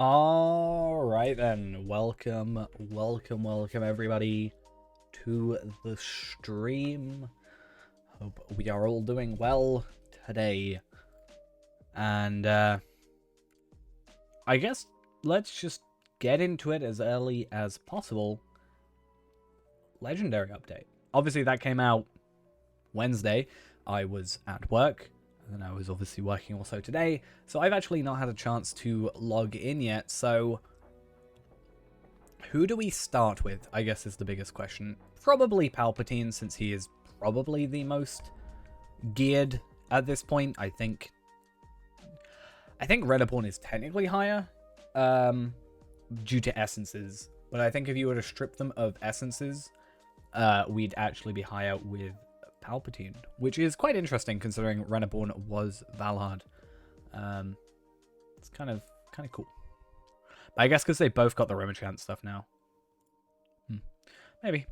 All right then, welcome everybody to the stream. Hope we are all doing well today. And I guess let's just get into it as early as possible. Legendary update. Obviously that came out Wednesday. I was at work. And I was obviously working also today, so I've actually not had a chance to log in yet, so who do we start with, I guess is the biggest question. Probably Palpatine, since he is probably the most geared at this point. I think Renaborn is technically higher, due to essences, but I think if you were to strip them of essences, we'd actually be higher with Palpatine, which is quite interesting considering Renaborn was Valhard. It's kind of cool. But I guess because they both got the Romachant stuff now. Maybe.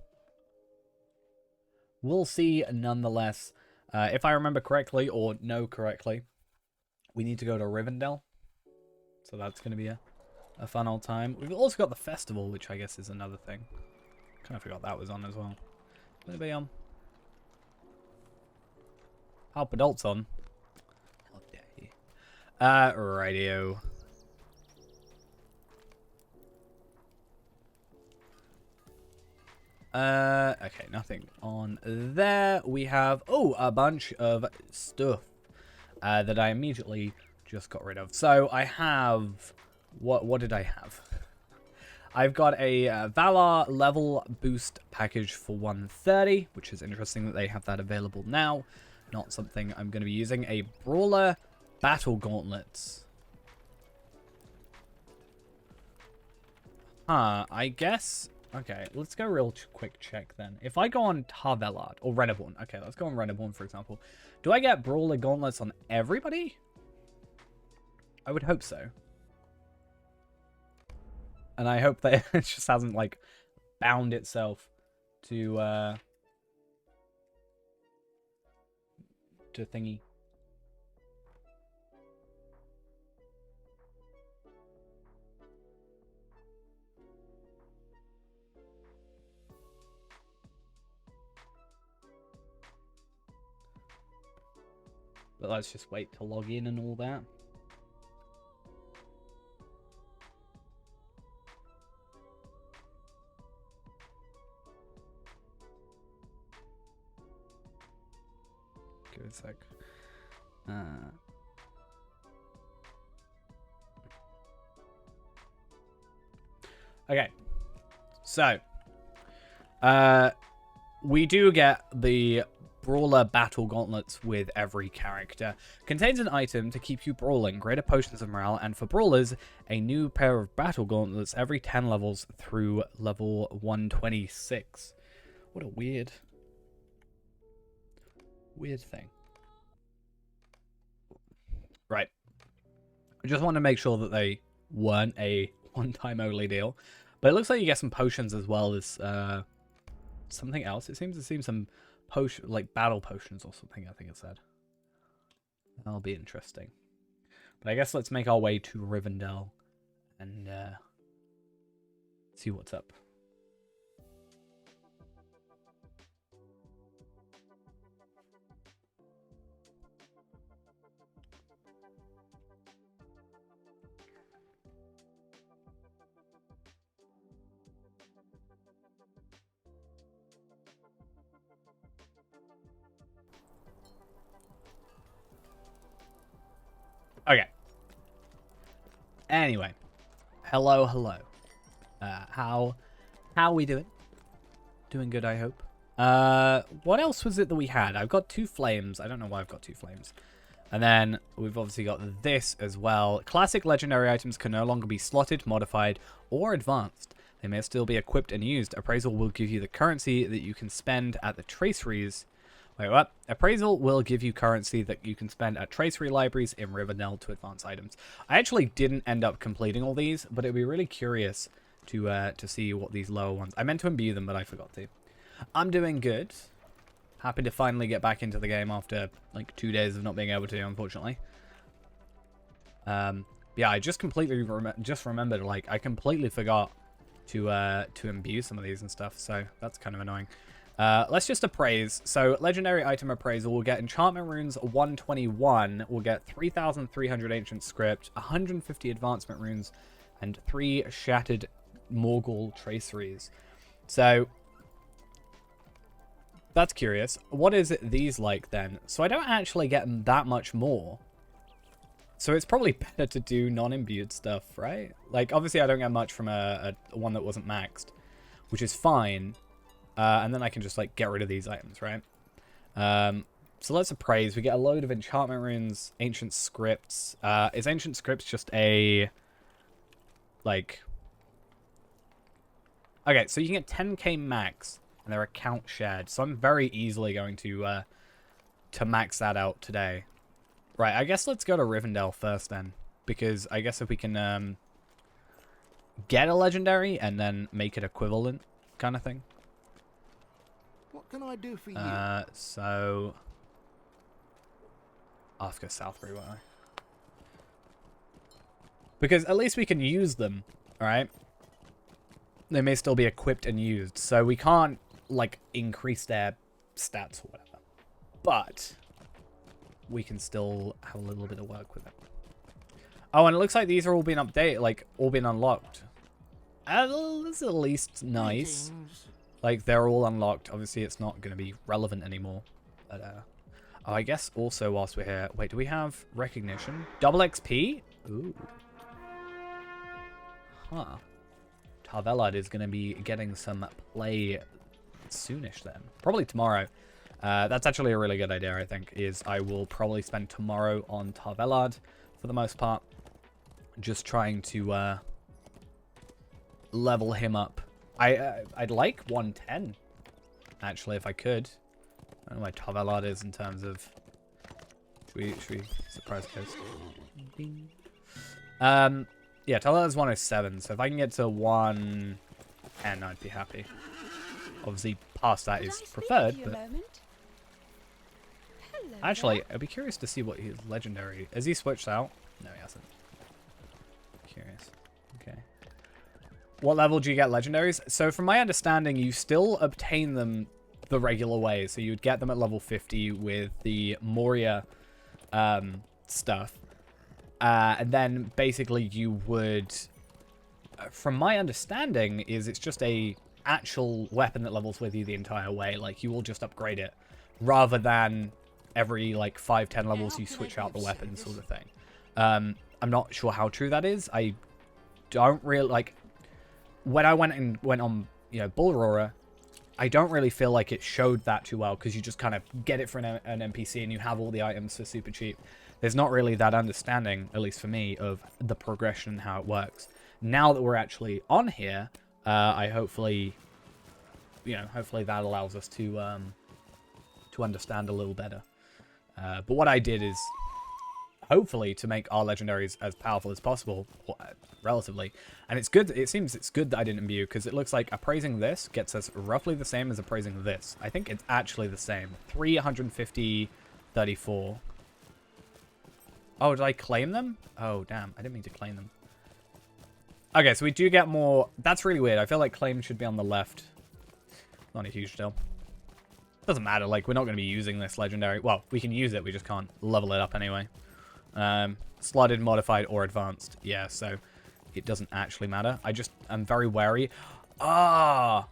We'll see nonetheless. If I remember correctly, or know correctly, we need to go to Rivendell. So that's going to be a fun old time. We've also got the festival, which I guess is another thing. Kind of forgot that was on as well. Anybody on? Halp Adults on. How dare you. Radio. Okay, nothing on there. We have, a bunch of stuff that I immediately just got rid of. So I have, what did I have? I've got a Valar level boost package for 130, which is interesting that they have that available now. Not something I'm going to be using. A Brawler Battle Gauntlets. I guess. Okay, let's go real quick check then. If I go on Tarvelard, or Renaborn. Okay, let's go on Renaborn, for example. Do I get Brawler Gauntlets on everybody? I would hope so. And I hope that it just hasn't, like, bound itself to thingy. But let's just wait to log in and all that. Give it a sec. Okay. So, we do get the Brawler Battle Gauntlets with every character. Contains an item to keep you brawling, greater potions of morale, and for brawlers, a new pair of Battle Gauntlets every 10 levels through level 126. What a weird thing. Right. I just want to make sure that they weren't a one-time only deal. But it looks like you get some potions as well as something else. It seems to seem some potion, like battle potions or something, I think it said. That'll be interesting. But I guess let's make our way to Rivendell and see what's up. Okay. Anyway, hello. How are we doing? Doing good, I hope. What else was it that we had? I've got 2 flames. I don't know why I've got 2 flames. And then we've obviously got this as well. Classic legendary items can no longer be slotted, modified, or advanced. They may still be equipped and used. Appraisal will give you the currency that you can spend at the traceries. Wait, what? Appraisal will give you currency that you can spend at tracery libraries in Rivendell to advance items. I actually didn't end up completing all these, but it'd be really curious to see what these lower ones... I meant to imbue them, but I forgot to. I'm doing good. Happy to finally get back into the game after like 2 days of not being able to, unfortunately. Yeah, I just completely remembered, like, I completely forgot to imbue some of these and stuff, so that's kind of annoying. Let's just appraise. So, legendary item appraisal, we'll get enchantment runes 121, we'll get 3,300 ancient script, 150 advancement runes, and 3 shattered Morgul traceries. So, that's curious. What is it these like then? So I don't actually get that much more. So it's probably better to do non-imbued stuff, right? Like, obviously I don't get much from a one that wasn't maxed, which is fine. And then I can just, like, get rid of these items, right? So let's appraise. We get a load of enchantment runes, ancient scripts. Is ancient scripts just a, like... Okay, so you can get 10k max, and they're account shared. So I'm very easily going to max that out today. Right, I guess let's go to Rivendell first then. Because I guess if we can get a legendary and then make it equivalent kind of thing. What can I do for you? So... I'll have to go Southbury, won't I? Because at least we can use them, alright? They may still be equipped and used. So we can't, like, increase their stats or whatever. But... we can still have a little bit of work with it. Oh, and it looks like these are all being updated, like, all being unlocked. That's at least nice. Like, they're all unlocked. Obviously, it's not going to be relevant anymore. But, oh, I guess also whilst we're here... Wait, do we have recognition? Double XP? Ooh. Huh. Tarvelad is going to be getting some play soonish then. Probably tomorrow. That's actually a really good idea, I think, is I will probably spend tomorrow on Tarvelad for the most part. Just trying to level him up. I'd like 110, actually, if I could. I don't know where Tarvelad is in terms of... Should we surprise coast? Yeah, Tarvelad is 107, so if I can get to 110, I'd be happy. Obviously, past that is preferred, but... Actually, I'd be curious to see what his legendary... Has he switched out? No, he hasn't. Curious. Okay. What level do you get legendaries? So from my understanding, you still obtain them the regular way. So you'd get them at level 50 with the Moria stuff. And then basically you would... From my understanding, is it's just a actual weapon that levels with you the entire way. Like, you will just upgrade it. Rather than... every, like, 5-10 levels you switch out the weapon sort of thing. I'm not sure how true that is. I don't really, like... When I went on, you know, Bull Roarer, I don't really feel like it showed that too well, because you just kind of get it for an NPC and you have all the items for super cheap. There's not really that understanding, at least for me, of the progression and how it works. Now that we're actually on here, I hopefully, you know, hopefully that allows us to understand a little better. But what I did is, hopefully, to make our legendaries as powerful as possible, relatively. And it's good. It seems it's good that I didn't imbue, because it looks like appraising this gets us roughly the same as appraising this. I think it's actually the same. 350, 34. Oh, did I claim them? Oh, damn. I didn't mean to claim them. Okay, so we do get more. That's really weird. I feel like claim should be on the left. Not a huge deal. Doesn't matter, like, we're not going to be using this legendary. Well, we can use it, we just can't level it up anyway. Slotted, modified, or advanced. Yeah, so it doesn't actually matter. I'm very wary. Ah!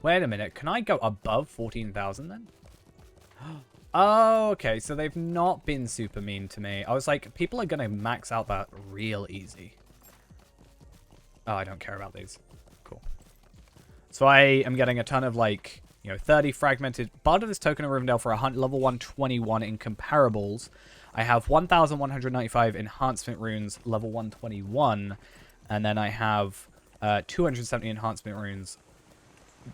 Wait a minute, can I go above 14,000 then? Oh, okay, so they've not been super mean to me. I was like, people are going to max out that real easy. Oh, I don't care about these. Cool. So I am getting a ton of, like, you know, 30 fragmented. Bard of this token of Rivendell for level 121 in comparables. I have 1,195 enhancement runes, level 121. And then I have 270 enhancement runes,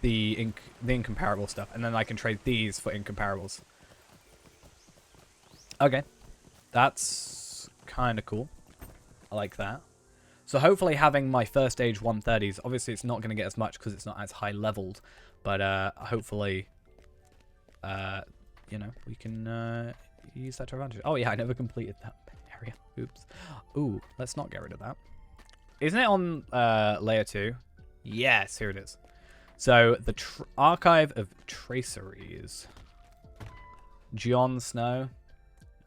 the incomparable stuff. And then I can trade these for incomparables. Okay. That's kind of cool. I like that. So hopefully having my first stage 130s, obviously it's not going to get as much because it's not as high leveled, but hopefully, you know, we can use that to advantage. Oh yeah, I never completed that area. Oops. Ooh, let's not get rid of that. Isn't it on layer 2? Yes, here it is. So the archive of traceries. Jon Snow.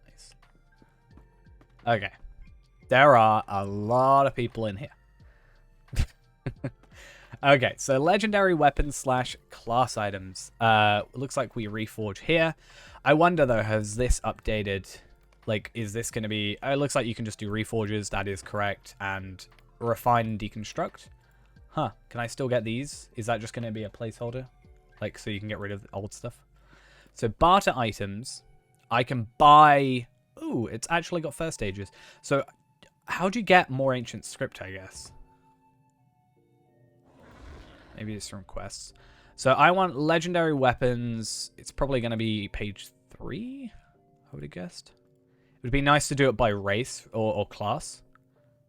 Nice. Okay. There are a lot of people in here. Okay, so legendary weapons / class items. Looks like we reforge here. I wonder though, has this updated? Like, is this going to be... it looks like you can just do reforges. That is correct. And refine and deconstruct. Huh. Can I still get these? Is that just going to be a placeholder? Like, so you can get rid of the old stuff? So barter items. I can buy... Ooh, it's actually got first stages. So how do you get more ancient script, I guess? Maybe it's from quests. So I want legendary weapons. It's probably going to be page 3, I would have guessed. It would be nice to do it by race or class,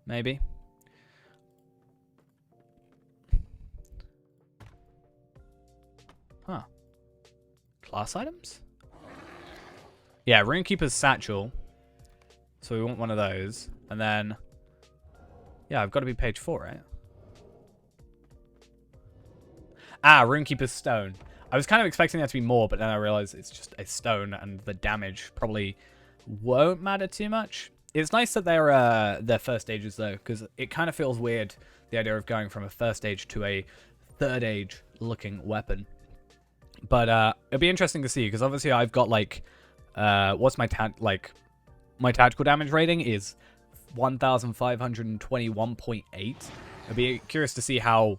maybe. Huh. Class items? Yeah, Runekeeper's Satchel. So we want one of those. And then... yeah, I've got to be page 4, right? Ah, Runekeeper's Stone. I was kind of expecting that to be more, but then I realized it's just a stone, and the damage probably won't matter too much. It's nice that they're first stages, though, because it kind of feels weird, the idea of going from a first age to a third age looking weapon. But it'll be interesting to see, because obviously I've got, like, what's my my tactical damage rating is 1,521.8. I'd be curious to see how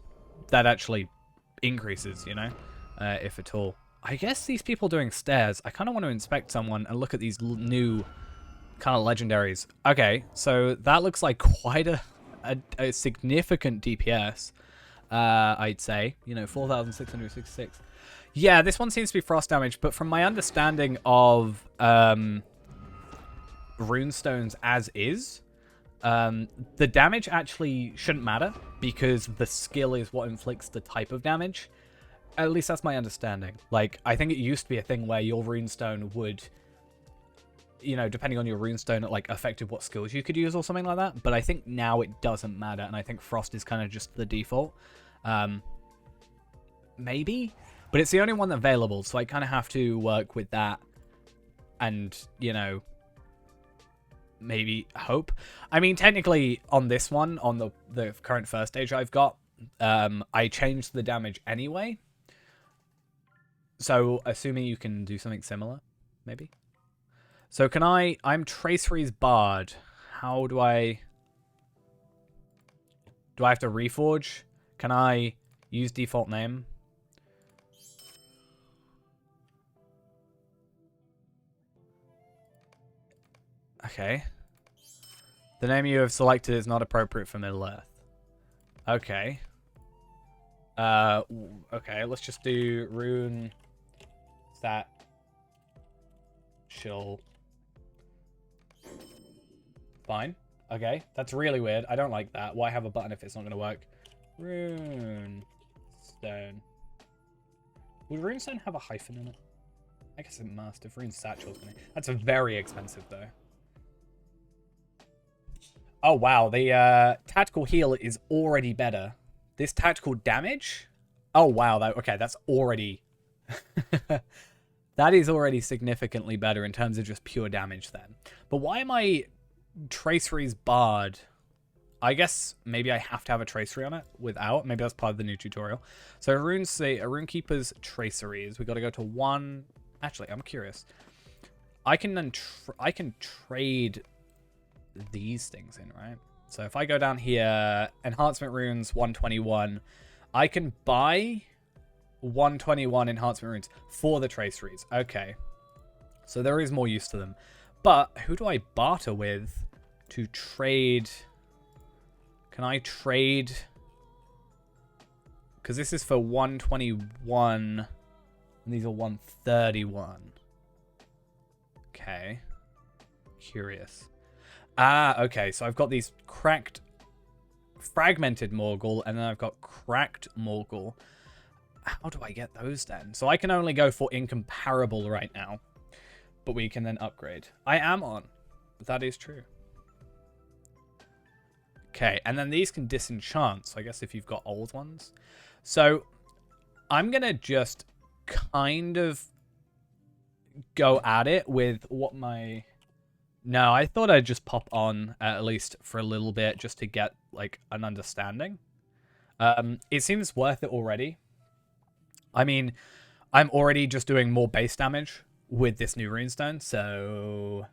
that actually increases, you know, if at all. I guess these people doing stairs, I kind of want to inspect someone and look at these new kind of legendaries. Okay, so that looks like quite a significant DPS, I'd say. You know, 4,666. Yeah, this one seems to be frost damage, but from my understanding of runestones as is, the damage actually shouldn't matter because the skill is what inflicts the type of damage. At least that's my understanding. Like, I think it used to be a thing where your runestone would, you know, depending on your runestone, it like affected what skills you could use or something like that. But I think now it doesn't matter, and I think frost is kind of just the default. Maybe, but it's the only one available, so I kind of have to work with that, and you know, maybe hope. I mean, technically on this one, on the current first stage I've got, I changed the damage anyway. So assuming you can do something similar, maybe. So can I'm Tracery's Bard. How do I have to reforge? Can I use default name? Okay. The name you have selected is not appropriate for Middle Earth. Okay. Okay, let's just do rune stat chill. Fine. Okay, that's really weird. I don't like that. Why have a button if it's not going to work? Rune stone. Would runestone have a hyphen in it? I guess it must. If rune satchel's going to... That's very expensive, though. Oh, wow. The tactical heal is already better. This tactical damage? Oh, wow. Okay, that's already... That is already significantly better in terms of just pure damage then. But why am I Tracery's Bard? I guess maybe I have to have a Tracery on it without. Maybe that's part of the new tutorial. So Runekeeper's Traceries. We got to go to 1... Actually, I'm curious. I can then I can trade these things in, right? So if I go down here, enhancement runes 121, I can buy 121 enhancement runes for the traceries. Okay. So there is more use to them. But who do I barter with to trade? Can I trade? Because this is for 121 and these are 131. Okay. Curious. Ah, okay. So I've got these fragmented Morgul, and then I've got cracked Morgul. How do I get those then? So I can only go for incomparable right now. But we can then upgrade. I am on. That is true. Okay, and then these can disenchant. So I guess if you've got old ones. So I'm going to just kind of go at it with what my... No, I thought I'd just pop on at least for a little bit just to get like an understanding. It seems worth it already. I mean, I'm already just doing more base damage with this new runestone, so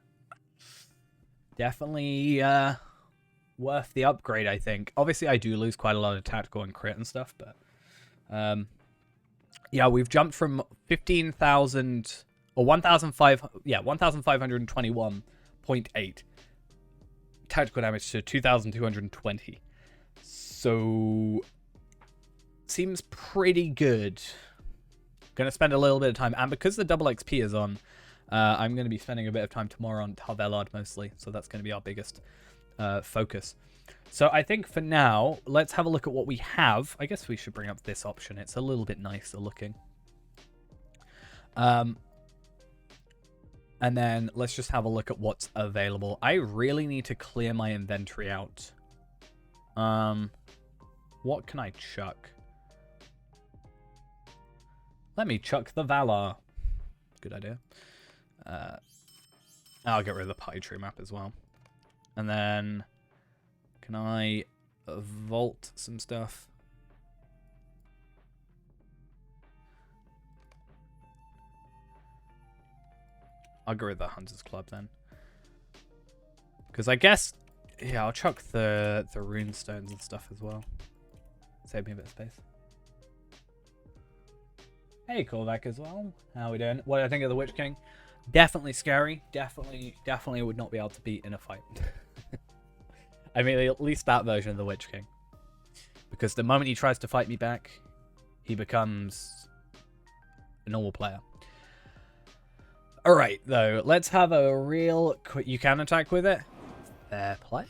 definitely worth the upgrade, I think. Obviously, I do lose quite a lot of tactical and crit and stuff, but yeah, we've jumped from 15,000 or 1,521.8 tactical damage to 2,220. So seems pretty good. Gonna spend a little bit of time, and because the double XP is on, I'm gonna be spending a bit of time tomorrow on Tarvelard mostly, so that's gonna be our biggest focus. So I think for now, let's have a look at what we have. I guess we should bring up this option. It's a little bit nicer looking. And then let's just have a look at what's available. I really need to clear my inventory out. What can I chuck? Let me chuck the Valar. Good idea. I'll get rid of the pie tree map as well. And then, can I vault some stuff? I'll go with the Hunters Club then. Because I guess, yeah, I'll chuck the rune stones and stuff as well. Save me a bit of space. Hey, callback as well. How we doing? What do I think of the Witch King? Definitely scary. Definitely would not be able to beat in a fight. I mean, at least that version of the Witch King. Because the moment he tries to fight me back, he becomes a normal player. Alright, though. Let's have a real quick... You can attack with it? Fair play.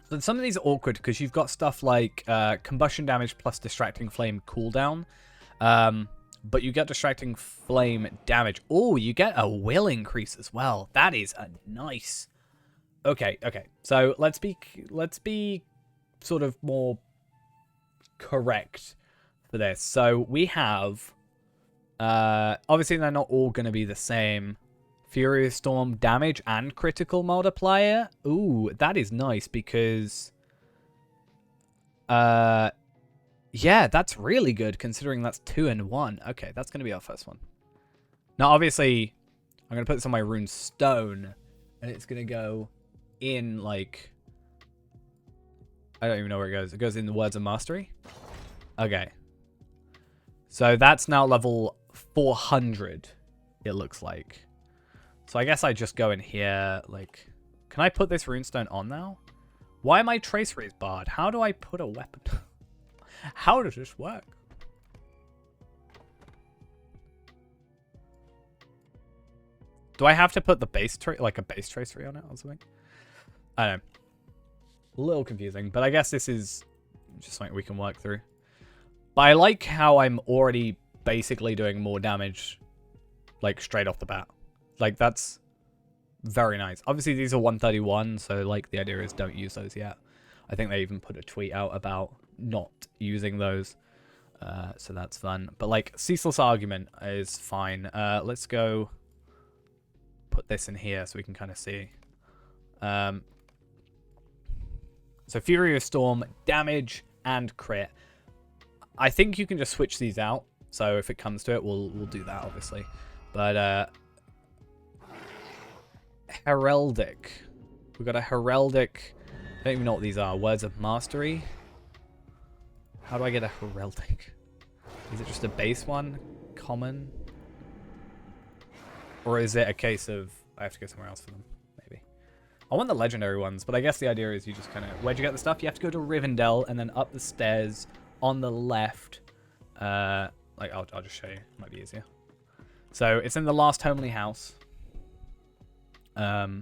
So some of these are awkward because you've got stuff like combustion damage plus distracting flame cooldown. But you get distracting flame damage. Oh, you get a will increase as well. That is a nice... Okay. So let's be sort of more correct for this. So we have... obviously, they're not all going to be the same. Furious Storm damage and critical multiplier. Ooh, that is nice because... yeah, that's really good considering that's 2 and 1. Okay, that's going to be our first one. Now, obviously, I'm going to put this on my rune stone, and it's going to go in, like... I don't even know where it goes. It goes in the Words of Mastery. Okay. So that's now level 400, it looks like. So I guess I just go in here, like... Can I put this runestone on now? Why am I Trace Raise barred? How do I put a weapon... How does this work? Do I have to put the base like a base tracery on it or something? I don't know. A little confusing, but I guess this is just something we can work through. But I like how I'm already basically doing more damage, like straight off the bat. Like that's very nice. Obviously these are 131, so like the idea is don't use those yet. I think they even put a tweet out about not using those, so that's fun. But like ceaseless argument is fine. Let's go put this in here so we can kind of see. So Furious Storm damage and crit. I think you can just switch these out. So if it comes to it, we'll do that obviously. But heraldic. We've got a heraldic. I don't even know what these are. Words of Mastery. How do I get a heraldic? Is it just a base one? Common? Or is it a case of I have to go somewhere else for them? Maybe. I want the legendary ones, but I guess the idea is you just kind of... Where'd you get the stuff? You have to go to Rivendell and then up the stairs on the left. Like, I'll just show you. It might be easier. So, it's in the last homely house. And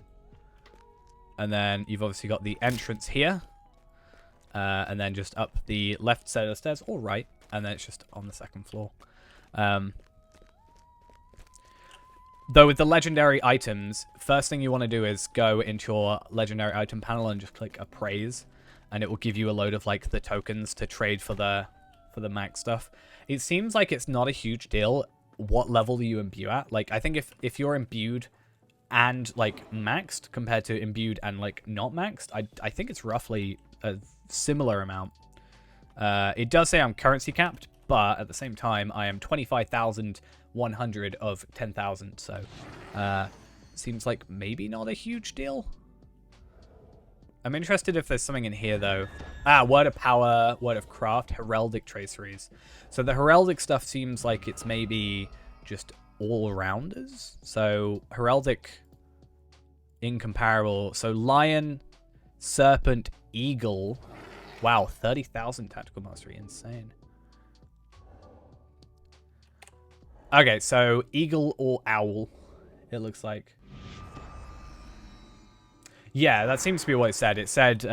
then you've obviously got the entrance here. And then just up the left side of the stairs, or right, and then it's just on the second floor. Though with the legendary items, first thing you want to do is go into your legendary item panel and just click appraise, and it will give you a load of like the tokens to trade for the max stuff. It seems like it's not a huge deal what level do you imbue at. Like I think if you're imbued and like maxed compared to imbued and like not maxed, I think it's roughly a similar amount. It does say I'm currency capped, but at the same time I am 25,100 of 10,000, so seems like maybe not a huge deal. I'm interested if there's something in here though. Word of power, word of craft, heraldic traceries. So the heraldic stuff seems like it's maybe just all-rounders. So heraldic incomparable. So lion, serpent, eagle. Wow, 30,000 tactical mastery, insane. Okay, so eagle or owl, it looks like. Yeah, that seems to be what it said. It said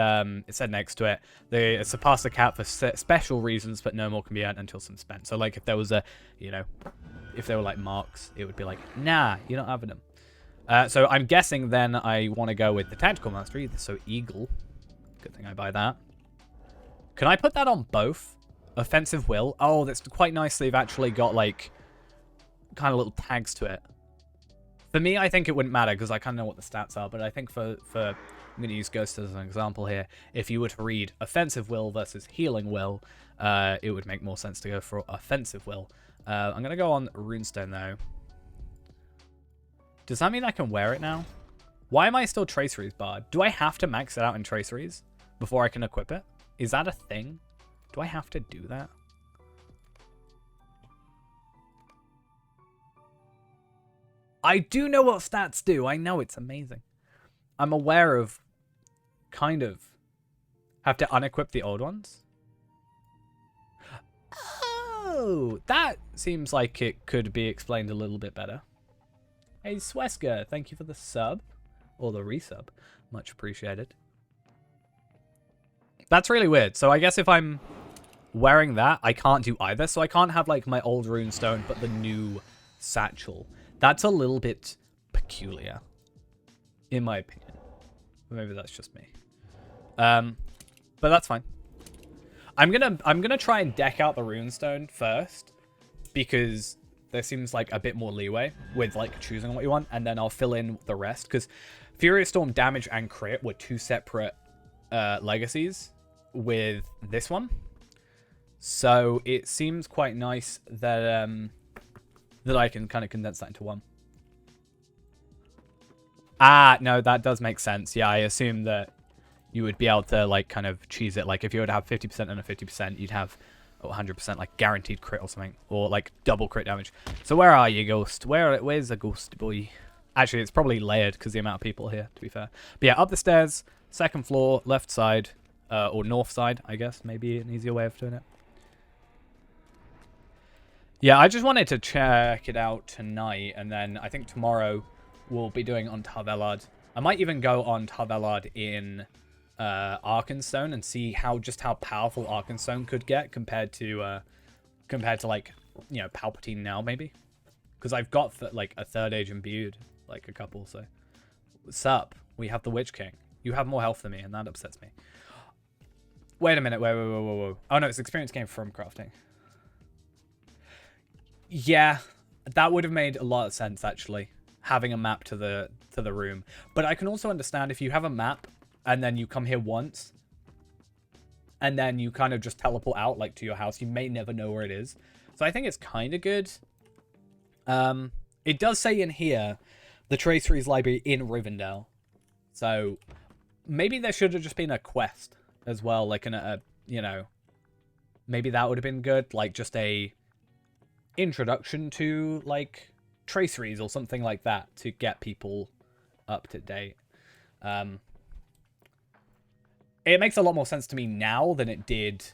next to it, they surpass the cap for special reasons, but no more can be earned until some spent. So like if there was a, you know, if there were like marks, it would be like, nah, you're not having them. So I'm guessing then I want to go with the tactical mastery. So eagle, good thing I buy that. Can I put that on both? Offensive will. Oh, that's quite nice. They've actually got like kind of little tags to it. For me, I think it wouldn't matter because I kind of know what the stats are, but I think for I'm going to use Ghost as an example here. If you were to read offensive will versus healing will, it would make more sense to go for offensive will. I'm going to go on runestone though. Does that mean I can wear it now? Why am I still traceries barred? Do I have to max it out in traceries before I can equip it? Is that a thing? Do I have to do that? I do know what stats do. I know it's amazing. I'm aware of kind of have to unequip the old ones. Oh, that seems like it could be explained a little bit better. Hey, Swesker, thank you for the sub. Or the resub. Much appreciated. That's really weird. So I guess if I'm wearing that, I can't do either. So I can't have like my old runestone, but the new satchel. That's a little bit peculiar, in my opinion. Maybe that's just me. But that's fine. I'm gonna try and deck out the runestone first, because there seems like a bit more leeway with like choosing what you want, and then I'll fill in the rest. Because Furious Storm damage and crit were two separate legacies with this one, so it seems quite nice that that I can kind of condense that into one. Ah, no, that does make sense. Yeah, I assume that you would be able to like kind of cheese it. Like if you were to have 50% and a 50%, you'd have 100% like guaranteed crit or something, or like double crit damage. So where are you, Ghost? Where's the Ghost boy? Actually, it's probably layered because the amount of people here, to be fair. But yeah, up the stairs, second floor, left side, or north side, I guess. Maybe an easier way of doing it. Yeah, I just wanted to check it out tonight, and then I think tomorrow we'll be doing on Tarvelard. I might even go on Tarvelard in Arkenstone and see how powerful Arkenstone could get compared to like, you know, Palpatine now, maybe. Because I've got like a third age imbued, like a couple. So what's up? We have the Witch King. You have more health than me, and that upsets me. Wait a minute. Whoa. Oh no, it's experience gained from crafting. Yeah, that would have made a lot of sense, actually, having a map to the room. But I can also understand if you have a map and then you come here once and then you kind of just teleport out, like, to your house, you may never know where it is. So I think it's kind of good. It does say in here, the Traceries Library in Rivendell. So maybe there should have just been a quest as well, like, you know, maybe that would have been good, like, just a introduction to like traceries or something like that to get people up to date. It makes a lot more sense to me now than it did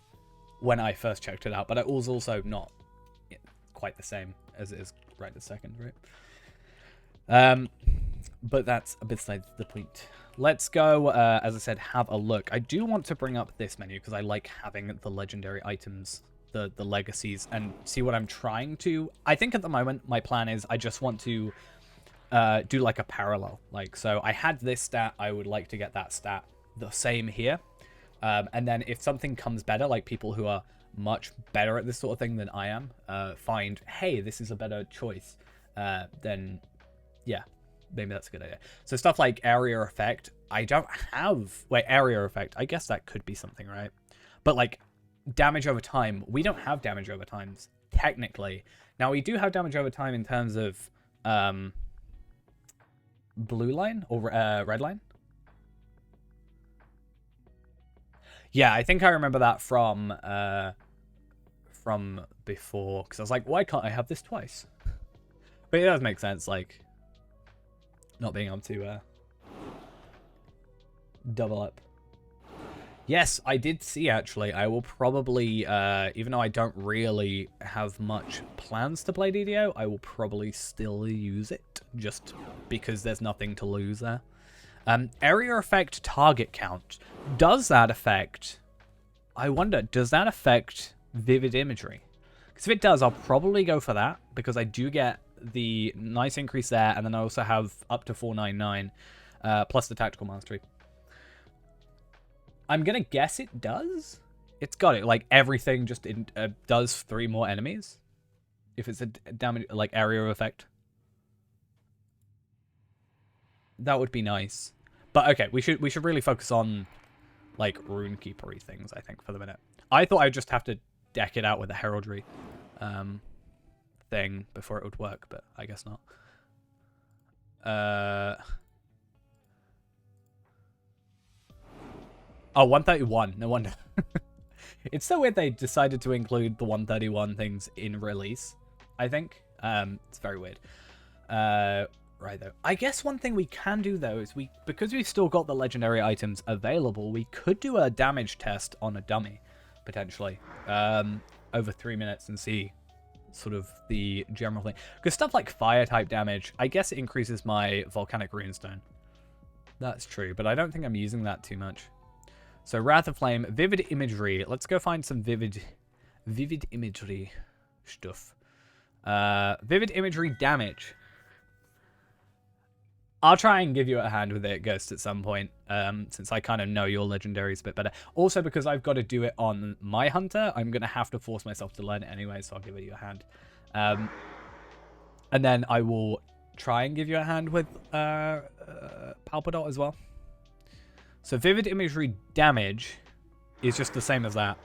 when I first checked it out, but it was also not quite the same as it is right this second, right? But that's beside the point. Let's go, as I said, have a look. I do want to bring up this menu because I like having the legendary items, the legacies, and see what I'm trying to. I think at the moment my plan is I just want to do like a parallel. Like, so I had this stat, I would like to get that stat the same here. And then if something comes better, like people who are much better at this sort of thing than I am, find, hey, this is a better choice, then yeah, maybe that's a good idea. So stuff like area effect, I don't have... Wait, area effect, I guess that could be something, right? But like damage over time, we don't have damage over times, technically. Now we do have damage over time in terms of blue line or red line. Yeah, I think I remember that from before, because I was like, why can't I have this twice? But it does make sense, like not being able to double up. Yes, I did see, actually. I will probably, even though I don't really have much plans to play DDO, I will probably still use it, just because there's nothing to lose there. Area effect target count. Does that affect... I wonder, does that affect vivid imagery? Because if it does, I'll probably go for that, because I do get the nice increase there, and then I also have up to 499, plus the tactical mastery. I'm gonna guess it does. It's got it. Like everything just does 3 more enemies. If it's a damage like area effect, that would be nice. But okay, we should really focus on like rune keepery things. I think for the minute. I thought I'd just have to deck it out with a heraldry thing before it would work, but I guess not. Oh, 131. No wonder. It's so weird they decided to include the 131 things in release, I think. It's very weird. Right, though. I guess one thing we can do, though, is because we've still got the legendary items available, we could do a damage test on a dummy, potentially, over 3 minutes and see sort of the general thing. Because stuff like fire-type damage, I guess it increases my volcanic runestone. That's true, but I don't think I'm using that too much. So Wrath of Flame, vivid imagery. Let's go find some vivid imagery stuff. Vivid imagery damage. I'll try and give you a hand with it, Ghost, at some point, since I kind of know your legendaries a bit better. Also, because I've got to do it on my hunter, I'm going to have to force myself to learn it anyway, so I'll give you a hand. And then I will try and give you a hand with Palpadot as well. So vivid imagery damage is just the same as that.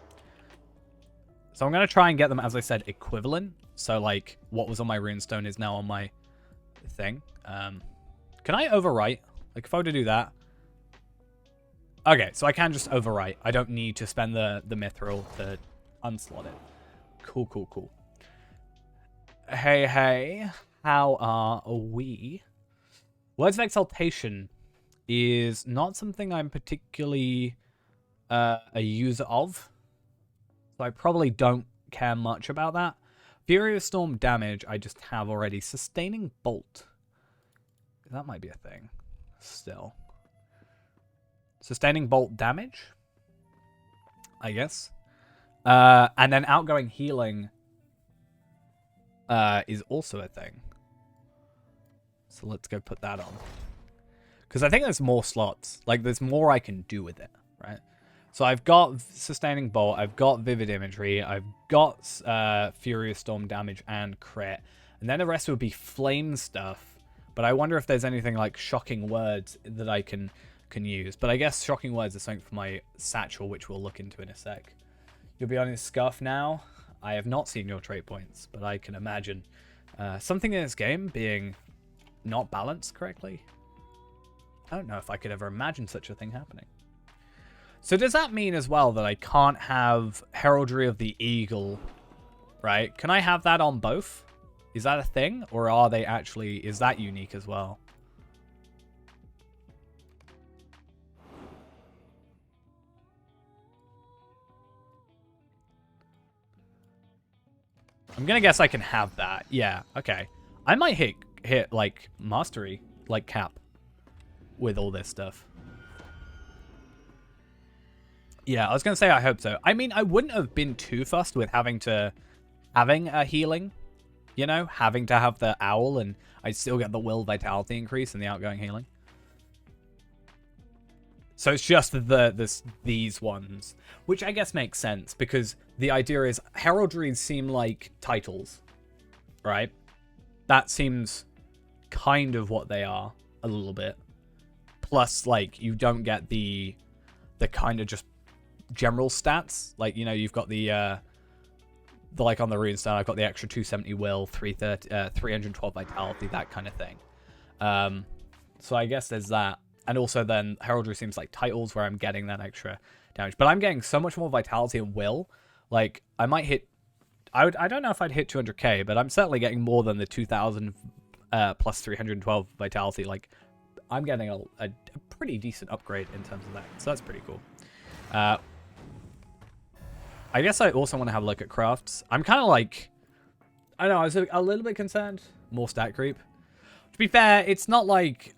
So I'm going to try and get them, as I said, equivalent. So like what was on my runestone is now on my thing. Can I overwrite? Like if I were to do that. Okay, so I can just overwrite. I don't need to spend the mithril to unslot it. Cool, cool, cool. Hey, hey. How are we? Words of Exaltation is not something I'm particularly a user of. So I probably don't care much about that. Furious Storm damage, I just have already. Sustaining Bolt. That might be a thing. Still. Sustaining Bolt damage, I guess. And then Outgoing Healing is also a thing. So let's go put that on. Because I think there's more slots. Like, there's more I can do with it, right? So I've got Sustaining Bolt, I've got Vivid Imagery, I've got Furious Storm damage and crit. And then the rest would be flame stuff. But I wonder if there's anything like Shocking Words that I can use. But I guess Shocking Words is something for my satchel, which we'll look into in a sec. You'll be on his scuff now. I have not seen your trait points, but I can imagine something in this game being not balanced correctly. I don't know if I could ever imagine such a thing happening. So does that mean as well that I can't have Heraldry of the Eagle, right? Can I have that on both? Is that a thing? Or are they actually... Is that unique as well? I'm gonna guess I can have that. Yeah, okay. I might hit like, Mastery, like, cap with all this stuff. Yeah, I was gonna say I hope so. I mean, I wouldn't have been too fussed with having a healing you know, having to have the owl and I still get the will vitality increase and the outgoing healing. So it's just these ones, which I guess makes sense because the idea is heraldries seem like titles, right? That seems kind of what they are a little bit. Plus, like, you don't get the kind of just general stats. Like, you know, you've got the like on the runestone, I've got the extra 270 will, 312 vitality, that kind of thing. So I guess there's that. And also then heraldry seems like titles where I'm getting that extra damage. But I'm getting so much more vitality and will. Like, I might hit... I don't know if I'd hit 200k, but I'm certainly getting more than the 2000 plus 312 vitality. Like, I'm getting a pretty decent upgrade in terms of that. So that's pretty cool. I guess I also want to have a look at crafts. I'm kind of like... I don't know, I was a little bit concerned. More stat creep. To be fair, it's not like...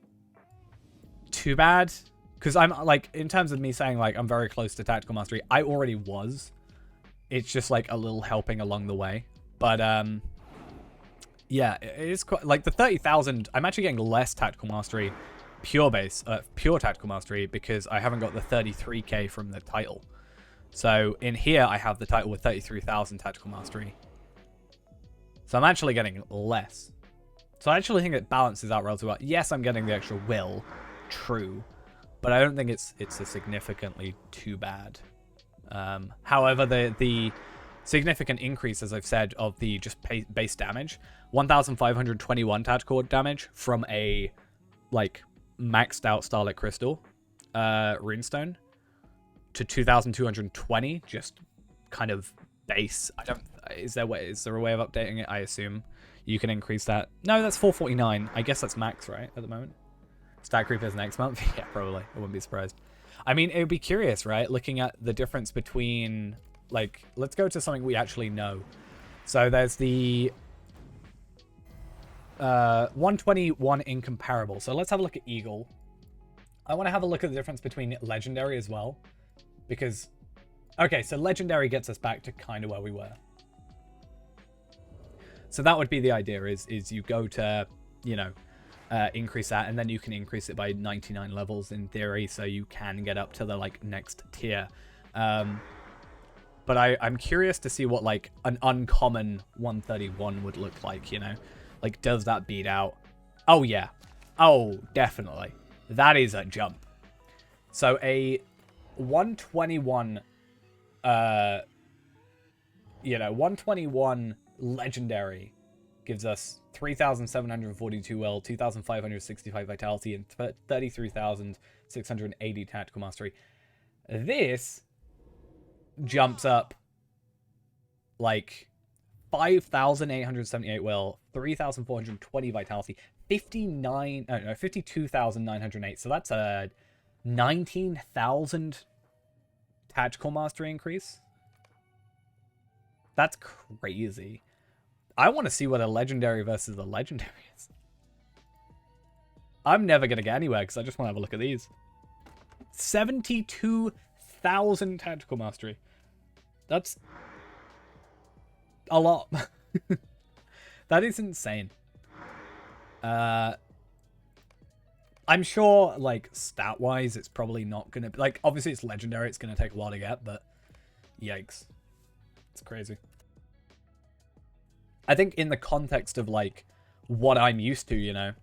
too bad. Because I'm like, in terms of me saying like I'm very close to tactical mastery, I already was. It's just like a little helping along the way. But yeah, it is quite like the 30,000. I'm actually getting less tactical mastery, pure tactical mastery, because I haven't got the 33k from the title. So in here I have the title with 33,000 tactical mastery. So I'm actually getting less. So I actually think it balances out relatively well. Yes, I'm getting the extra will, true, but I don't think it's a significantly too bad. However, the significant increase, as I've said, of the just base damage, 1,521 tactical damage from a like maxed out Starlit Crystal runestone to 2,220 just kind of base. I don't. Is there a way of updating it? I assume you can increase that. No, that's 449. I guess that's max, right, at the moment. Stat creep is next month? Yeah, probably. I wouldn't be surprised. I mean, it would be curious, right? Looking at the difference between, like, let's go to something we actually know. So there's the 121 incomparable. So let's have a look at Eagle. I want to have a look at the difference between Legendary as well. Because, okay, so Legendary gets us back to kind of where we were. So that would be the idea, is you go to, you know, increase that, and then you can increase it by 99 levels in theory, so you can get up to the like next tier. But I'm curious to see what like an uncommon 131 would look like, you know? Like, does that beat out? Oh yeah. Oh, definitely. That is a jump. So a 121 you know, 121 legendary gives us 3,742 will, 2,565 vitality, and 33,680 tactical mastery. This jumps up like 5,878 will, 3,420 vitality, 52,908. So that's a 19,000 tactical mastery increase. That's crazy. I want to see what a legendary versus a legendary is. I'm never going to get anywhere because I just want to have a look at these. 72,000 tactical mastery. That's a lot. That is insane. I'm sure, like, stat-wise, it's probably not going to... Like, obviously it's legendary. It's going to take a while to get, but... Yikes. It's crazy. I think in the context of, like, what I'm used to, you know,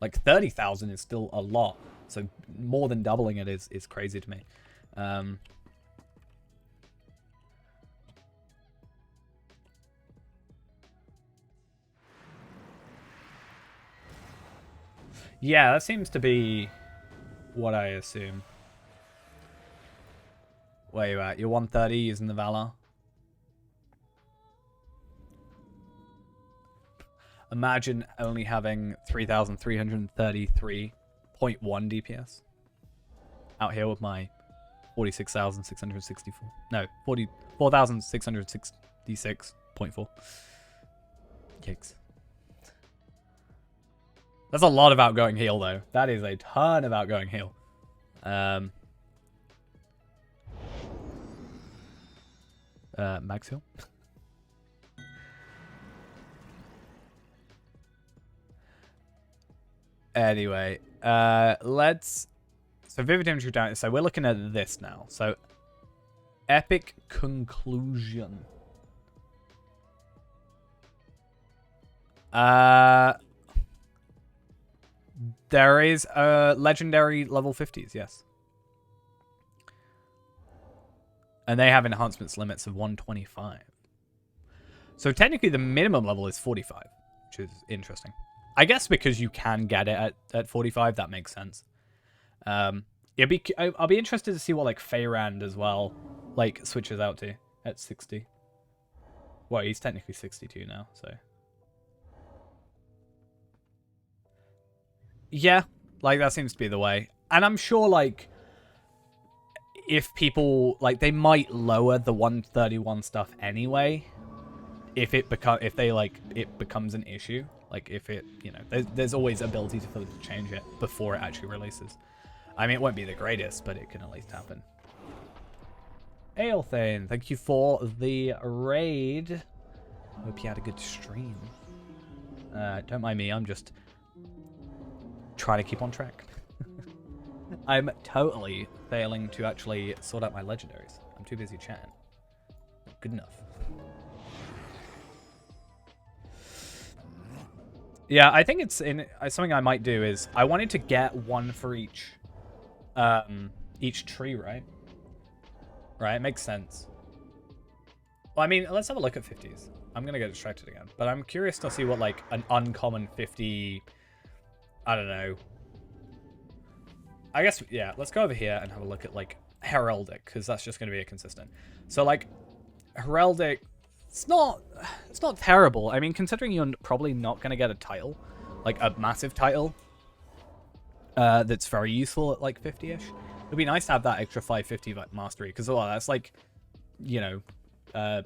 like, 30,000 is still a lot. So more than doubling it is crazy to me. Yeah, that seems to be what I assume. Where you at? You're 130 using the Valor. Imagine only having 3,333.1 DPS. Out here with my 46,664. No, 44,666.4. Yikes. That's a lot of outgoing heal, though. That is a ton of outgoing heal. Max heal? Anyway, let's... So Vivid Imagery down. So we're looking at this now. So Epic Conclusion. There is a Legendary level 50s, yes. And they have enhancements limits of 125. So technically the minimum level is 45, which is interesting. I guess because you can get it at 45, that makes sense. I'll be interested to see what like Feyrand as well like switches out to at 60. Well, he's technically 62 now, so. Yeah, like that seems to be the way. And I'm sure like if people like they might lower the 131 stuff anyway if it becomes an issue. Like if it, you know, there's always ability for them to change it before it actually releases. I mean, it won't be the greatest, but it can at least happen. Aelthane, thank you for the raid. Hope you had a good stream. Don't mind me, I'm just trying to keep on track. I'm totally failing to actually sort out my legendaries. I'm too busy chatting. Good enough. Yeah, I think it's something I might do is I wanted to get one for each tree, right? Right, it makes sense. Well, I mean, let's have a look at 50s. I'm gonna get distracted again, but I'm curious to see what like an uncommon 50. I don't know. I guess, yeah, let's go over here and have a look at, like, Heraldic, because that's just going to be a consistent. So, like, Heraldic, it's not terrible. I mean, considering you're probably not going to get a title, like, a massive title, that's very useful at, like, 50-ish. It'd be nice to have that extra 550 like, mastery, because, well, that's, like, you know,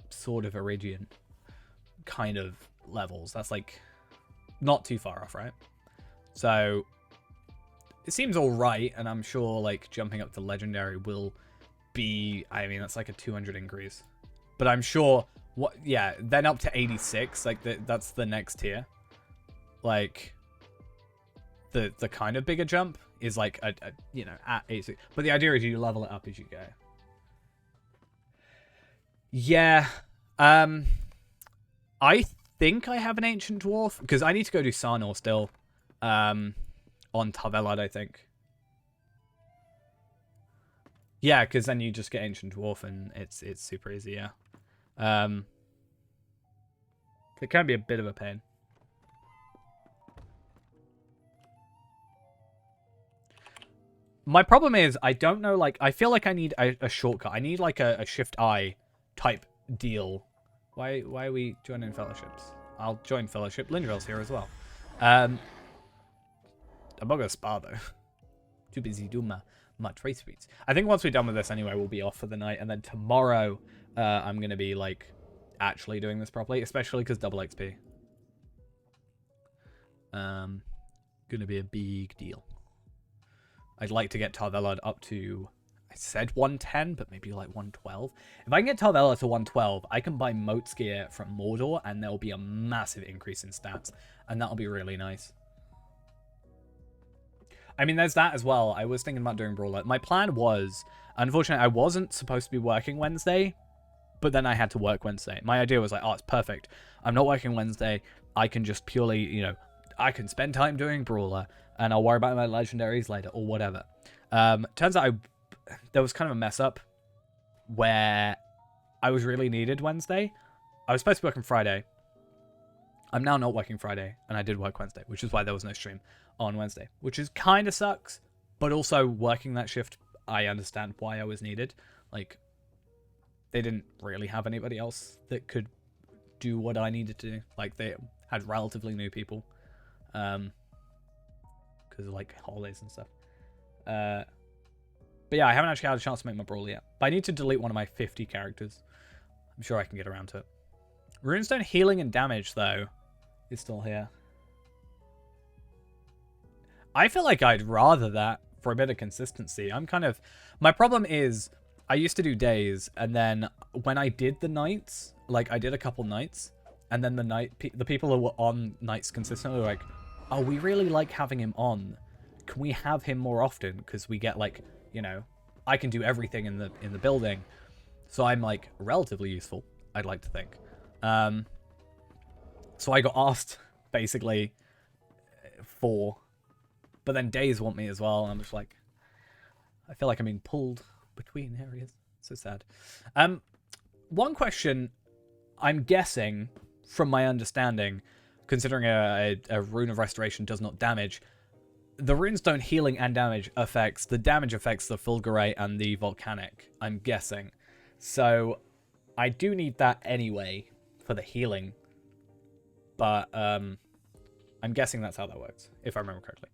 Sword of Iridian kind of levels. That's, like, not too far off, right? So it seems all right, and I'm sure like jumping up to legendary will be, I mean, that's like a 200 increase. But I'm sure then up to 86, like that's the next tier. Like the kind of bigger jump is like a you know, at 86. But the idea is you level it up as you go. Yeah. I think I have an ancient dwarf because I need to go do Sarnor still. On Tarvelad, I think. Yeah, because then you just get Ancient Dwarf and it's super easy, yeah. It can be a bit of a pain. My problem is, I don't know, like, I feel like I need a shortcut. I need, like, a Shift-I type deal. Why are we joining fellowships? I'll join fellowship. Lindrell's here as well. I'm not going to spar, though. Too busy doing my trade suites. I think once we're done with this anyway, we'll be off for the night. And then tomorrow, I'm going to be, like, actually doing this properly. Especially because double XP. Going to be a big deal. I'd like to get Tarvelad up to, I said 110, but maybe like 112. If I can get Tarvelad to 112, I can buy Moat's gear from Mordor, and there'll be a massive increase in stats. And that'll be really nice. I mean, there's that as well. I was thinking about doing Brawler. My plan was, unfortunately, I wasn't supposed to be working Wednesday, but then I had to work Wednesday. My idea was like, oh, it's perfect. I'm not working Wednesday. I can just purely, you know, I can spend time doing Brawler, and I'll worry about my legendaries later, or whatever. Turns out there was kind of a mess up where I was really needed Wednesday. I was supposed to be working Friday. I'm now not working Friday, and I did work Wednesday, which is why there was no stream on Wednesday, which is kind of sucks, but also working that shift, I understand why I was needed. Like, they didn't really have anybody else that could do what I needed to do. Like, they had relatively new people, because of, like, holidays and stuff. But yeah, I haven't actually had a chance to make my Brawl yet. But I need to delete one of my 50 characters. I'm sure I can get around to it. Runestone healing and damage, though, is still here. I feel like I'd rather that for a bit of consistency. I'm kind of... My problem is, I used to do days, and then when I did the nights, like, I did a couple nights, and then the people who were on nights consistently were like, oh, we really like having him on. Can we have him more often? Because we get like, you know, I can do everything in the building. So I'm like relatively useful, I'd like to think. So I got asked basically for, but then Days want me as well. And I'm just like, I feel like I'm being pulled between areas. So sad. One question, I'm guessing from my understanding, considering a rune of restoration does not damage, the runestone healing and damage affects the fulgurate and the volcanic, I'm guessing. So I do need that anyway for the healing. But I'm guessing that's how that works, if I remember correctly.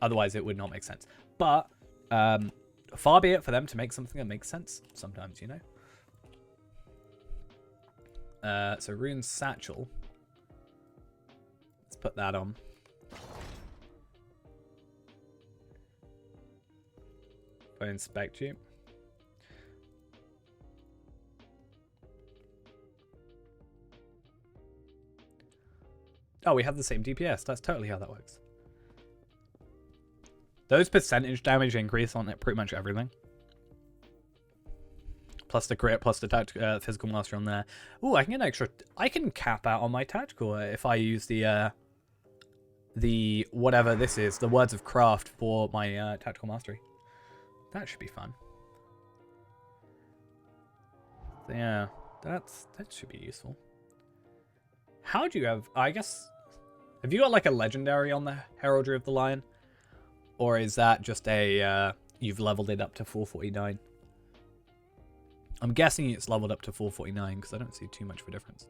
Otherwise, it would not make sense. But far be it for them to make something that makes sense sometimes, you know? So Rune Satchel. Let's put that on. If I inspect you. Oh, we have the same DPS. That's totally how that works. Those percentage damage increase on it pretty much everything. Plus the crit, plus the physical mastery on there. Ooh, I can get an extra. I can cap out on my tactical if I use the whatever this is, the Words of Craft for my tactical mastery. That should be fun. So yeah, that should be useful. How do you have? I guess. Have you got like a legendary on the Heraldry of the Lion, or is that just a you've leveled it up to 449? I'm guessing it's leveled up to 449 because I don't see too much of a difference.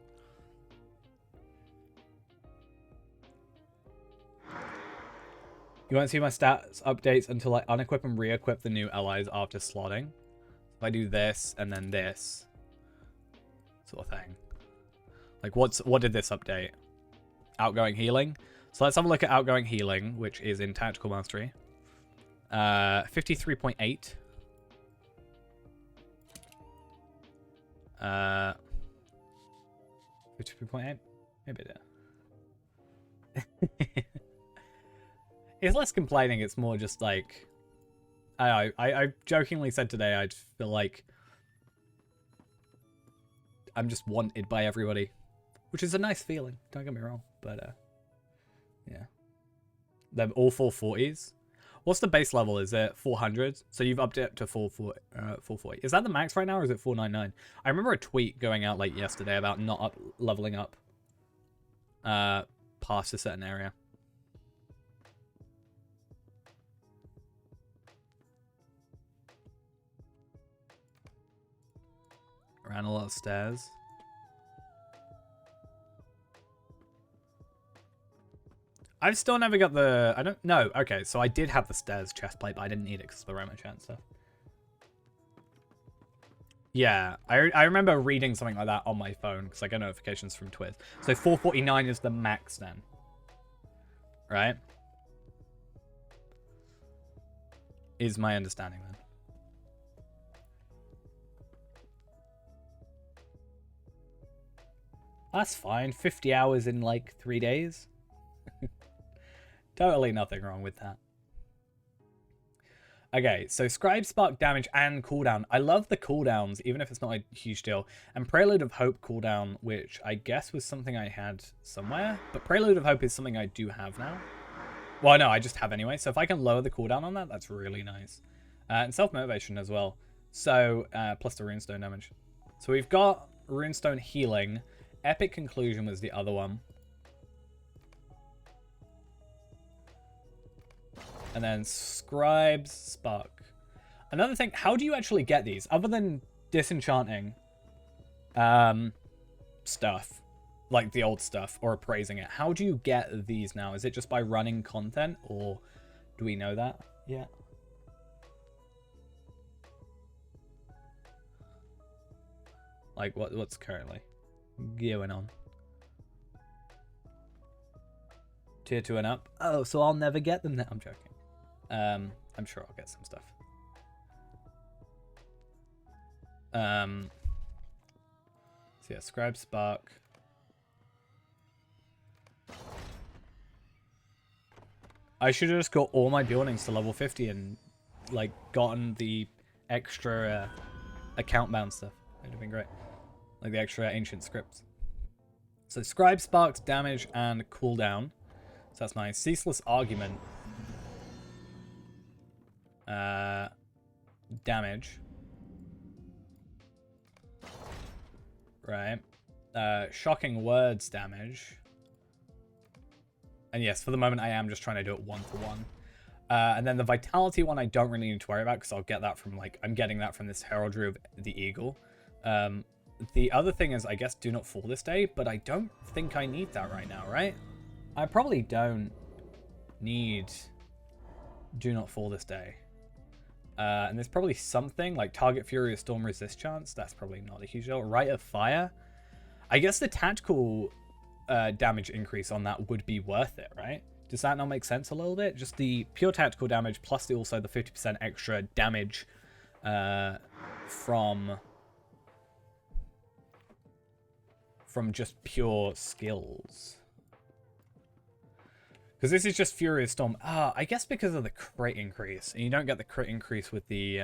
You won't see my stats updates until I unequip and re-equip the new allies after slotting. If I do this and then this sort of thing. Like what did this update? Outgoing healing. So let's have a look at outgoing healing, which is in tactical mastery. 53.8. 53.8? Maybe it is. It's less complaining, it's more just like... I jokingly said today I feel like I'm just wanted by everybody. Which is a nice feeling, don't get me wrong. But, yeah. They're all 440s. What's the base level? Is it 400? So you've upped it to 440. Is that the max right now, or is it 499? I remember a tweet going out like yesterday about not leveling up past a certain area. Ran a lot of stairs. I've still never got the... I don't know. Okay, so I did have the stairs chestplate, but I didn't need it because of the Roma chant stuff. Yeah, I remember reading something like that on my phone because I get notifications from Twiz. So 449 is the max then. Right? Is my understanding then. That's fine. 50 hours in like 3 days. Totally nothing wrong with that. Okay, so Scribe Spark damage and cooldown. I love the cooldowns, even if it's not a huge deal. And Prelude of Hope cooldown, which I guess was something I had somewhere. But Prelude of Hope is something I do have now. Well, no, I just have anyway. So if I can lower the cooldown on that, that's really nice. And Self-Motivation as well. So, plus the Runestone damage. So we've got Runestone healing. Epic Conclusion was the other one. And then Scribe's Spark. Another thing, how do you actually get these? Other than disenchanting stuff, like the old stuff, or appraising it, how do you get these now? Is it just by running content, or do we know that yet? Like, what's currently going on? Tier 2 and up? Oh, so I'll never get them now. I'm joking. I'm sure I'll get some stuff. So yeah, Scribe Spark. I should have just got all my buildings to level 50 and, like, gotten the extra account bound stuff. It would have been great. Like the extra ancient scripts. So scribe sparks, damage, and cooldown. So that's nice. Ceaseless argument. Damage. Right. Shocking words damage. And yes, for the moment I am just trying to do it 1-for-1. And then the vitality one I don't really need to worry about because I'll get that from, like, I'm getting that from this heraldry of the eagle. The other thing is, I guess, do not fall this day, but I don't think I need that right now, right? I probably don't need do not fall this day. And there's probably something like target fury or storm resist chance. That's probably not a huge deal. Rite of fire. I guess the tactical damage increase on that would be worth it, right? Does that not make sense a little bit? Just the pure tactical damage plus also the 50% extra damage from just pure skills. Because this is just Furious Storm. I guess because of the crit increase. And you don't get the crit increase with the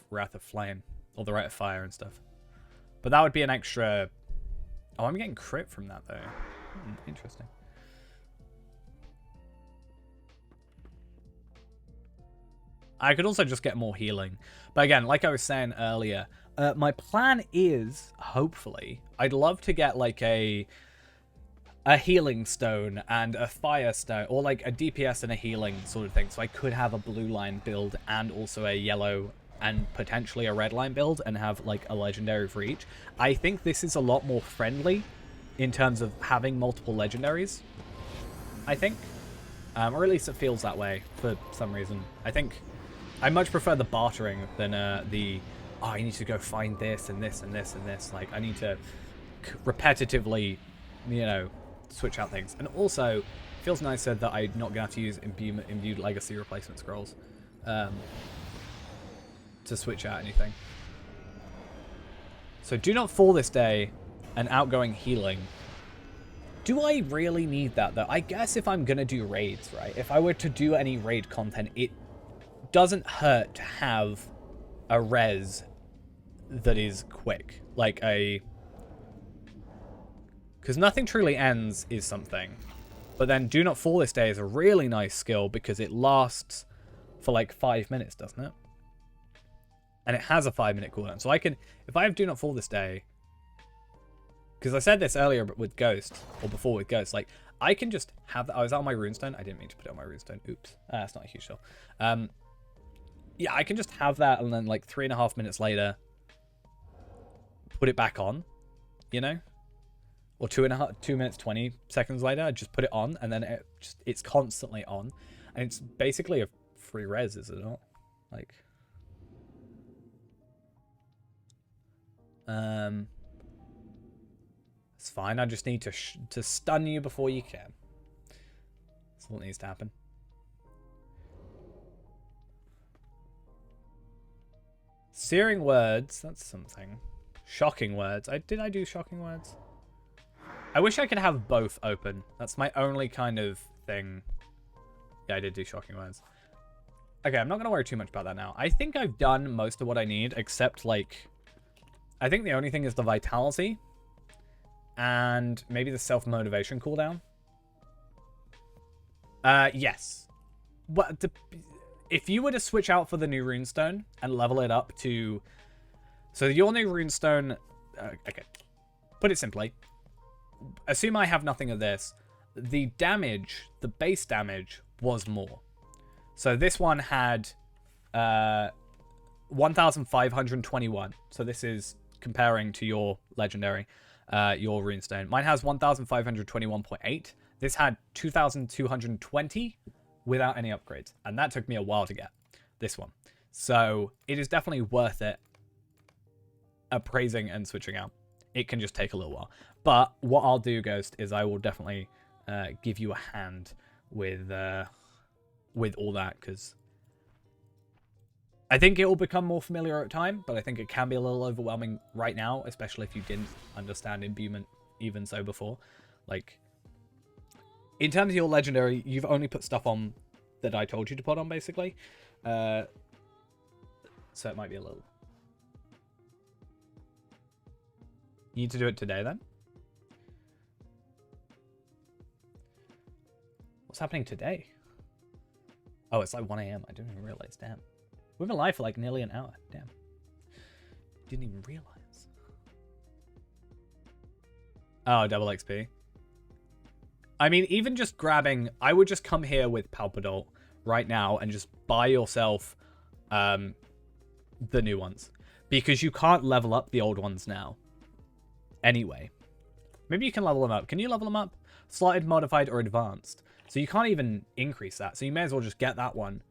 Wrath of Flame. Or the Rite of Fire and stuff. But that would be an extra... Oh, I'm getting crit from that, though. Interesting. I could also just get more healing. But again, like I was saying earlier, my plan is, hopefully, I'd love to get like a healing stone and a fire stone, or like a DPS and a healing sort of thing. So I could have a blue line build and also a yellow and potentially a red line build and have like a legendary for each. I think this is a lot more friendly in terms of having multiple legendaries, I think. Or at least it feels that way for some reason. I think I much prefer the bartering than the, oh, I need to go find this and this and this and this. Like, I need to repetitively, you know, switch out things. And also, it feels nicer that I'm not going to have to use imbued legacy replacement scrolls to switch out anything. So do not fall this day and outgoing healing. Do I really need that, though? I guess if I'm going to do raids, right? If I were to do any raid content, it doesn't hurt to have a res that is quick. Like a... Because nothing truly ends is something. But then do not fall this day is a really nice skill because it lasts for like 5 minutes, doesn't it? And it has a 5-minute cooldown. So I can, if I have do not fall this day, because I said this earlier with Ghost, or before with Ghost, like, I can just have that. I was on my runestone. I didn't mean to put it on my runestone. Oops. That's not a huge deal. Yeah, I can just have that and then like 3.5 minutes later, put it back on, you know? Or 2 minutes, 20 seconds later, I just put it on and then it's constantly on. And it's basically a free res, is it not? Like... It's fine. I just need to stun you before you can. That's what needs to happen. Searing words. That's something. Shocking words. Did I do shocking words? I wish I could have both open. That's my only kind of thing. Yeah, I did do shocking words. Okay, I'm not going to worry too much about that now. I think I've done most of what I need, except, like... I think the only thing is the vitality. And maybe the self-motivation cooldown. Yes. But if you were to switch out for the new runestone and level it up to... So your new runestone... okay. Put it simply. Assume I have nothing of this. The damage, the base damage, was more. So this one had 1,521. So this is comparing to your legendary, your runestone. Mine has 1,521.8. This had 2,220 without any upgrades. And that took me a while to get, this one. So it is definitely worth it appraising and switching out. It can just take a little while. But what I'll do, Ghost, is I will definitely give you a hand with all that, because I think it will become more familiar at time, but I think it can be a little overwhelming right now, especially if you didn't understand imbuement even so before. Like, in terms of your legendary, you've only put stuff on that I told you to put on, basically. So it might be a little... You need to do it today, then? What's happening today? Oh, it's like 1 a.m. I didn't even realize. Damn. We've been live for like nearly an hour. Damn. Didn't even realize. Oh, double XP. I mean, even just grabbing... I would just come here with Palpadol right now and just buy yourself the new ones. Because you can't level up the old ones now. Anyway. Maybe you can level them up. Can you level them up? Slotted, modified, or advanced. So you can't even increase that. So you may as well just get that one.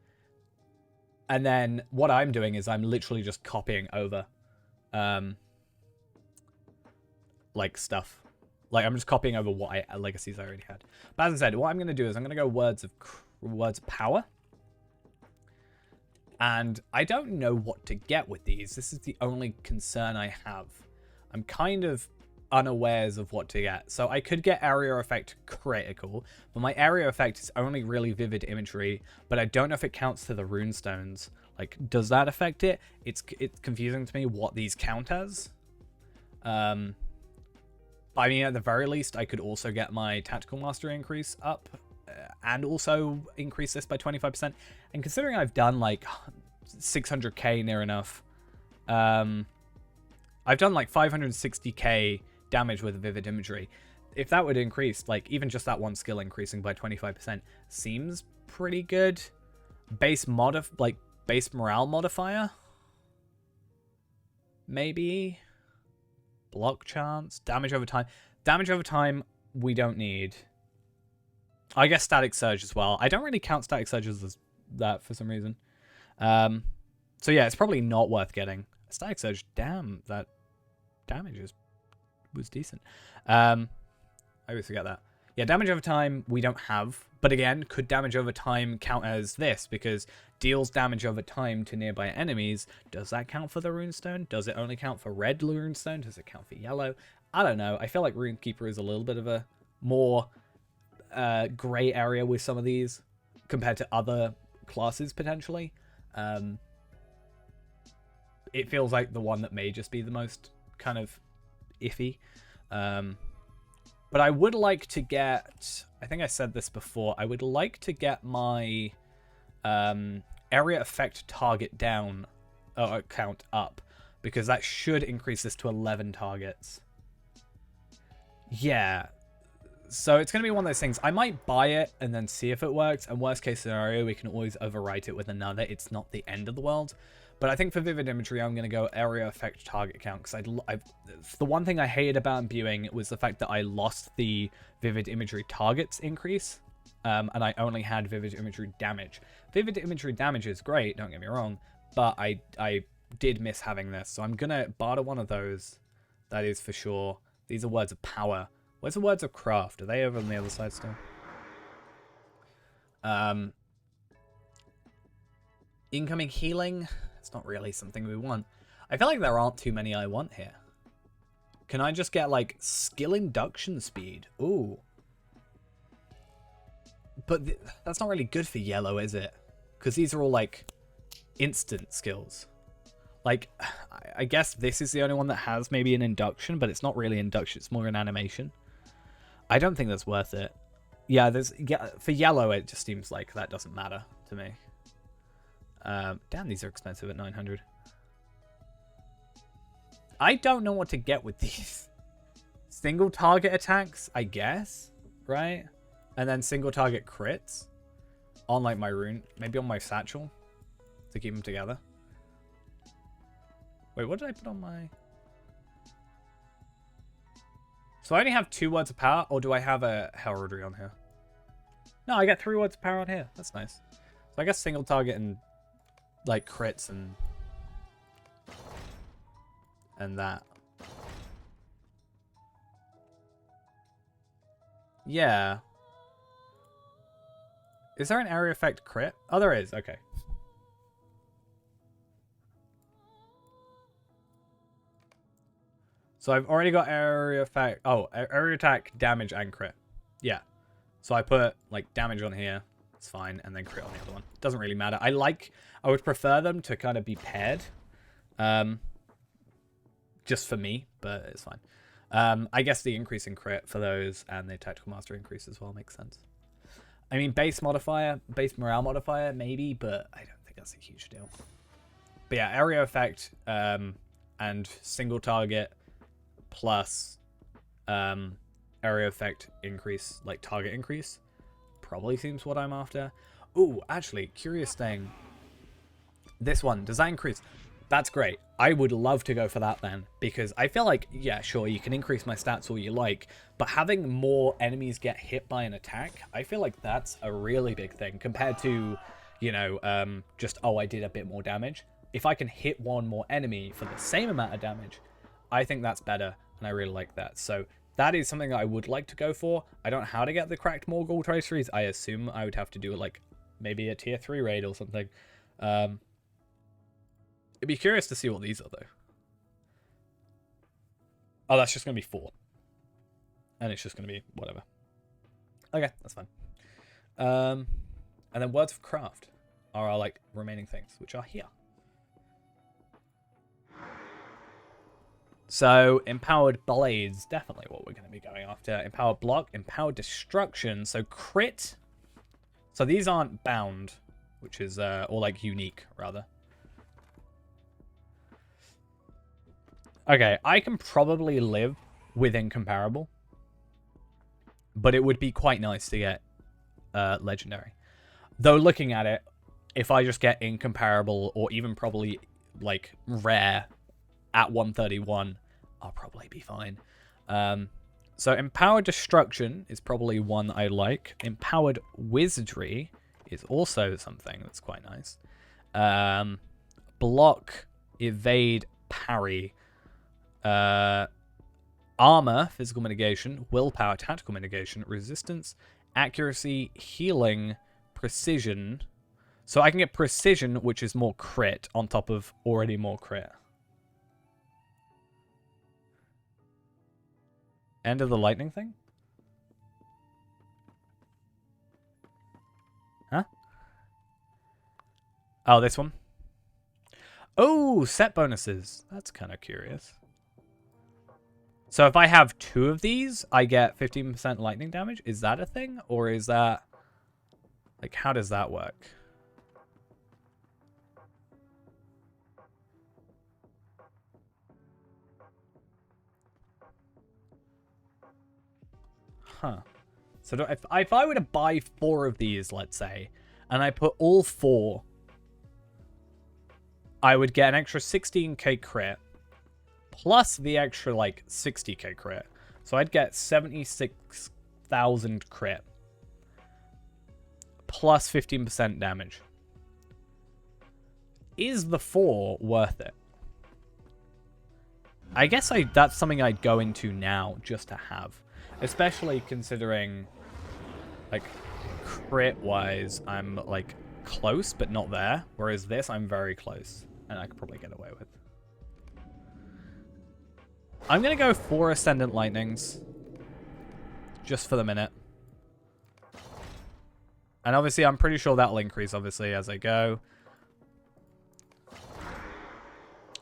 And then what I'm doing is I'm literally just copying over like stuff. Like I'm just copying over what legacies I already had. But as I said, what I'm going to do is I'm going to go words of power. And I don't know what to get with these. This is the only concern I have. I'm kind of unawares of what to get. So I could get area effect critical, but my area effect is only really vivid imagery, but I don't know if it counts to the runestones. Like, does that affect it? It's confusing to me what these count as. I mean, at the very least, I could also get my tactical mastery increase up and also increase this by 25%. And considering I've done like 600k near enough, I've done like 560k damage with vivid imagery. If that would increase, like even just that one skill increasing by 25% seems pretty good. Base morale modifier, maybe. Block chance, damage over time. Damage over time we don't need. I guess static surge as well. I don't really count static surges as that for some reason. So yeah, it's probably not worth getting. Static surge, damn, that damage was decent. I always forget that. Yeah, damage over time we don't have. But again, could damage over time count as this? Because deals damage over time to nearby enemies. Does that count for the runestone? Does it only count for red runestone? Does it count for yellow? I don't know. I feel like Runekeeper is a little bit of a more gray area with some of these compared to other classes potentially. It feels like the one that may just be the most kind of iffy. But I would like to get, I think I said this before, I would like to get my area effect target down, count up, because that should increase this to 11 targets. Yeah, so it's going to be one of those things. I might buy it and then see if it works, and worst case scenario, we can always overwrite it with another. It's not the end of the world. But I think for vivid imagery, I'm going to go area effect target count, because the one thing I hated about imbuing was the fact that I lost the vivid imagery targets increase, and I only had vivid imagery damage. Vivid imagery damage is great, don't get me wrong, but I did miss having this, so I'm going to barter one of those. That is for sure. These are words of power. Where's the words of craft? Are they over on the other side still? Incoming healing. It's not really something we want. I feel like there aren't too many I want here. Can I just get, like, skill induction speed? Ooh. But that's not really good for yellow, is it? Because these are all, like, instant skills. Like, I guess this is the only one that has maybe an induction, but it's not really induction. It's more an animation. I don't think that's worth it. Yeah, for yellow, it just seems like that doesn't matter to me. Damn, these are expensive at 900. I don't know what to get with these. Single target attacks, I guess, right? And then single target crits on like my rune, maybe on my satchel to keep them together. Wait, what did I put on my... So I only have 2 words of power, or do I have a heraldry on here? No, I got 3 words of power on here. That's nice. So I guess single target and like crits and that. Yeah. Is there an area effect crit? Oh, there is. Okay. So I've already got area effect. Oh, area attack, damage, and crit. Yeah. So I put like damage on here. That's fine. And then crit on the other one. Doesn't really matter. I would prefer them to kind of be paired. Just for me, but it's fine. I guess the increase in crit for those and the tactical mastery increase as well makes sense. I mean, base morale modifier, maybe, but I don't think that's a huge deal. But yeah, area effect and single target plus area effect increase, like target increase, probably seems what I'm after. Ooh, actually, curious thing. This one, does that increase? That's great. I would love to go for that then, because I feel like, yeah, sure, you can increase my stats all you like, but having more enemies get hit by an attack, I feel like that's a really big thing compared to, you know, just, oh, I did a bit more damage. If I can hit one more enemy for the same amount of damage, I think that's better, and I really like that. So that is something I would like to go for. I don't know how to get the cracked Morgul traceries. I assume I would have to do, like, maybe a tier 3 raid or something. It'd be curious to see what these are, though. Oh, that's just going to be 4. And it's just going to be whatever. Okay, that's fine. And then Words of Craft are our, like, remaining things, which are here. So, Empowered Blades, definitely what we're going to be going after. Empowered Block, Empowered Destruction, so crit. So these aren't bound, which is, or like unique, rather. Okay, I can probably live with Incomparable. But it would be quite nice to get Legendary. Though looking at it, if I just get Incomparable or even probably like Rare at 131, I'll probably be fine. So Empowered Destruction is probably one I like. Empowered Wizardry is also something that's quite nice. Block, Evade, Parry. Armor, physical mitigation, willpower, tactical mitigation, resistance, accuracy, healing, precision. So I can get precision, which is more crit on top of already more crit. End of the lightning thing? Huh? Oh, this one? Oh, set bonuses. That's kind of curious. So if I have 2 of these, I get 15% lightning damage. Is that a thing? Or is that... like, how does that work? Huh. So if I were to buy 4 of these, let's say, and I put all 4, I would get an extra 16k crit. Plus the extra, like, 60k crit. So I'd get 76,000 crit. Plus 15% damage. Is the 4 worth it? I guess that's something I'd go into now just to have. Especially considering, like, crit-wise, I'm, like, close but not there. Whereas this, I'm very close. And I could probably get away with. I'm going to go 4 Ascendant Lightnings. Just for the minute. And obviously, I'm pretty sure that'll increase, obviously, as I go.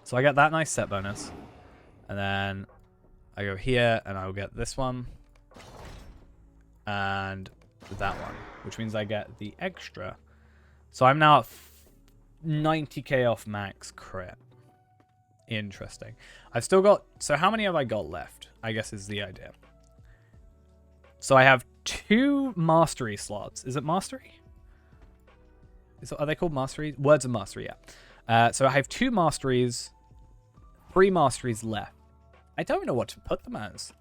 So I get that nice set bonus. And then I go here, and I'll get this one. And that one. Which means I get the extra. So I'm now at 90k off max crit. Interesting. I've still got... so how many have I got left? I guess is the idea. So I have 2 mastery slots. Is it mastery? Are they called mastery? Words of mastery, yeah. So I have 2 masteries. 3 masteries left. I don't know what to put them as.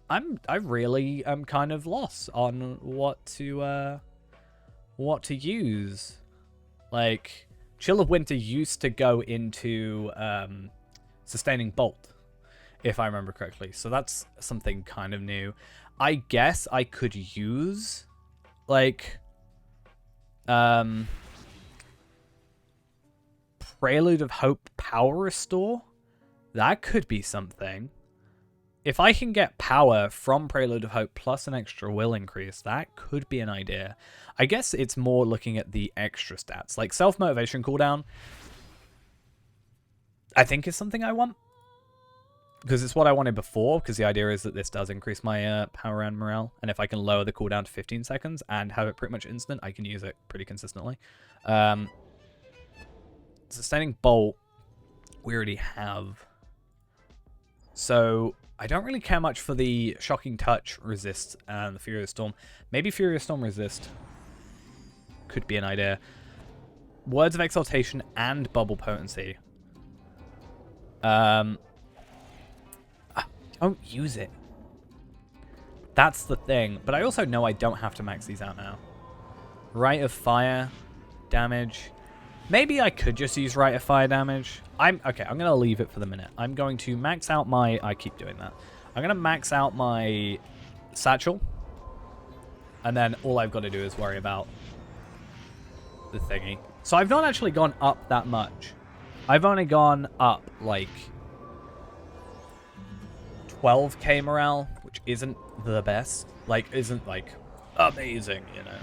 I really am kind of lost on what to use. Like, Chill of Winter used to go into Sustaining Bolt, if I remember correctly. So that's something kind of new. I guess I could use, like, Prelude of Hope Power Restore. That could be something. if I can get power from Prelude of Hope plus an extra will increase, that could be an idea. I guess it's more looking at the extra stats. Like self-motivation cooldown, I think is something I want. Because it's what I wanted before, because the idea is that this does increase my power and morale. And if I can lower the cooldown to 15 seconds and have it pretty much instant, I can use it pretty consistently. Sustaining Bolt, we already have. So I don't really care much for the Shocking Touch resist and the Furious Storm. Maybe Furious Storm resist could be an idea. Words of Exaltation and Bubble Potency. Don't use it. That's the thing. But I also know I don't have to max these out now. Rite of Fire damage. Maybe I could just use Rite of Fire damage. Okay, I'm going to leave it for the minute. I'm going to max out my... I keep doing that. I'm going to max out my satchel. And then all I've got to do is worry about the thingy. So I've not actually gone up that much. I've only gone up, like, 12k morale, which isn't the best. Like, isn't, like, amazing, you know.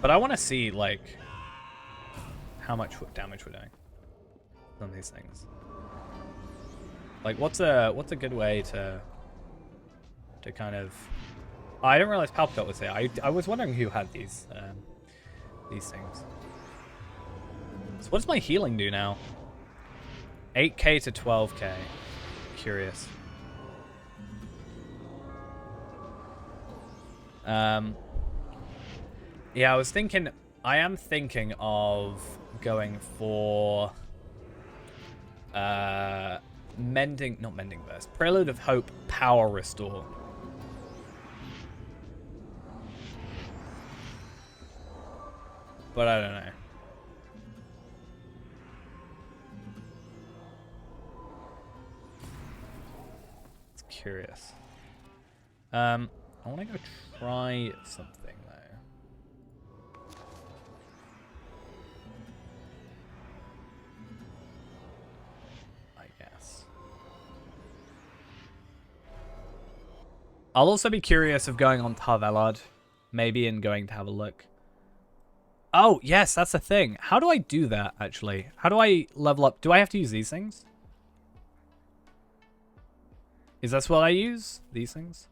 But I want to see, like, how much damage we're doing on these things. Like, what's a good way to kind of... Oh, I didn't realize Palpatine was here. I was wondering who had these things. So what does my healing do now? 8k to 12k. Curious. Yeah, I am thinking of going for not Mending Burst. Prelude of Hope Power Restore. But I don't know. It's curious. I want to go try something though. I'll also be curious of going on Tarvelard, maybe, and going to have a look. Oh, yes, that's a thing. How do I do that, actually? How do I level up? Do I have to use these things? Is that what I use? These things?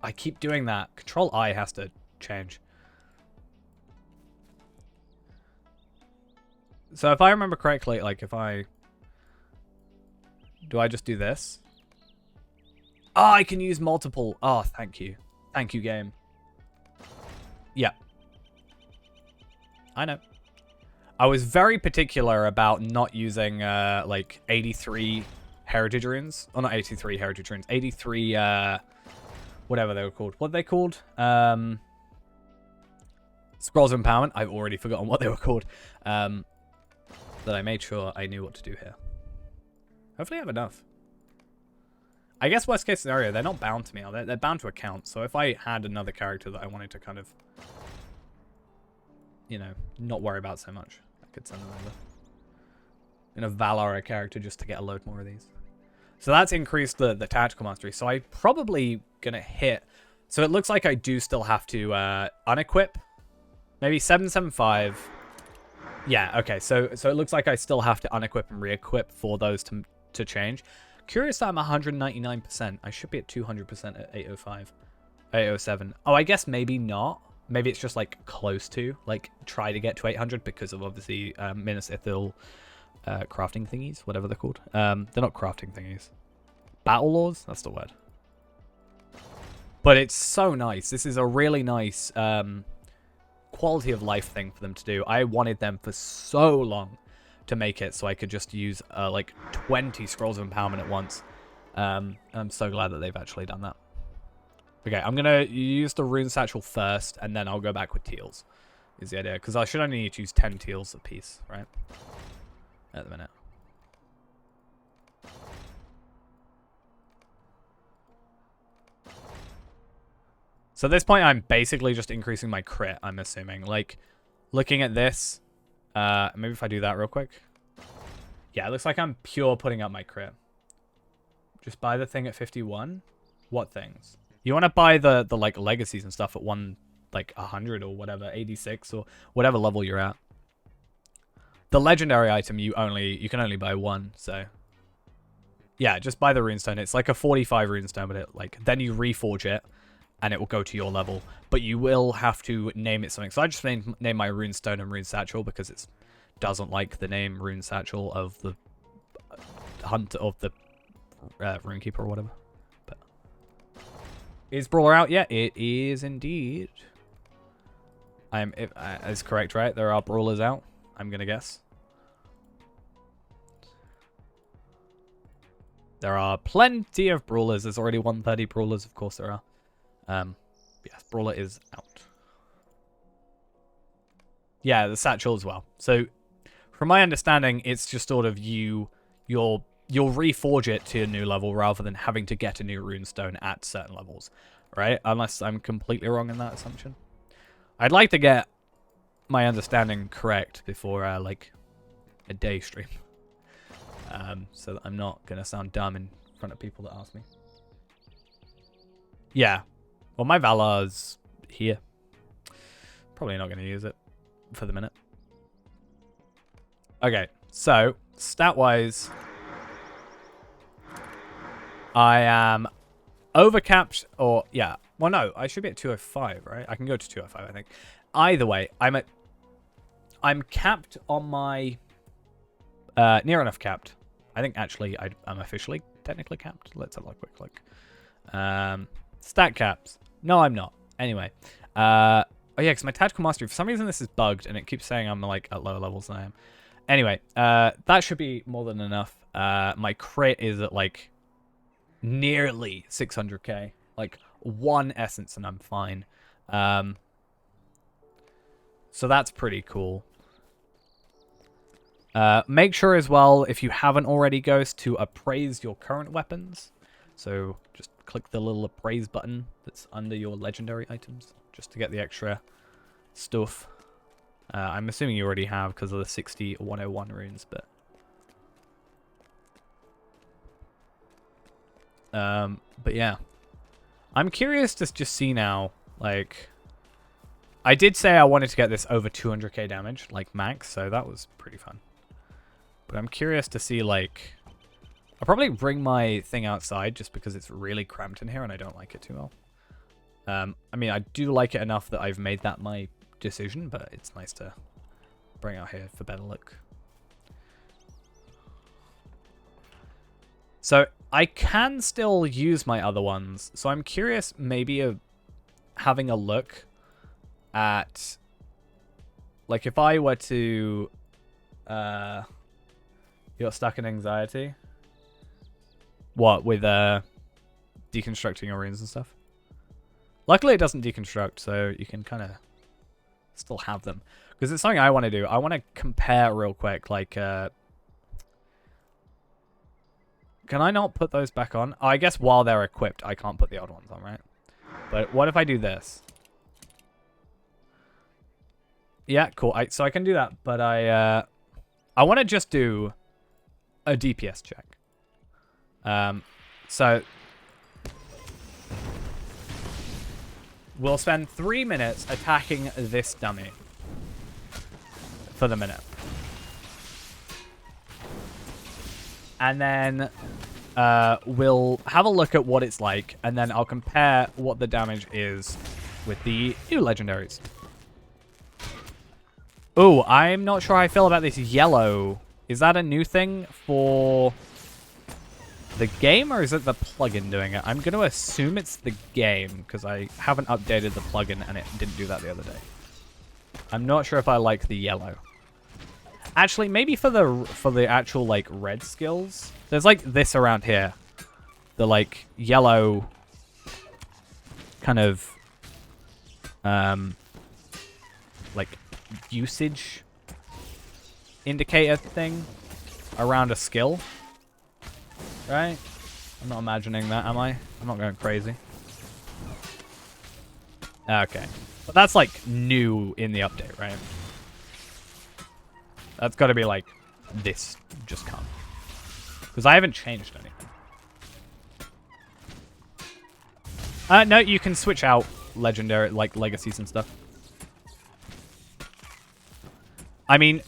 I keep doing that. Control I has to change. So if I remember correctly, like if I... Do I just do this? Oh, I can use multiple. Oh, thank you. Thank you, game. Yeah. I know. I was very particular about not using, like, 83 heritage runes. Oh, not 83 heritage runes. 83, whatever they were called. What are they called? Scrolls of Empowerment. I've already forgotten what they were called. That I made sure I knew what to do here. Hopefully I have enough. I guess worst case scenario, they're not bound to me. They're bound to account. So if I had another character that I wanted to kind of, you know, not worry about so much, I could send them over. In a Valara character just to get a load more of these. So that's increased the tactical mastery. So I'm probably going to hit. So it looks like I do still have to unequip. Maybe 775. Yeah, okay. So it looks like I still have to unequip and re-equip for those to change. Curious that I'm 199%. I should be at 200% at 805. 807. Oh, I guess maybe not. Maybe it's just like close to. Like try to get to 800 because of obviously Minas Ithil crafting thingies. Whatever they're called. They're not crafting thingies. Battle laws? That's the word. But it's so nice. This is a really nice quality of life thing for them to do. I wanted them for so long to make it so I could just use like 20 Scrolls of Empowerment at once. I'm so glad that they've actually done that. Okay, I'm going to use the Rune Satchel first, and then I'll go back with Teals, is the idea. Because I should only need to use 10 Teals a piece, right? At the minute. So at this point, I'm basically just increasing my crit, I'm assuming. Like, looking at this... maybe if I do that real quick. Yeah, it looks like I'm pure putting up my crit. Just buy the thing at 51? What things? You want to buy the like legacies and stuff at 100 or whatever, 86 or whatever level you're at. The legendary item you can only buy one, so yeah, just buy the runestone. It's like a 45 runestone, but then you reforge it and it will go to your level. But you will have to name it something. So I just name my runestone and rune satchel because it doesn't like the name rune satchel of the hunt of the runekeeper or whatever. But is brawler out? Yeah, it is indeed. It's correct, right? There are brawlers out, I'm gonna guess. There are plenty of brawlers. There's already 130 brawlers, of course there are. Yes, brawler is out. Yeah, the satchel as well. So, from my understanding, it's just sort of you'll reforge it to a new level rather than having to get a new runestone at certain levels, right? Unless I'm completely wrong in that assumption. I'd like to get my understanding correct before like a day stream. So that I'm not going to sound dumb in front of people that ask me. Yeah. Well, my Valar's here. Probably not going to use it for the minute. Okay, so stat-wise, I am overcapped, or yeah. Well, no, I should be at 205, right? I can go to 205, I think. Either way, I'm capped on my near enough capped. I think actually I'm officially technically capped. Let's have a quick look. Stat caps. No, I'm not. Anyway, oh yeah, because my tactical mastery, for some reason this is bugged and it keeps saying I'm like at lower levels than I am. Anyway, that should be more than enough. My crit is at like nearly 600k. Like one essence and I'm fine. So that's pretty cool. Make sure as well, if you haven't already, Ghost, to appraise your current weapons. So just click the little appraise button that's under your legendary items, just to get the extra stuff. I'm assuming you already have because of the 60 101 runes, but yeah. I'm curious to just see now, like, I did say I wanted to get this over 200k damage, like max, so that was pretty fun. But I'm curious to see, like, I'll probably bring my thing outside just because it's really cramped in here and I don't like it too well. I mean, I do like it enough that I've made that my decision, but it's nice to bring out here for better look. So I can still use my other ones. So I'm curious maybe of having a look at, like, if I were to, you're stuck in anxiety. What, with deconstructing your runes and stuff? Luckily it doesn't deconstruct, so you can kind of still have them. Because it's something I want to do. I want to compare real quick, like, can I not put those back on? Oh, I guess while they're equipped, I can't put the old ones on, right? But what if I do this? Yeah, cool. So I can do that, but I want to just do a DPS check. So we'll spend 3 minutes attacking this dummy for the minute. And then we'll have a look at what it's like, and then I'll compare what the damage is with the new legendaries. Oh, I'm not sure how I feel about this yellow. Is that a new thing for the game, or is it the plugin doing it? I'm going to assume it's the game, because I haven't updated the plugin, and it didn't do that the other day. I'm not sure if I like the yellow. Actually, maybe for the actual, like, red skills. There's, like, this around here. The, like, yellow kind of, like, usage indicator thing around a skill. Right? I'm not imagining that, am I? I'm not going crazy. Okay. But that's, like, new in the update, right? That's got to be, like, this just can't. Because I haven't changed anything. No, you can switch out legendary, like, legacies and stuff. I mean,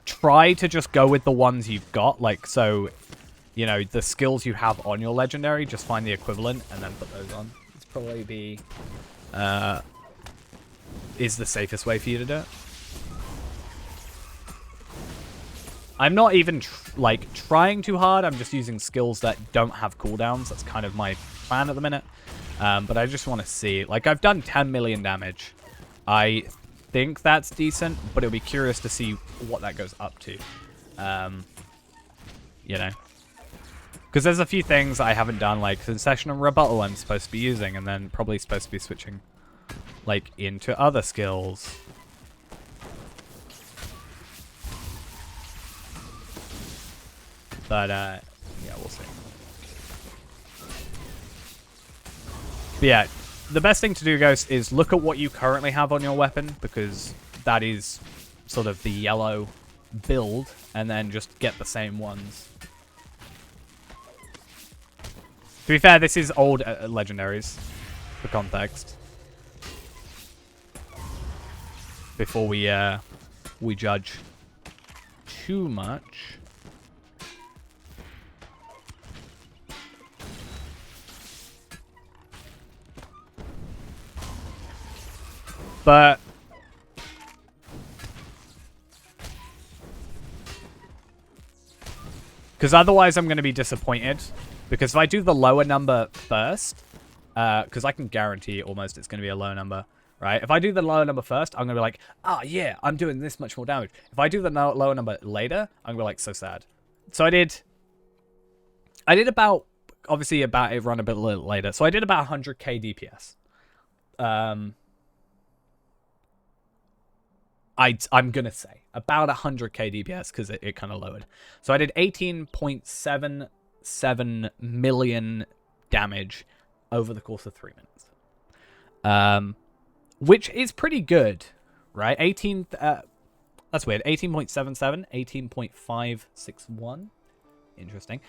try to just go with the ones you've got. Like, so, you know, the skills you have on your legendary, just find the equivalent and then put those on. It's probably is the safest way for you to do it. I'm not even, trying too hard. I'm just using skills that don't have cooldowns. That's kind of my plan at the minute. But I just want to see. Like, I've done 10 million damage. I think that's decent, but it'll be curious to see what that goes up to. You know? Because there's a few things I haven't done, like Concession and Rebuttal I'm supposed to be using, and then probably supposed to be switching, like, into other skills. But, yeah, we'll see. But yeah, the best thing to do, guys, is look at what you currently have on your weapon, because that is sort of the yellow build, and then just get the same ones. To be fair, this is old Legendaries, for context. Before we judge too much. But because otherwise I'm going to be disappointed. Because if I do the lower number first, because I can guarantee almost it's going to be a low number, right? If I do the lower number first, I'm going to be like, ah, yeah, I'm doing this much more damage. If I do the lower number later, I'm going to be like, so sad. So I did about, obviously about it run a bit later. So I did about 100k DPS. I'm going to say about 100k DPS because it kind of lowered. So I did 18.77 million damage over the course of 3 minutes. Which is pretty good, right? That's weird. 18.77, 18.561. Interesting.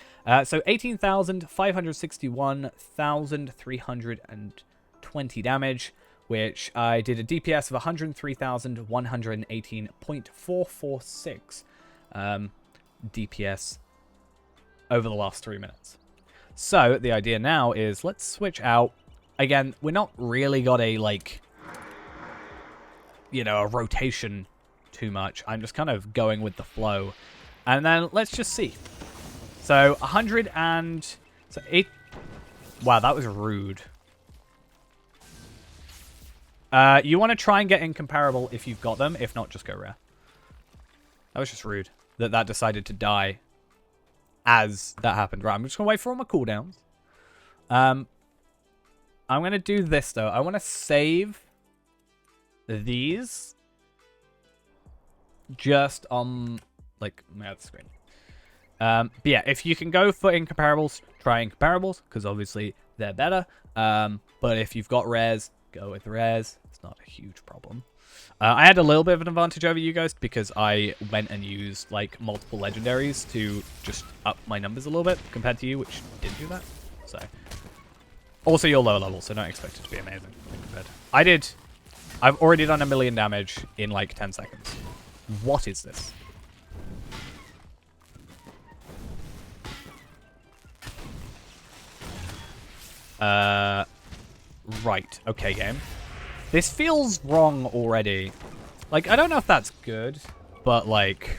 So 18,561,320 damage, which I did a DPS of 103,118.446 DPS over the last 3 minutes. So the idea now is let's switch out. Again, we're not really got a, like, you know, a rotation too much. I'm just kind of going with the flow. And then let's just see. So 100 and... So 8... Wow, that was rude. You want to try and get incomparable if you've got them. If not, just go rare. That was just rude. That decided to die as that happened. Right, I'm just going to wait for all my cooldowns. I'm going to do this, though. I want to save these just on, like, my other screen. But yeah, if you can go for incomparables, try incomparables, because obviously they're better. But if you've got rares, go with rares. It's not a huge problem. I had a little bit of an advantage over you guys because I went and used, like, multiple legendaries to just up my numbers a little bit compared to you, which didn't do that. So, also you're lower level, so don't expect it to be amazing compared. I've already done 1 million damage in like 10 seconds. What is this? Right. Okay, game. This feels wrong already. Like, I don't know if that's good, but, like...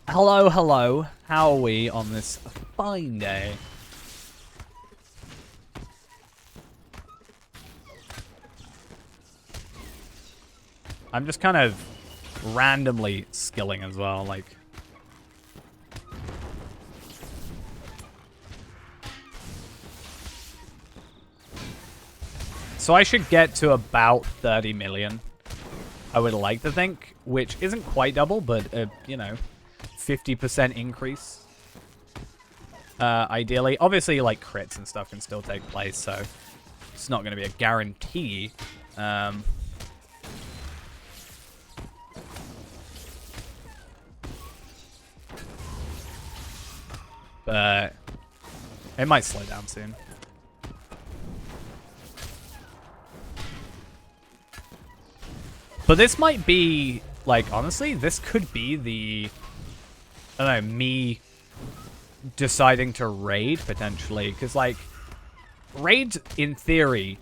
Hello, hello. How are we on this fine day? I'm just kind of randomly skilling as well, like... So I should get to about 30 million. I would like to think, which isn't quite double, but, you know, 50% increase. Ideally. Obviously, like, crits and stuff can still take place, so it's not going to be a guarantee. but it might slow down soon. But this might be, like, honestly, this could be the, I don't know, me deciding to raid, potentially. Because, like, raids, in theory,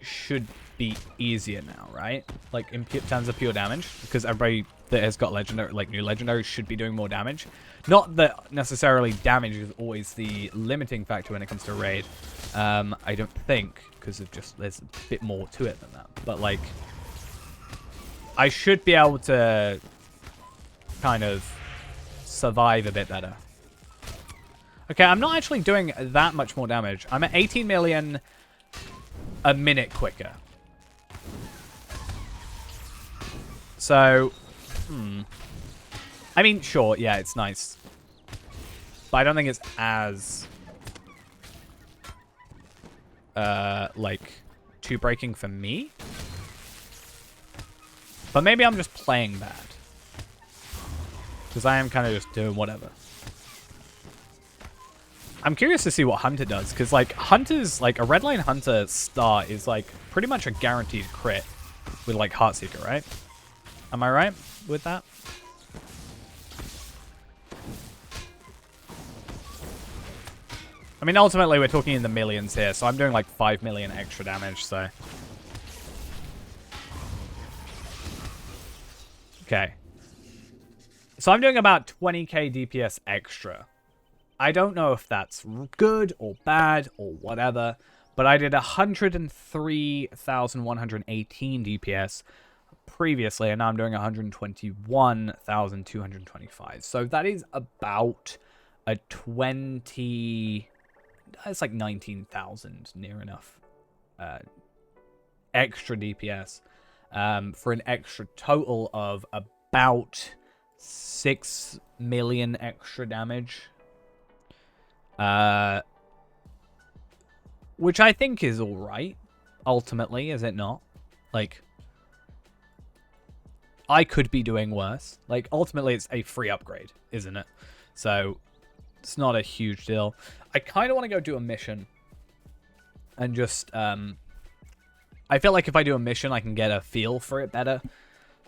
should be easier now, right? Like, in terms of pure damage. Because everybody that has got legendary, like, new legendaries should be doing more damage. Not that necessarily damage is always the limiting factor when it comes to raid. I don't think, because of just, there's a bit more to it than that. But, like, I should be able to kind of survive a bit better. Okay, I'm not actually doing that much more damage. I'm at 18 million a minute quicker. So, I mean, sure, yeah, it's nice. But I don't think it's as, like, too breaking for me. But maybe I'm just playing bad. Because I am kind of just doing whatever. I'm curious to see what Hunter does. Because, like, Hunter's, like, a Redline Hunter start is, like, pretty much a guaranteed crit with, like, Heartseeker, right? Am I right with that? I mean, ultimately, we're talking in the millions here. So I'm doing, like, 5 million extra damage, so... Okay. So I'm doing about 20k DPS extra. I don't know if that's good or bad or whatever, but I did 103,118 DPS previously, and now I'm doing 121,225. So that is about a 20... It's like 19,000, near enough, extra DPS. For an extra total of about 6 million extra damage. Which I think is alright, ultimately, is it not? Like, I could be doing worse. Like, ultimately, it's a free upgrade, isn't it? So, it's not a huge deal. I kind of want to go do a mission. And just, I feel like if I do a mission, I can get a feel for it better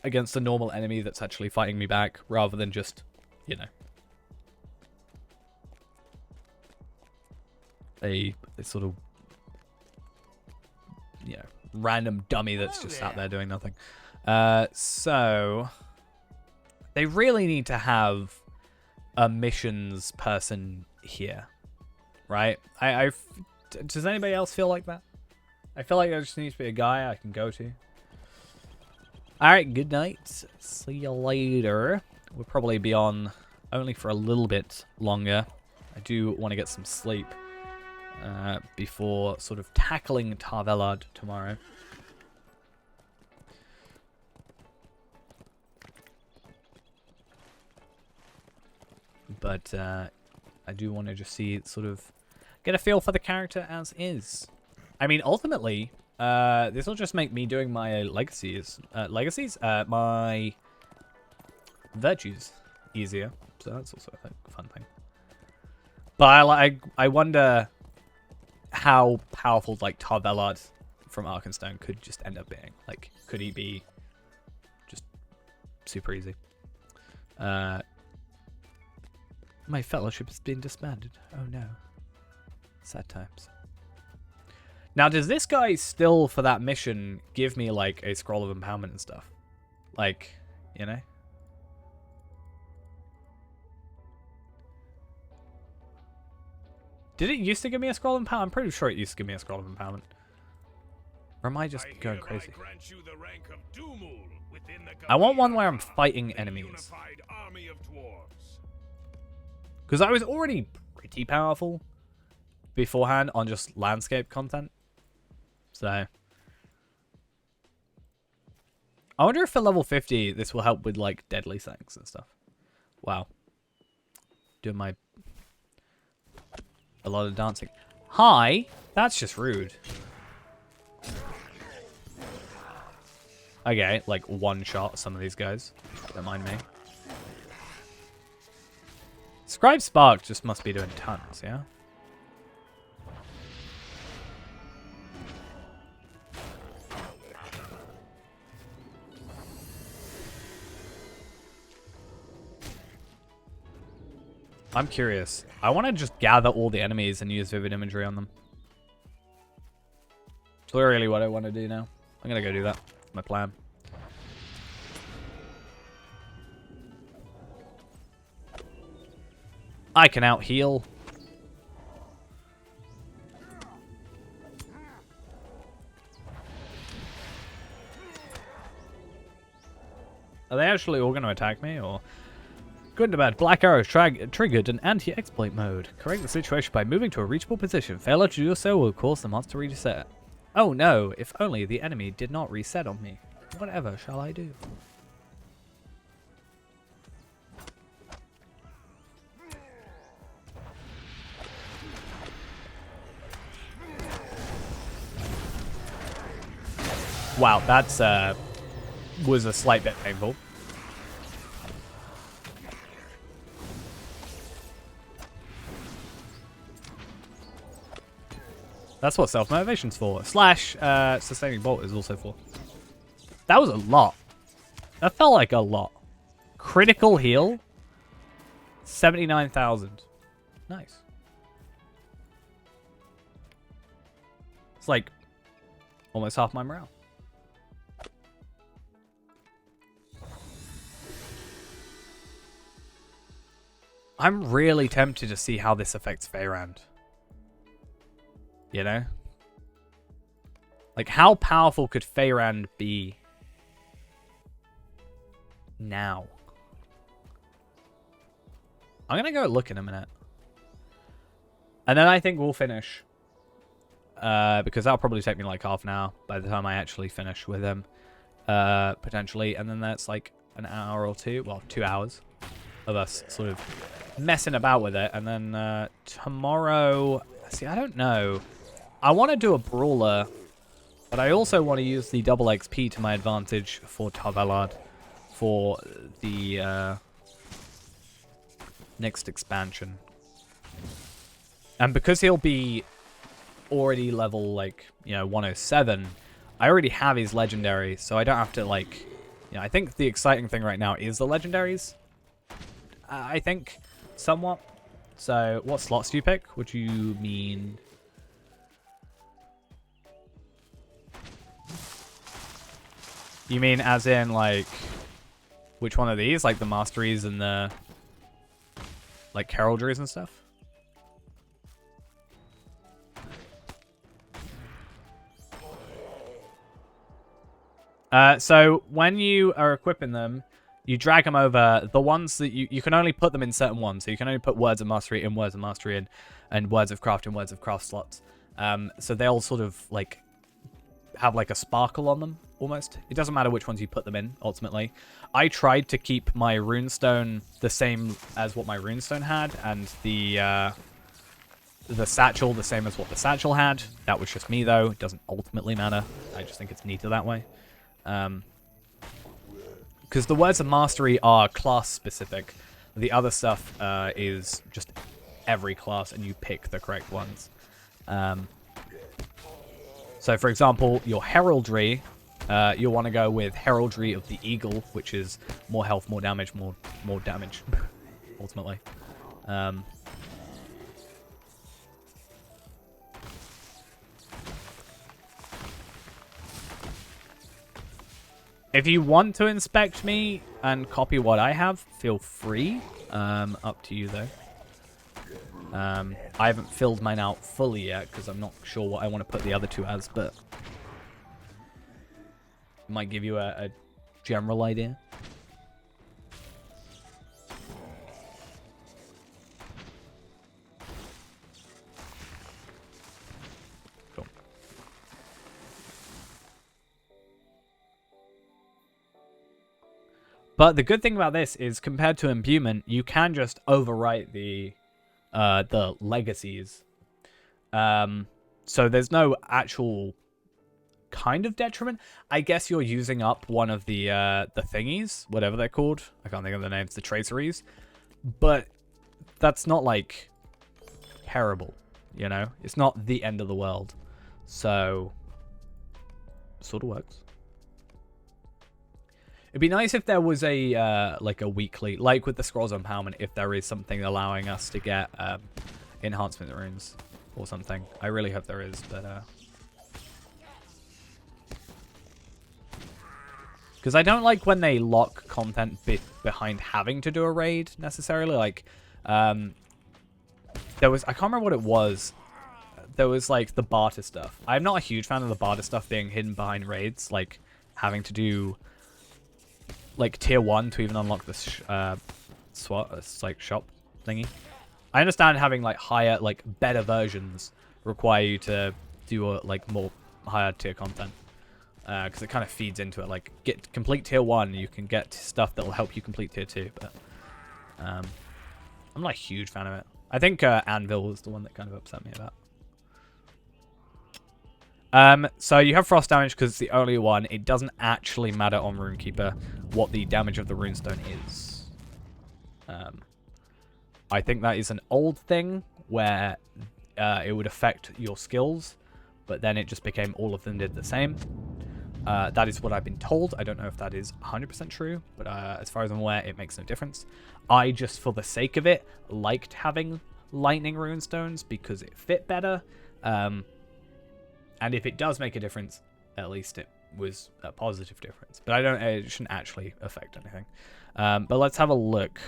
against a normal enemy that's actually fighting me back, rather than just, you know, a sort of, you know, random dummy that's just sat there doing nothing. So they really need to have a missions person here, right? Does anybody else feel like that? I feel like there just needs to be a guy I can go to. Alright, good night. See you later. We'll probably be on only for a little bit longer. I do want to get some sleep before sort of tackling Tarvelard tomorrow. But I do want to just see, sort of, get a feel for the character as is. I mean, ultimately, this will just make me doing my my virtues easier. So that's also a fun thing. But I wonder how powerful, like, Tarvelard from Arkenstone could just end up being. Like, could he be just super easy? My fellowship has been disbanded. Oh no. Sad times. Now, does this guy still, for that mission, give me, like, a scroll of empowerment and stuff? Like, you know? Did it used to give me a scroll of empowerment? I'm pretty sure it used to give me a scroll of empowerment. Or am I just going crazy? I want one where I'm fighting enemies. Because I was already pretty powerful beforehand on just landscape content. So, I wonder if for level 50 this will help with, like, deadly things and stuff. Wow. Doing a lot of dancing. Hi! That's just rude. Okay, like, one shot some of these guys. Don't mind me. Prescribed Spark just must be doing tons, yeah? I'm curious. I want to just gather all the enemies and use vivid imagery on them. It's literally what I want to do now. I'm going to go do that. That's my plan. I can out-heal. Are they actually all going to attack me, or...? Good and bad. Black Arrow triggered an anti-exploit mode. Correct the situation by moving to a reachable position. Failure to do so will cause the monster to reset. Oh no, if only the enemy did not reset on me. Whatever shall I do? Wow, that's was a slight bit painful. That's what self-motivation's for. Slash, sustaining bolt is also for. That was a lot. That felt like a lot. Critical heal? 79,000. Nice. It's like almost half my morale. I'm really tempted to see how this affects Feyrand. You know? Like, how powerful could Feyrand be now? I'm gonna go look in a minute. And then I think we'll finish. Because that'll probably take me like half an hour by the time I actually finish with him. Potentially. And then that's like an hour or two. Well, 2 hours of us sort of messing about with it. And then tomorrow... See, I don't know. I want to do a brawler, but I also want to use the double XP to my advantage for Tarvelard for the next expansion. And because he'll be already level, like, 107, I already have his legendary, so I don't have to, like... I think the exciting thing right now is the legendaries. I think, somewhat. So, what slots do you pick? Would you mean... You mean as in, like, which one of these? Like the masteries and the, like, heraldries and stuff? So when you are equipping them, you drag them over. The ones that you can only put them in certain ones. So you can only put Words of Mastery in Words of Mastery and Words of Craft in Words of Craft slots. So they'll sort of, like, have like a sparkle on them almost. It doesn't matter which ones you put them in ultimately. I tried to keep my runestone the same as what my runestone had, and the satchel the same as what the satchel had. That was just me though. It doesn't ultimately matter. I just think it's neater that way. Because the Words of Mastery are class specific. The other stuff is just every class, and you pick the correct ones. So, for example, your heraldry, you'll want to go with Heraldry of the Eagle, which is more health, more damage, more damage, ultimately. If you want to inspect me and copy what I have, feel free. Up to you, though. I haven't filled mine out fully yet because I'm not sure what I want to put the other two as, but it might give you a general idea. Cool. But the good thing about this is, compared to Imbuement, you can just overwrite the legacies. So there's no actual kind of detriment. I guess you're using up one of the thingies, whatever they're called. I can't think of the names, the traceries. But that's not like terrible, you know? It's not the end of the world. So sort of works. It'd be nice if there was a like a weekly, like with the Scrolls of Empowerment, if there is something allowing us to get enhancement runes or something. I really hope there is, but because I don't like when they lock content behind having to do a raid necessarily. Like, there was, I can't remember what it was. There was like the barter stuff. I'm not a huge fan of the barter stuff being hidden behind raids, like having to do like tier 1 to even unlock this like shop thingy. I understand having like higher, like better versions require you to do like more higher tier content. Because it kind of feeds into it. Like, complete tier 1, you can get stuff that will help you complete tier 2. But I'm not a huge fan of it. I think Anvil was the one that kind of upset me about. So you have frost damage because it's the only one. It doesn't actually matter on Runekeeper what the damage of the runestone is. I think that is an old thing where it would affect your skills, but then it just became all of them did the same. That is what I've been told. I don't know if that is 100% true, but as far as I'm aware, it makes no difference. I just, for the sake of it, liked having lightning runestones because it fit better. And if it does make a difference, at least it was a positive difference. But it shouldn't actually affect anything. But let's have a look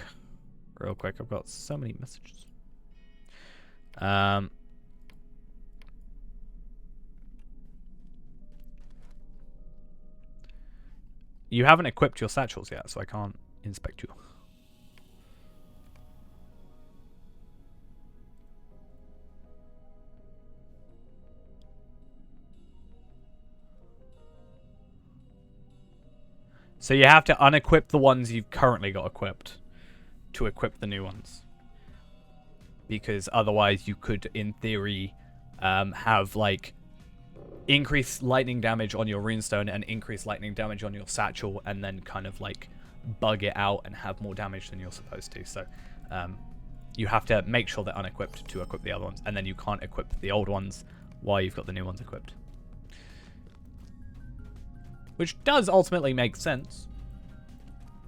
real quick. I've got so many messages. You haven't equipped your satchels yet, so I can't inspect you. So you have to unequip the ones you've currently got equipped to equip the new ones. Because otherwise you could, in theory, have like increase lightning damage on your runestone and increase lightning damage on your satchel, and then kind of like bug it out and have more damage than you're supposed to. So you have to make sure they're unequipped to equip the other ones, and then you can't equip the old ones while you've got the new ones equipped. Which does ultimately make sense.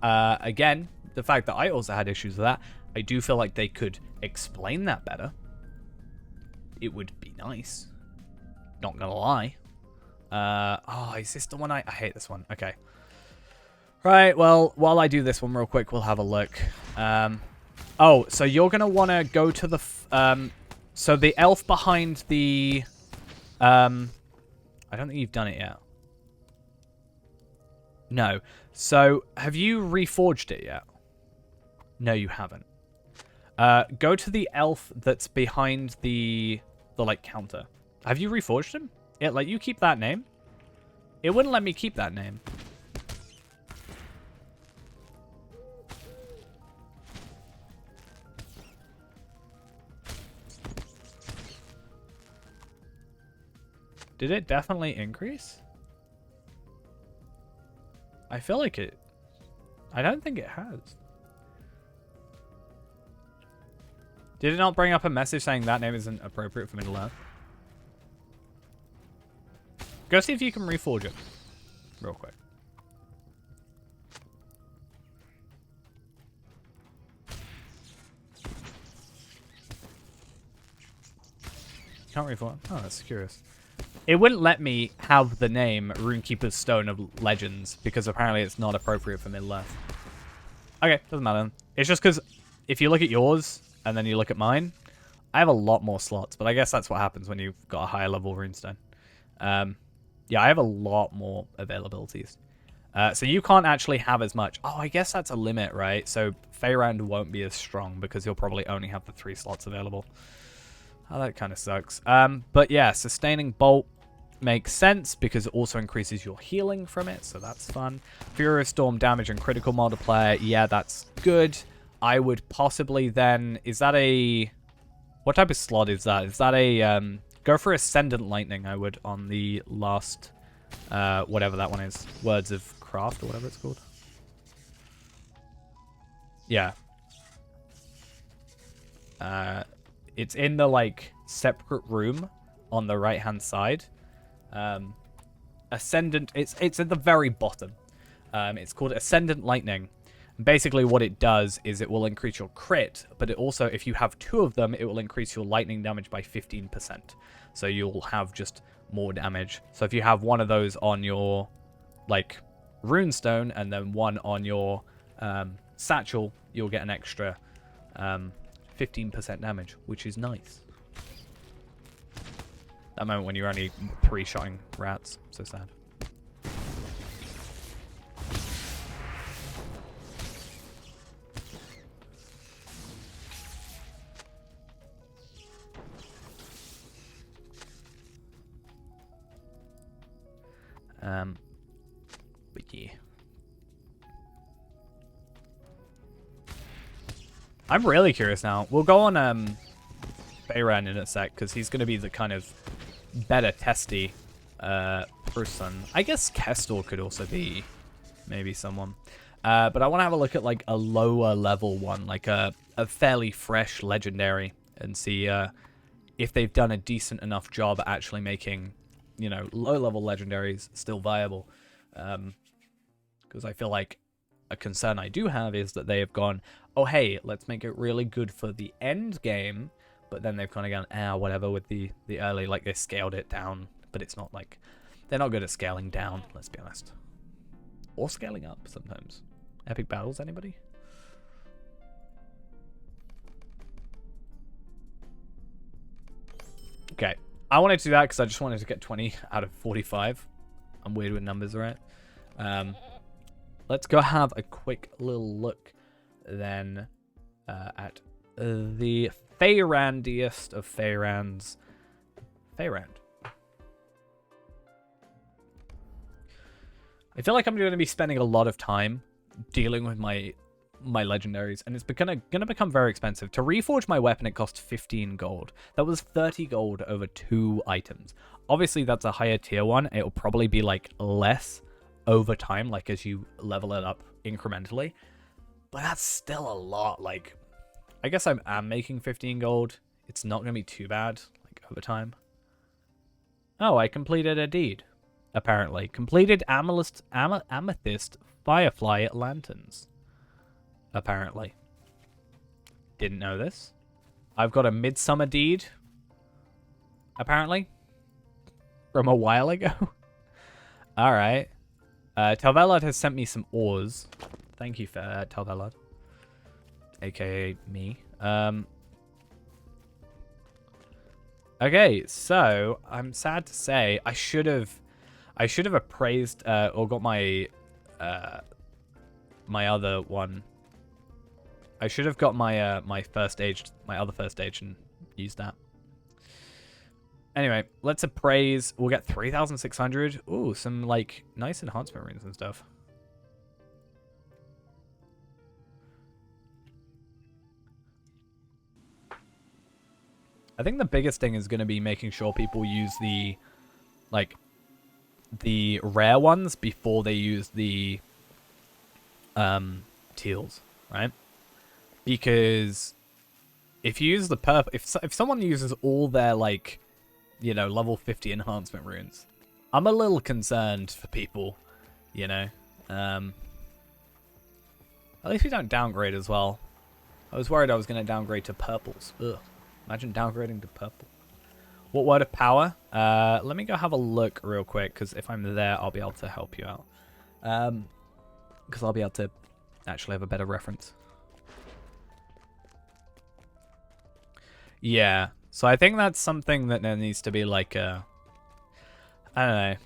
Again, the fact that I also had issues with that, I do feel like they could explain that better. It would be nice. Not gonna lie. Oh, is this the one I hate this one. Okay. Right, well, while I do this one real quick, we'll have a look. Oh, so you're gonna want to go to the... so the elf behind the... I don't think you've done it yet. No. So, have you reforged it yet? No, you haven't. Go to the elf that's behind the like, counter. Have you reforged him? It let you keep that name? It wouldn't let me keep that name. Did it definitely increase? I feel like it... I don't think it has. Did it not bring up a message saying that name isn't appropriate for Middle-earth? Go see if you can reforge it. Real quick. Can't reforge. Oh, that's curious. It wouldn't let me have the name Runekeeper's Stone of Legends because apparently it's not appropriate for Middle-earth. Okay, doesn't matter. It's just because if you look at yours and then you look at mine, I have a lot more slots, but I guess that's what happens when you've got a higher level runestone. Yeah, I have a lot more availabilities. So you can't actually have as much. Oh, I guess that's a limit, right? So Feyrand won't be as strong because you'll probably only have the 3 slots available. Oh, that kind of sucks. But yeah, Sustaining Bolt makes sense because it also increases your healing from it, so that's fun. Furious Storm damage and critical multiplier, yeah, that's good. I would possibly then... Is that a... What type of slot is that? Is that a... Go for Ascendant Lightning, I would, on the last... whatever that one is. Words of Craft, or whatever it's called. Yeah. It's in the, like, separate room on the right-hand side. Ascendant, it's at the very bottom. It's called Ascendant Lightning. Basically, what it does is it will increase your crit, but it also, if you have 2 of them, it will increase your lightning damage by 15%. So you'll have just more damage. So if you have one of those on your, like, runestone and then one on your satchel, you'll get an extra 15% damage, which is nice. That moment when you're only 3-shotting rats. So sad. But yeah. I'm really curious now. We'll go on Bayran in a sec, because he's going to be the kind of better testy person. I guess Kestor could also be maybe someone. But I want to have a look at like a lower level one, like a fairly fresh legendary, and see if they've done a decent enough job at actually making, you know, low-level legendaries still viable. Because I feel like a concern I do have is that they have gone, oh, hey, let's make it really good for the end game, but then they've kind of gone, whatever with the early, like they scaled it down, but it's not like, they're not good at scaling down, let's be honest. Or scaling up sometimes. Epic battles, anybody? Okay. I wanted to do that because I just wanted to get 20 out of 45. I'm weird with numbers, right? Let's go have a quick little look then at the Feyrandiest of Feyrands. Feyrand. I feel like I'm going to be spending a lot of time dealing with my legendaries, and it's going to become very expensive. To reforge my weapon, it costs 15 gold. That was 30 gold over 2 items. Obviously, that's a higher tier one. It'll probably be like less over time, like as you level it up incrementally. But that's still a lot. Like, I guess I'm making 15 gold. It's not going to be too bad, like over time. Oh, I completed a deed. Apparently. Completed Amethyst Firefly Lanterns. Apparently. Didn't know this. I've got a Midsummer deed. Apparently. From a while ago. Alright. Talvelad has sent me some ores. Thank you for Talvelad. AKA me. Okay, so I'm sad to say I should have appraised or got my my other one. I should have got my my other first stage and used that. Anyway, let's appraise. We'll get 3,600. Ooh, some like nice enhancement runes and stuff. I think the biggest thing is going to be making sure people use the rare ones before they use the teals, right? Because if you use the purple, if someone uses all their like, you know, level 50 enhancement runes, I'm a little concerned for people, you know. At least we don't downgrade as well. I was worried I was going to downgrade to purples. Ugh. Imagine downgrading to purple. What word of power? Let me go have a look real quick, because if I'm there, I'll be able to help you out. Because I'll be able to actually have a better reference. Yeah. So I think that's something that there needs to be like a... I don't know.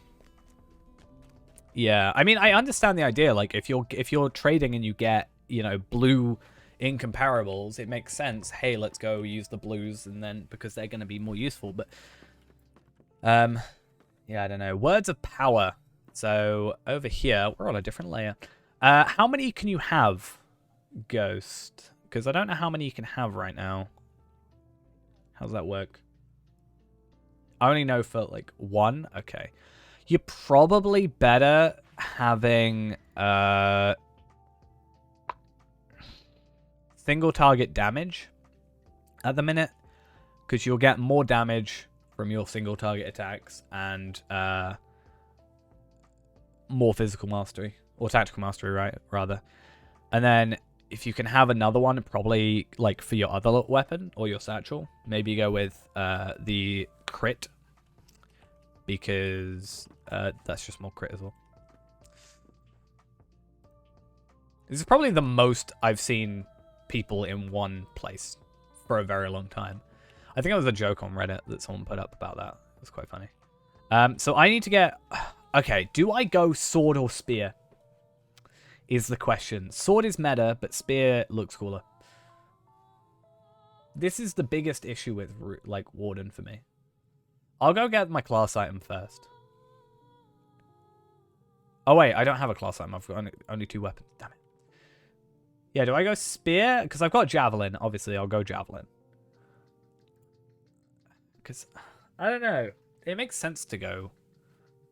Yeah. I mean, I understand the idea. Like, if you're trading and you get, you know, blue incomparables, it makes sense. Hey, let's go use the blues, and then because they're going to be more useful. But yeah, I don't know. Words of power. So over here, we're on a different layer. How many can you have, Ghost? Because I don't know how many you can have right now. How does that work? I only know for like 1. Okay, you're probably better having single target damage, at the minute, because you'll get more damage from your single target attacks and more physical mastery, or tactical mastery, right? Rather. And then if you can have another one, probably like for your other weapon or your satchel, maybe go with the crit, because that's just more crit as well. This is probably the most I've seen people in one place for a very long time. I think it was a joke on Reddit that someone put up about that. It was quite funny. So I need to get... Okay, do I go sword or spear? Is the question. Sword is meta, but spear looks cooler. This is the biggest issue with, like, Warden for me. I'll go get my class item first. Oh, wait, I don't have a class item. I've got only 2 weapons. Damn it. Yeah, do I go spear? Because I've got javelin. Obviously, I'll go javelin. Because, I don't know. It makes sense to go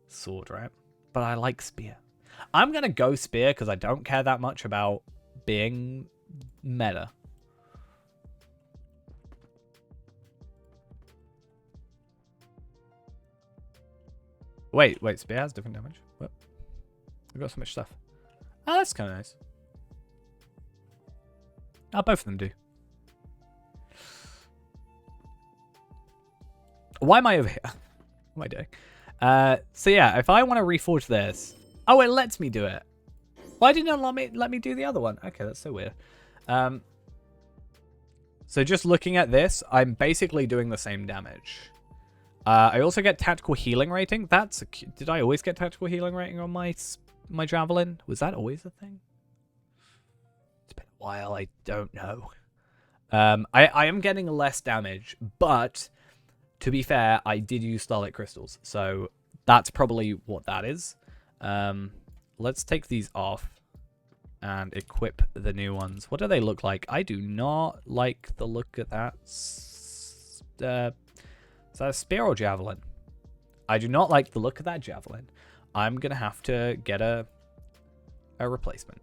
sword, right? But I like spear. I'm going to go spear because I don't care that much about being meta. Wait, spear has different damage. What? I've got so much stuff. Oh, that's kind of nice. Oh, both of them do. Why am I over here? What am I doing? So yeah, if I want to reforge this... Oh, it lets me do it. Why didn't it let me do the other one? Okay, that's so weird. So just looking at this, I'm basically doing the same damage. I also get tactical healing rating. That's did I always get tactical healing rating on my javelin? Was that always a thing? It's been a while. I don't know. I am getting less damage, but to be fair, I did use Starlight Crystals, so that's probably what that is. Let's take these off and equip the new ones. What do they look like? I do not like the look of that. Is that a spear or javelin? I do not like the look of that javelin. I'm going to have to get a replacement.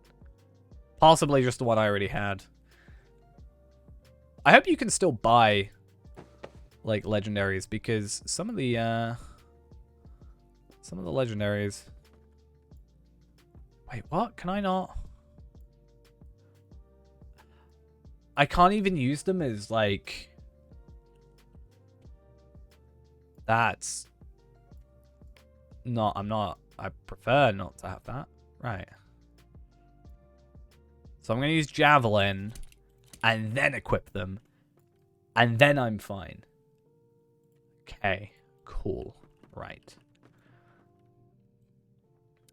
Possibly just the one I already had. I hope you can still buy like legendaries, because some of the legendaries... Wait, what? Can I not? I can't even use them as, like... That's... I'm not... I prefer not to have that. Right. So I'm going to use Javelin, and then equip them. And then I'm fine. Okay. Cool. Right.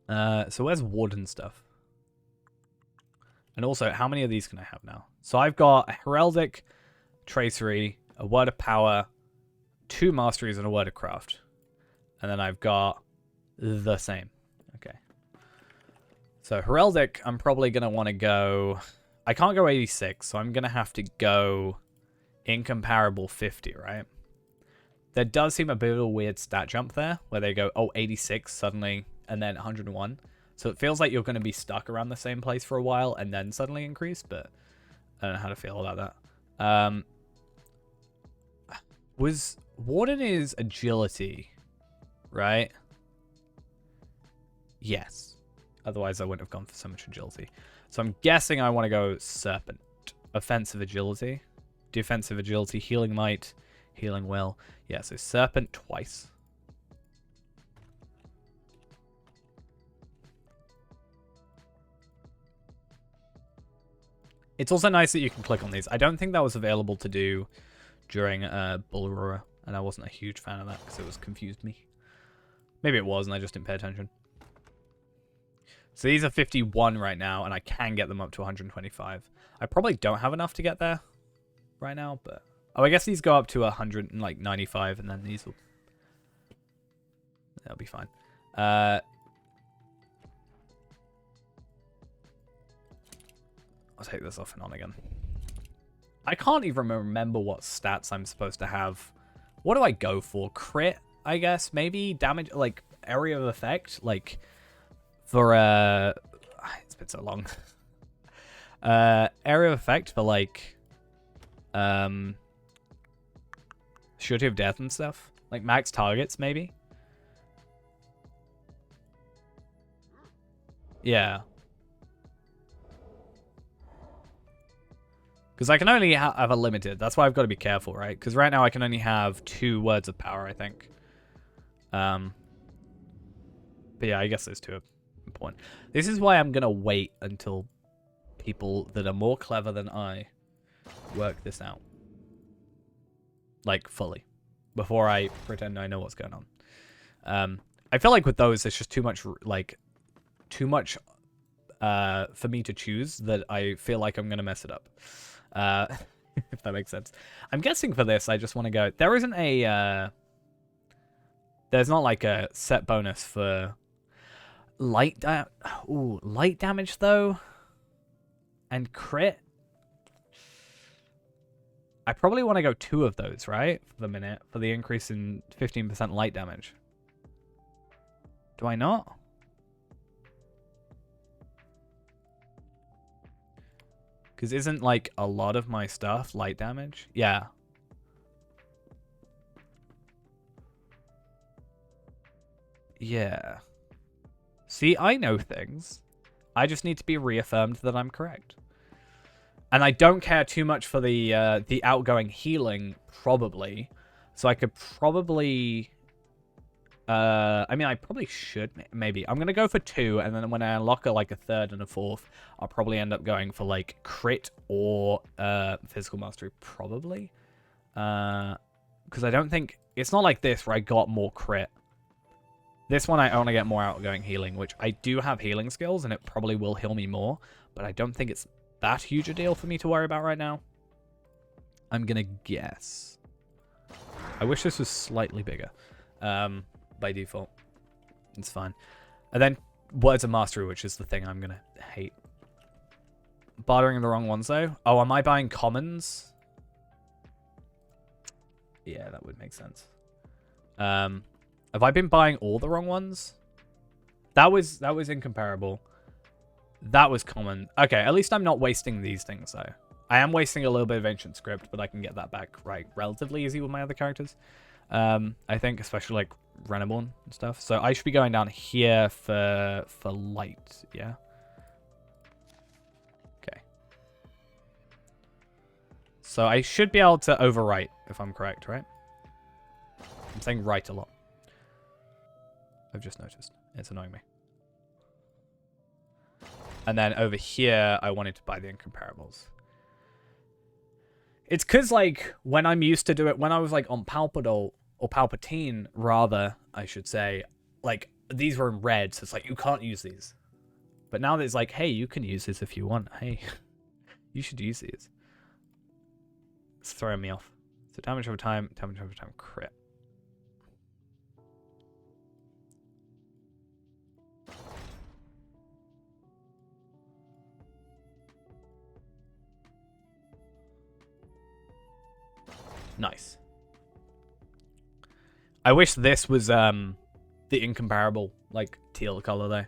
So where's Warden stuff? And also, how many of these can I have now? So I've got a Heraldic, Tracery, a Word of Power, 2 Masteries, and a Word of Craft. And then I've got the same. Okay. So Heraldic, I'm probably going to want to go... I can't go 86, so I'm going to have to go Incomparable 50, right? There does seem a bit of a weird stat jump there, where they go, oh, 86 suddenly... and then 101. So it feels like you're going to be stuck around the same place for a while and then suddenly increase, but I don't know how to feel about that. Was Warden is agility, right? Yes. Otherwise I wouldn't have gone for so much agility. So I'm guessing I want to go Serpent. Offensive agility. Defensive agility. Healing might. Healing will. Yeah, so Serpent twice. It's also nice that you can click on these. I don't think that was available to do during Bull Aurora, and I wasn't a huge fan of that because it was confused me. Maybe it was, and I just didn't pay attention. So these are 51 right now, and I can get them up to 125. I probably don't have enough to get there right now, but... Oh, I guess these go up to 195, and then these will... That'll be fine. I'll take this off and on again. I can't even remember what stats I'm supposed to have. What do I go for? Crit, I guess? Maybe damage, like, area of effect? Like, for, it's been so long. Area of effect for, like, surety of death and stuff. Like max targets, maybe. Yeah. Because I can only have a limited. That's why I've got to be careful, right? Because right now I can only have 2 words of power, I think. But yeah, I guess those 2 are important. This is why I'm going to wait until people that are more clever than I work this out. Like, fully. Before I pretend I know what's going on. I feel like with those, there's just too much, like, for me to choose that I feel like I'm going to mess it up. If that makes sense. I'm guessing for this, I just want to go... There isn't a... there's not like a set bonus for light damage, though. And crit. I probably want to go 2 of those, right? For the minute. For the increase in 15% light damage. Do I not? Because isn't, like, a lot of my stuff light damage? Yeah. Yeah. See, I know things. I just need to be reaffirmed that I'm correct. And I don't care too much for the outgoing healing, probably. So I could probably... I mean, I probably should, maybe. I'm going to go for 2, and then when I unlock like a 3rd and a 4th, I'll probably end up going for, like, crit or physical mastery, probably. Because I don't think... It's not like this, where I got more crit. This one, I only get more outgoing healing, which I do have healing skills, and it probably will heal me more, but I don't think it's that huge a deal for me to worry about right now. I'm going to guess. I wish this was slightly bigger. By default. It's fine. And then words of mastery, which is the thing I'm gonna hate. Bartering the wrong ones though. Oh, am I buying commons? Yeah, that would make sense. Have I been buying all the wrong ones? That was incomparable. That was common. Okay, at least I'm not wasting these things though. I am wasting a little bit of ancient script, but I can get that back right relatively easy with my other characters. I think, especially like Reneborn and stuff. So I should be going down here for light, yeah? Okay. So I should be able to overwrite, if I'm correct, right? I'm saying right a lot. I've just noticed. It's annoying me. And then over here, I wanted to buy the incomparables. It's because, like, when I'm used to do it, when I was, like, on Palpatine, or Palpatine, rather, I should say, like, these were in red, so it's like, you can't use these. But now that it's like, hey, you can use this if you want. Hey, you should use these. It's throwing me off. So damage over time, crit. Nice. I wish this was the incomparable, like, teal color though.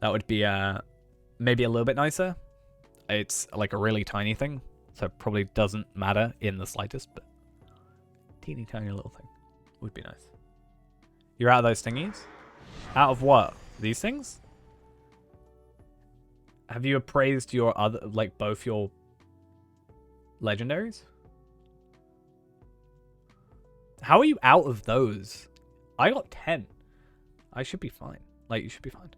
That would be maybe a little bit nicer. It's like a really tiny thing, so it probably doesn't matter in the slightest, but teeny tiny little thing would be nice. You're out of those thingies? Out of what? These things? Have you appraised your other, like, both your legendaries? How are you out of those? I got 10. I should be fine. Like, you should be fine.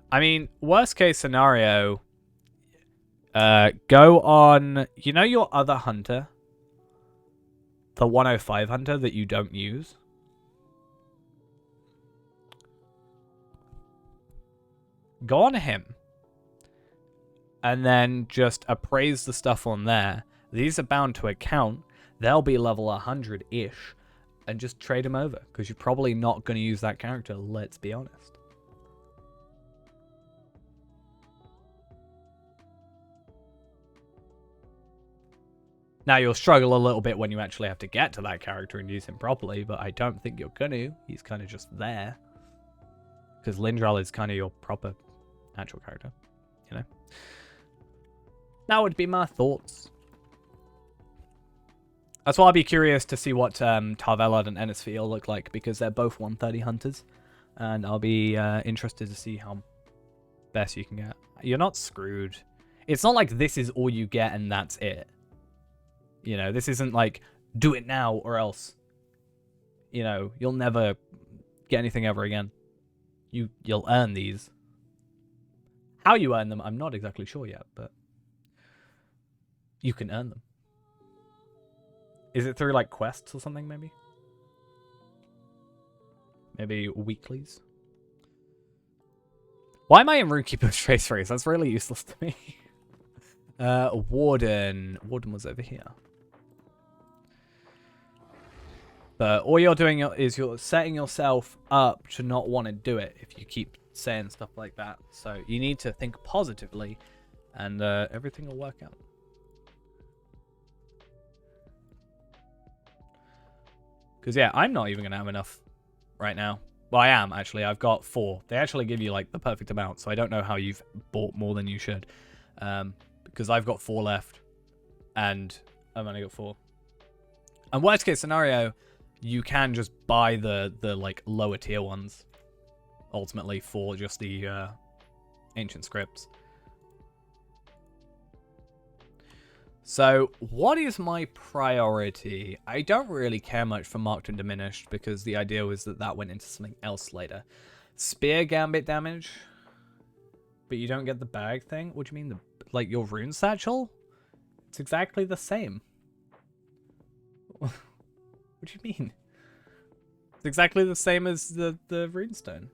I mean, worst case scenario, go on, you know your other hunter? The 105 hunter that you don't use? Go on him. And then just appraise the stuff on there. These are bound to account. They'll be level 100-ish, and just trade them over, because you're probably not going to use that character, let's be honest. Now, you'll struggle a little bit when you actually have to get to that character and use him properly, but I don't think you're going to. He's kind of just there. Because Lindral is kind of your proper actual character, you know? That would be my thoughts. That's why I'd be curious to see what Tarvelad and Ennisfield look like, because they're both 130 hunters. And I'll be interested to see how best you can get. You're not screwed. It's not like this is all you get and that's it. You know, this isn't like, do it now or else, you know, you'll never get anything ever again. You'll earn these. How you earn them, I'm not exactly sure yet, but you can earn them. Is it through like quests or something, maybe? Maybe weeklies? Why am I in Runekeeper's Trace Race? That's really useless to me. Warden. Warden was over here. But all you're doing is you're setting yourself up to not want to do it if you keep saying stuff like that. So you need to think positively and everything will work out. Because, yeah, I'm not even going to have enough right now. Well, I am, actually. I've got 4. They actually give you, like, the perfect amount. So I don't know how you've bought more than you should. Because I've got 4 left. And I've only got 4. And worst case scenario, you can just buy the like, lower tier ones. Ultimately, for just the ancient scripts. So, what is my priority? I don't really care much for Marked and Diminished, because the idea was that that went into something else later. Spear Gambit damage? But you don't get the bag thing? What do you mean? Like, your Rune Satchel? It's exactly the same. What do you mean? It's exactly the same as the Runestone.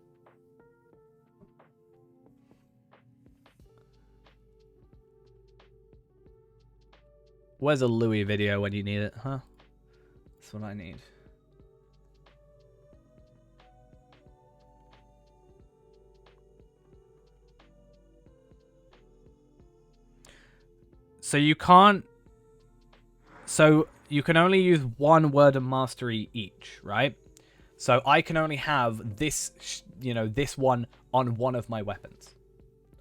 Where's a Louis video when you need it, huh? That's what I need. So you can't... So you can only use 1 word of mastery each, right? So I can only have this, you know, this one on one of my weapons.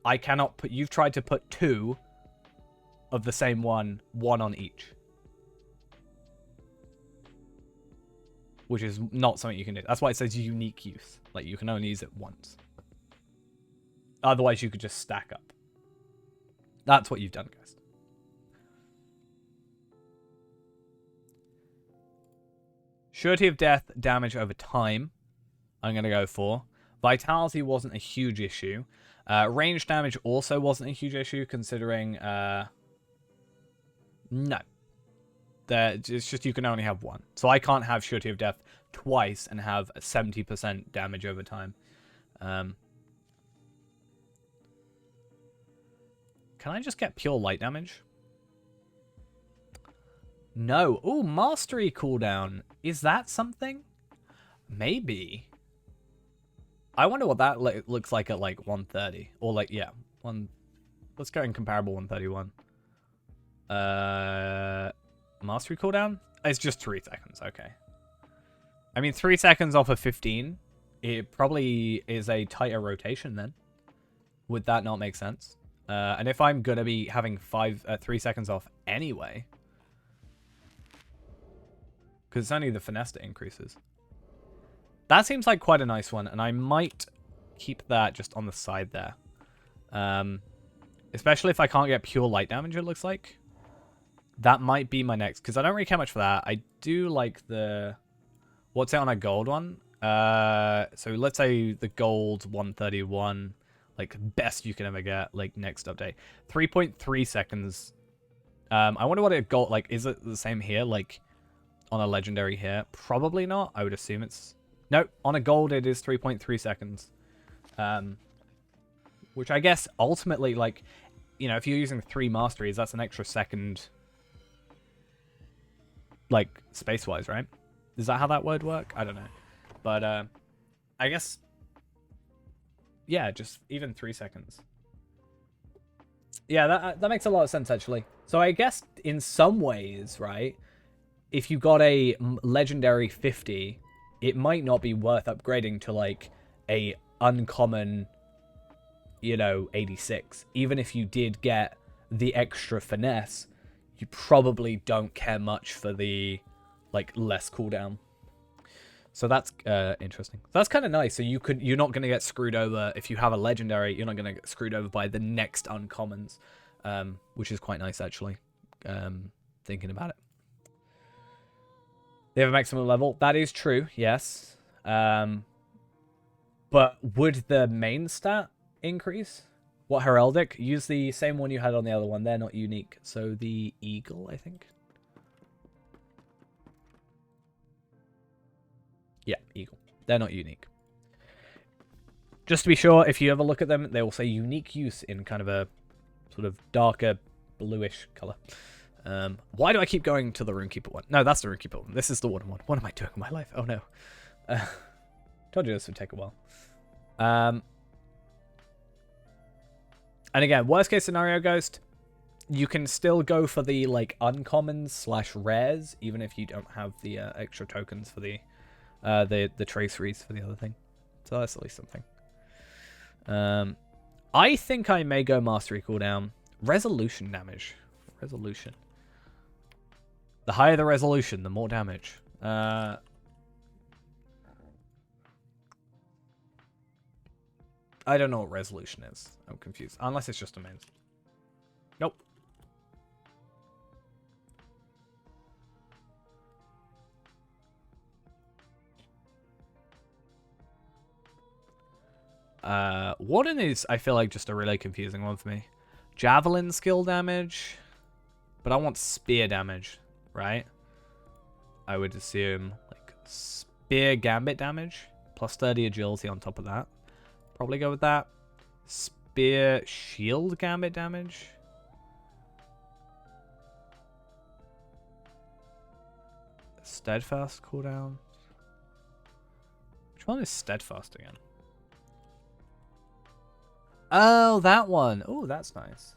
I cannot put... You've tried to put 2... of the same one on each. Which is not something you can do. That's why it says unique use. Like, you can only use it once. Otherwise, you could just stack up. That's what you've done, guys. Surety of death, damage over time. I'm going to go for. Vitality wasn't a huge issue. Range damage also wasn't a huge issue, considering... No. It's just you can only have 1. So I can't have Surety of Death twice and have a 70% damage over time. Can I just get pure light damage? No. Ooh, Mastery cooldown. Is that something? Maybe. I wonder what that looks like at like 130. Or like, yeah. Let's go in comparable 131. Mastery cooldown? It's just 3 seconds, okay. I mean, 3 seconds off of 15, it probably is a tighter rotation then. Would that not make sense? And if I'm gonna be having 3 seconds off anyway, because it's only the finesse that increases. That seems like quite a nice one, and I might keep that just on the side there. Especially if I can't get pure light damage, it looks like. That might be my next, because I don't really care much for that. I do like the... What's it on a gold one? So let's say the gold 131, like best you can ever get, like next update. 3.3 seconds. I wonder what it gold, like, is it the same here, like on a legendary here? Probably not. I would assume it's... Nope, on a gold it is 3.3 seconds. Which I guess ultimately, like, you know, if you're using 3 masteries, that's an extra second... Like, space-wise, right? Is that how that word work? I don't know. But, I guess... Yeah, just even 3 seconds. Yeah, that makes a lot of sense, actually. So I guess, in some ways, right? If you got a legendary 50, it might not be worth upgrading to, like, a uncommon, you know, 86. Even if you did get the extra finesse... you probably don't care much for the, like, less cooldown. So that's interesting. That's kind of nice. So you're not going to get screwed over if you have a legendary. You're not going to get screwed over by the next uncommons, which is quite nice actually. Thinking about it, they have a maximum level. That is true. Yes. But would the main stat increase? What heraldic? Use the same one you had on the other one. They're not unique. So the eagle, I think. Yeah, eagle. They're not unique. Just to be sure, if you ever look at them, they will say unique use in kind of a sort of darker bluish color. Why do I keep going to the Runekeeper one? No, that's the Runekeeper one. This is the one. What am I doing in my life? Oh no. Told you this would take a while. And again, worst case scenario, Ghost, you can still go for the like uncommons / rares, even if you don't have the extra tokens for the traceries for the other thing. So that's at least something. I think I may go mastery cooldown. Resolution damage. Resolution. The higher the resolution, the more damage. I don't know what resolution is. I'm confused. Unless it's just a main. Nope. Warden is, I feel like, just a really confusing one for me. Javelin skill damage. But I want spear damage, right? I would assume, like, spear gambit damage. Plus 30 agility on top of that. Probably go with that. Spear shield gambit damage. Steadfast cooldown. Which one is steadfast again? Oh, that one. Oh, that's nice.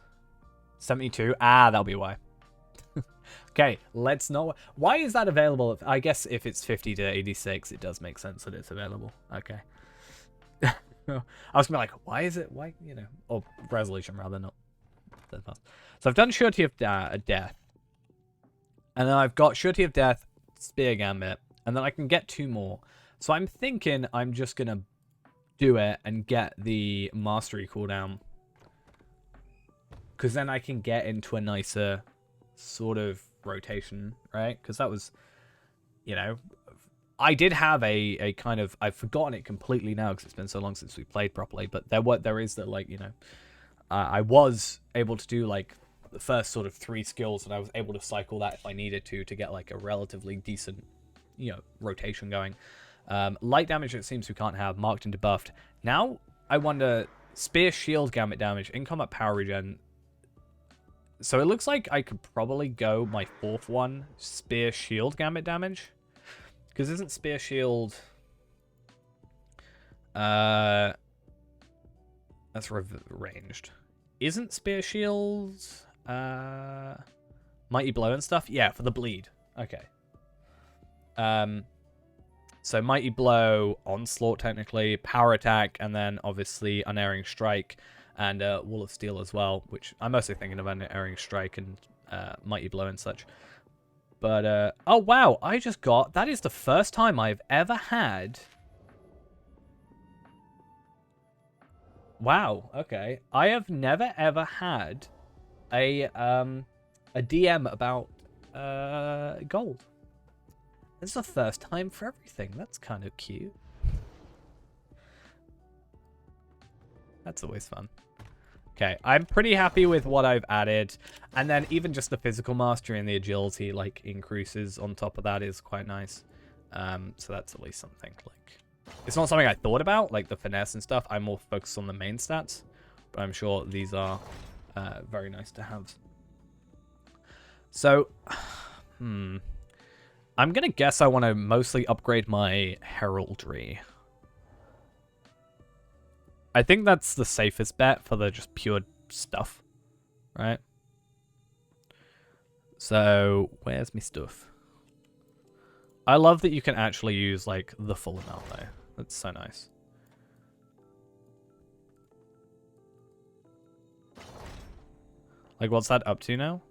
72. Ah, that'll be why. Okay, let's not... Why is that available? I guess if it's 50 to 86, it does make sense that it's available. Okay. I was gonna be like, why is it... Why, you know... Or resolution, rather, not... Steadfast. So I've done Surety of Death. And then I've got Surety of Death, Spear Gambit. And then I can get 2 more. So I'm thinking I'm just gonna do it and get the Mastery cooldown. Because then I can get into a nicer sort of rotation, right? Because that was, you know... I did have a kind of... I've forgotten it completely now because it's been so long since we played properly. But there is that, like, you know... I was able to do, like, the first sort of 3 skills, and I was able to cycle that if I needed to get, like, a relatively decent, you know, rotation going. Light damage, it seems we can't have. Marked and debuffed. Now, I wonder... Spear, shield, gambit damage, in-combat power regen. So it looks like I could probably go my 4th one. Spear, shield, gambit damage. Because isn't Spear Shield... That's ranged. Isn't Spear Shield... Mighty Blow and stuff? Yeah, for the bleed. Okay. So Mighty Blow, Onslaught technically, Power Attack, and then obviously Unerring Strike, and Wall of Steel as well, which I'm mostly thinking of Unerring Strike and Mighty Blow and such. But, oh wow, I just got... That is the first time I've ever had... Wow, okay. I have never ever had a DM about gold. This is the first time for everything. That's kind of cute. That's always fun. Okay, I'm pretty happy with what I've added. And then even just the physical mastery and the agility, like, increases on top of that is quite nice. So that's at least something, like... It's not something I thought about, like the finesse and stuff. I'm more focused on the main stats. But I'm sure these are very nice to have. So, I'm going to guess I want to mostly upgrade my heraldry. I think that's the safest bet for the just pure stuff, right? So, where's my stuff? I love that you can actually use, like, the full amount, though. That's so nice. Like, what's that up to now?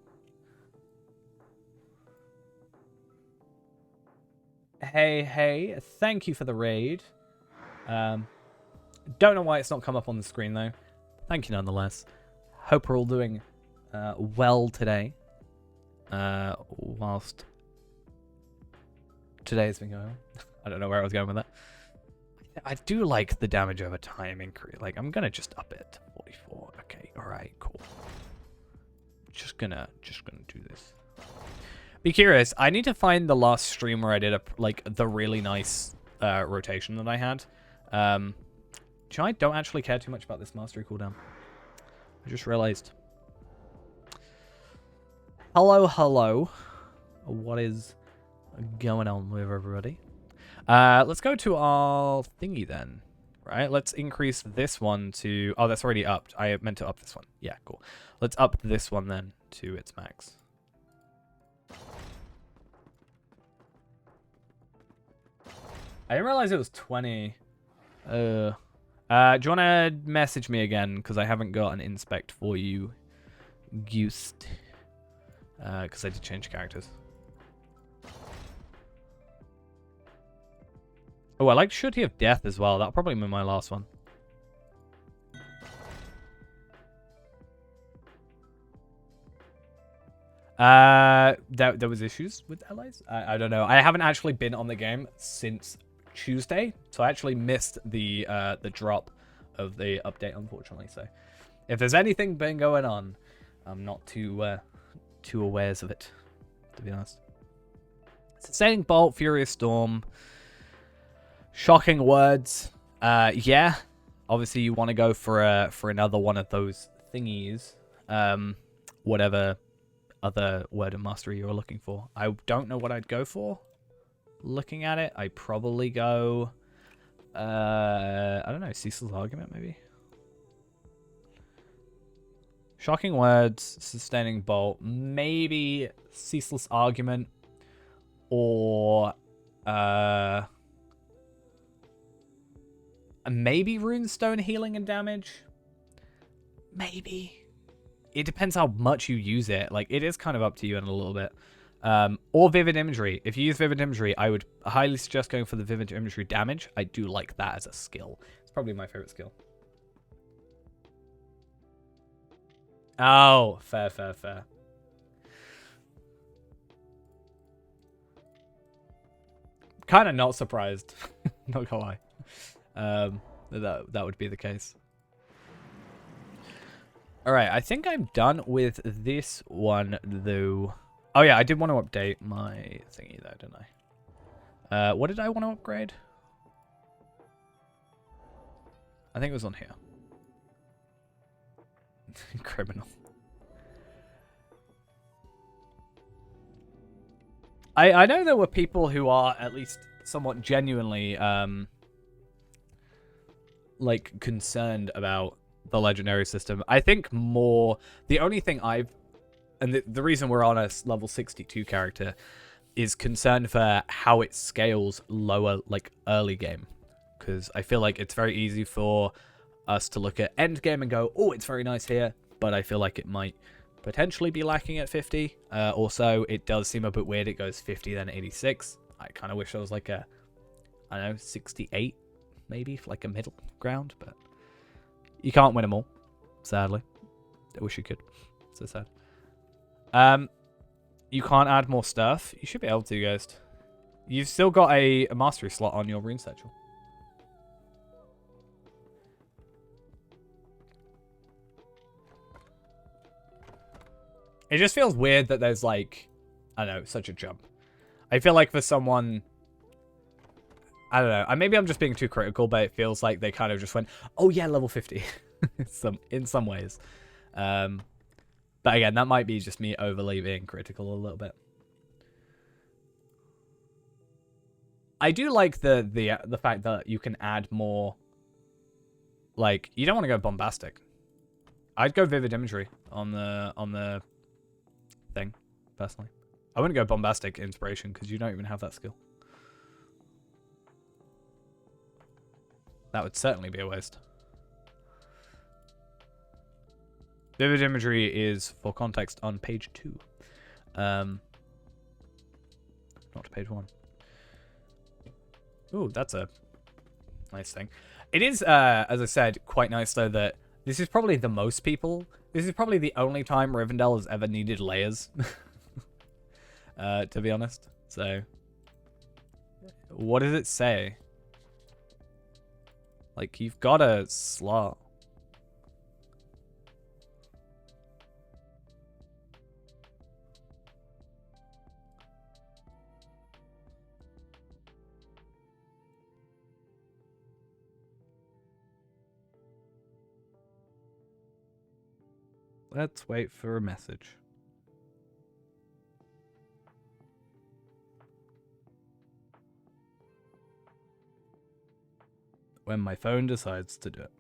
Hey, thank you for the raid. Don't know why it's not come up on the screen though. Thank you nonetheless. Hope we're all doing well today. Whilst today's been going on. I don't know where I was going with that. I do like the damage over time increase. Like, I'm gonna just up it to 44. Okay, alright, cool. Just gonna do this. Be curious. I need to find the last stream where I did the really nice rotation that I had. I don't actually care too much about this mastery cooldown. I just realized. Hello. What is going on with everybody? Let's go to our thingy then. Right, let's increase this one to... Oh, that's already upped. I meant to up this one. Yeah, cool. Let's up this one then to its max. I didn't realize it was 20. Do you want to message me again? Because I haven't got an inspect for you, Gust. Because I did change characters. Oh, I like Surety of Death as well. That'll probably be my last one. There was issues with allies. I don't know. I haven't actually been on the game since Tuesday, so I actually missed the drop of the update, unfortunately. So if there's anything been going on, I'm not too aware of it, to be honest. Sustaining Bolt, Furious Storm, Shocking Words. Yeah, obviously you want to go for another one of those thingies. Whatever other word of mastery you're looking for. I don't know what I'd go for. Looking at it, I'd probably go... I don't know, Cecil's Argument, maybe? Shocking Words, Sustaining Bolt, maybe Ceaseless Argument, or maybe Runestone Healing and Damage? Maybe. It depends how much you use it. Like, it is kind of up to you in a little bit. Or Vivid Imagery. If you use Vivid Imagery, I would highly suggest going for the Vivid Imagery damage. I do like that as a skill. It's probably my favorite skill. Oh, fair. Kind of not surprised. Not gonna lie. That would be the case. Alright, I think I'm done with this one, though. Oh, yeah, I did want to update my thingy, though, didn't I? What did I want to upgrade? I think it was on here. Criminal. I know there were people who are at least somewhat genuinely like concerned about the legendary system. I think more the only thing the reason we're on a level 62 character is concerned for how it scales lower, like early game, because I feel like it's very easy for us to look at end game and go, oh, it's very nice here, but I feel like it might potentially be lacking at 50. Also, it does seem a bit weird. It goes 50, then 86. I kind of wish there was like a, I don't know, 68, maybe, like a middle ground, but you can't win them all, sadly. I wish you could. So sad. You can't add more stuff. You should be able to, Ghost. You've still got a mastery slot on your rune satchel. It just feels weird that there's like, I don't know, such a jump. I feel like for someone, I don't know, maybe I'm just being too critical, but it feels like they kind of just went, oh yeah, level 50 in some ways. But again, that might be just me overly being critical a little bit. I do like the fact that you can add more, like, you don't want to go bombastic. I'd go vivid imagery on the thing, personally. I wouldn't go bombastic inspiration because you don't even have that skill. That would certainly be a waste. Vivid imagery is, for context, on page 2. Not page 1. Ooh, that's a nice thing. It is, as I said, quite nice, though, that this is probably the most people... This is probably the only time Rivendell has ever needed layers. To be honest. So... What does it say? Like, you've got a slot. Let's wait for a message. When my phone decides to do it.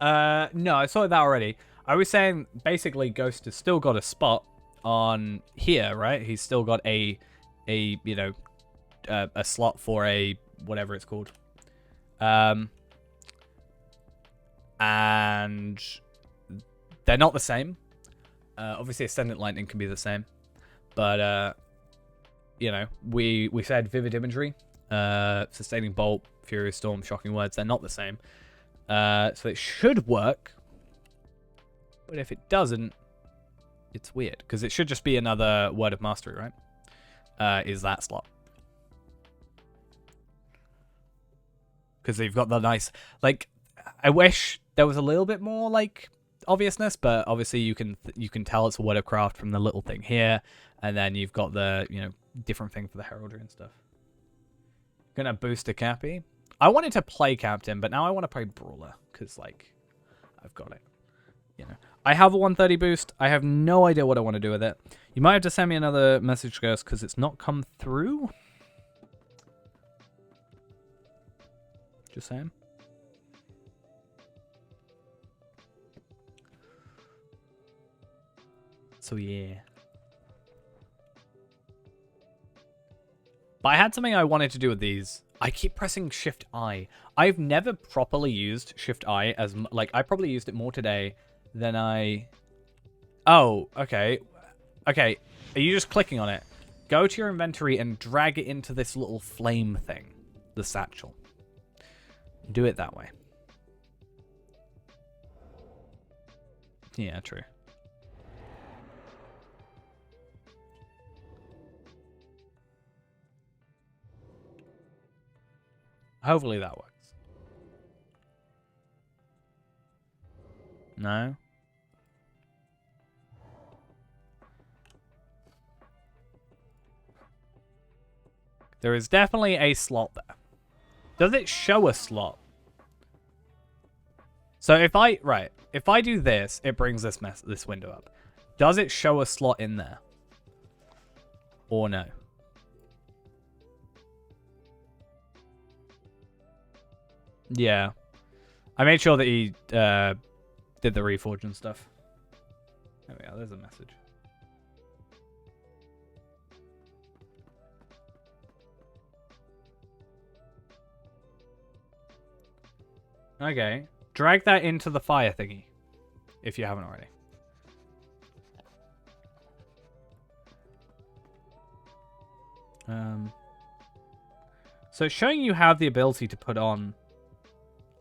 No, I saw that already. I was saying, basically, Ghost has still got a spot on here, right? He's still got a you know, a slot for a, whatever it's called. And they're not the same. Obviously, Ascendant Lightning can be the same. But, you know, we said Vivid Imagery, Sustaining Bolt, Furious Storm, Shocking Words. They're not the same. So it should work. But if it doesn't, it's weird. Because it should just be another Word of Mastery, right? Is that slot. Because they've got the nice... Like, I wish there was a little bit more, like, obviousness. But obviously you can tell it's a Word of Craft from the little thing here. And then you've got the, you know, different thing for the heraldry and stuff. Gonna boost a Cappy. I wanted to play Captain, but now I want to play Brawler. Because, like, I've got it. You know, I have a 130 boost. I have no idea what I want to do with it. You might have to send me another message, Ghost, because it's not come through. Just saying. So, yeah. But I had something I wanted to do with these. I keep pressing Shift-I. I've never properly used Shift-I as... Like, I probably used it more today than I... Oh, okay. Okay, are you just clicking on it? Go to your inventory and drag it into this little flame thing. The satchel. Do it that way. Yeah, true. Hopefully that works. No? There is definitely a slot there. Does it show a slot? So if I... Right. If I do this, it brings this window up. Does it show a slot in there? Or no? Yeah. I made sure that he did the reforge and stuff. There we go. There's a message. Okay. Drag that into the fire thingy. If you haven't already. So it's showing you have the ability to put on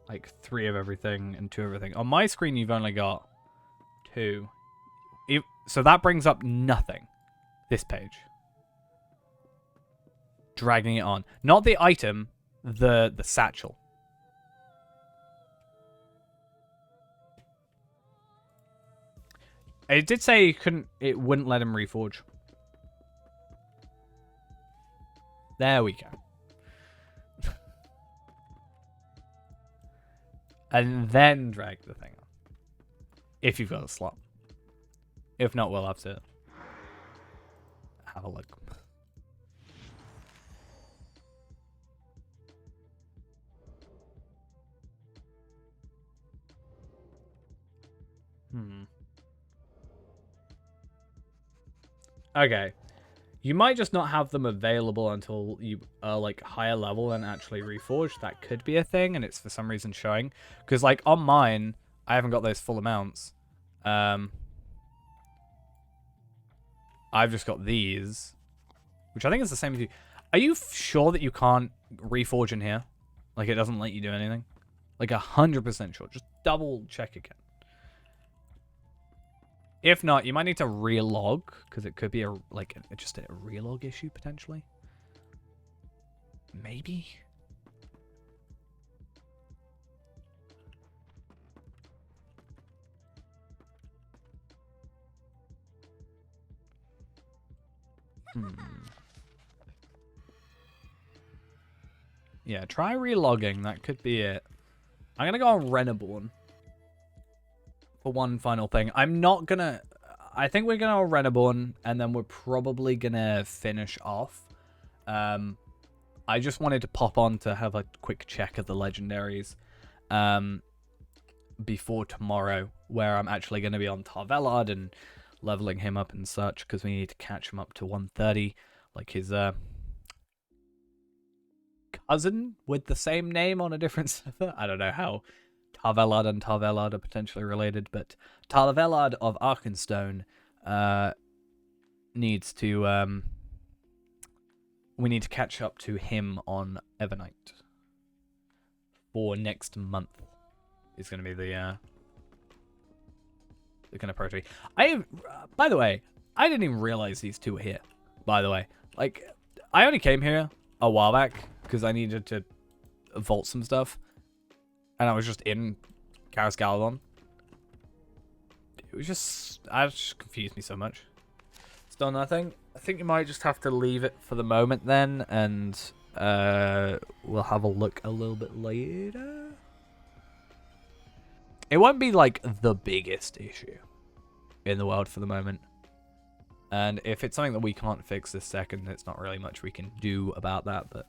like 3 of everything and 2 of everything. On my screen, you've only got 2. So that brings up nothing. This page. Dragging it on. Not the item, the satchel. It did say it wouldn't let him reforge. There we go. And then drag the thing on. If you've got a slot. If not, we'll have to have a look. Okay. You might just not have them available until you are like higher level and actually reforged. That could be a thing, and it's for some reason showing. Because like on mine, I haven't got those full amounts. I've just got these. which I think is the same as you. Are you sure that you can't reforge in here? Like, it doesn't let you do anything? Like, 100% sure. Just double check again. If not, you might need to relog, because it could be just a relog issue, potentially. Maybe? Yeah, try relogging. That could be it. I'm going to go on Reneborn for one final thing. I'm not going to... I think we're going to Reneborn, and then we're probably going to finish off. I just wanted to pop on to have a quick check of the Legendaries before tomorrow, where I'm actually going to be on Tarvelard and leveling him up and such, because we need to catch him up to 130, like his cousin with the same name on a different server. I don't know how Tarvelard and Tarvelard are potentially related, but Tarvelard of Arkenstone needs to... we need to catch up to him on Evernight for next month. Is going to be the kind of priority. By the way, I didn't even realize these two were here. By the way, like, I only came here a while back because I needed to vault some stuff, and I was just in Karas Galadon. It just confused me so much. Still nothing. I think you might just have to leave it for the moment then, and we'll have a look a little bit later. It won't be like the biggest issue in the world for the moment. And if it's something that we can't fix this second, it's not really much we can do about that, but...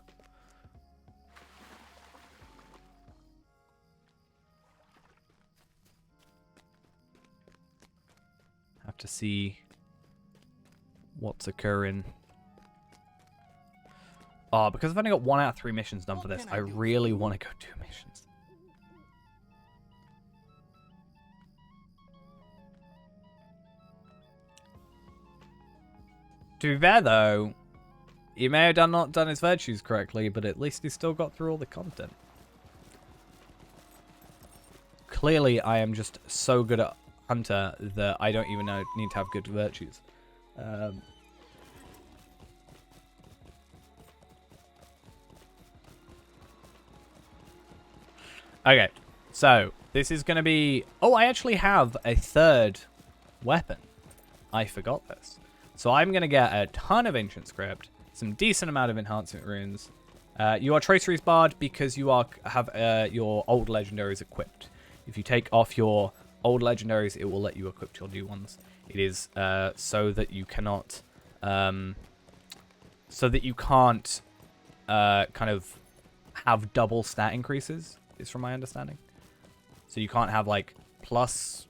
have to see what's occurring. Oh, because I've only got 1 out of 3 missions done for this, I really want to go 2 missions. To be fair, though, he may have not done his virtues correctly, but at least he still got through all the content. Clearly, I am just so good at Hunter that I don't even need to have good virtues. Okay, so this is going to be... Oh, I actually have a 3rd weapon. I forgot this. So I'm going to get a ton of Ancient Script, some decent amount of Enhancement Runes. You are Traceries Barred because you have your old Legendaries equipped. If you take off your old Legendaries, it will let you equip your new ones. It is so that you cannot... kind of have double stat increases, is from my understanding. So you can't have, like, plus,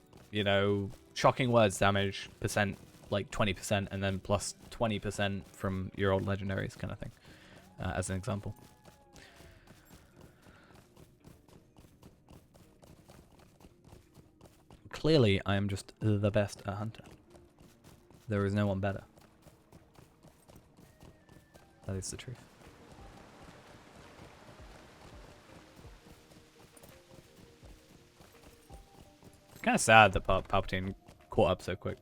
shocking words damage percent, like 20%, and then plus 20% from your old Legendaries kind of thing, as an example. Clearly, I am just the best at Hunter. There is no one better. That is the truth. It's kind of sad that Palpatine caught up so quick.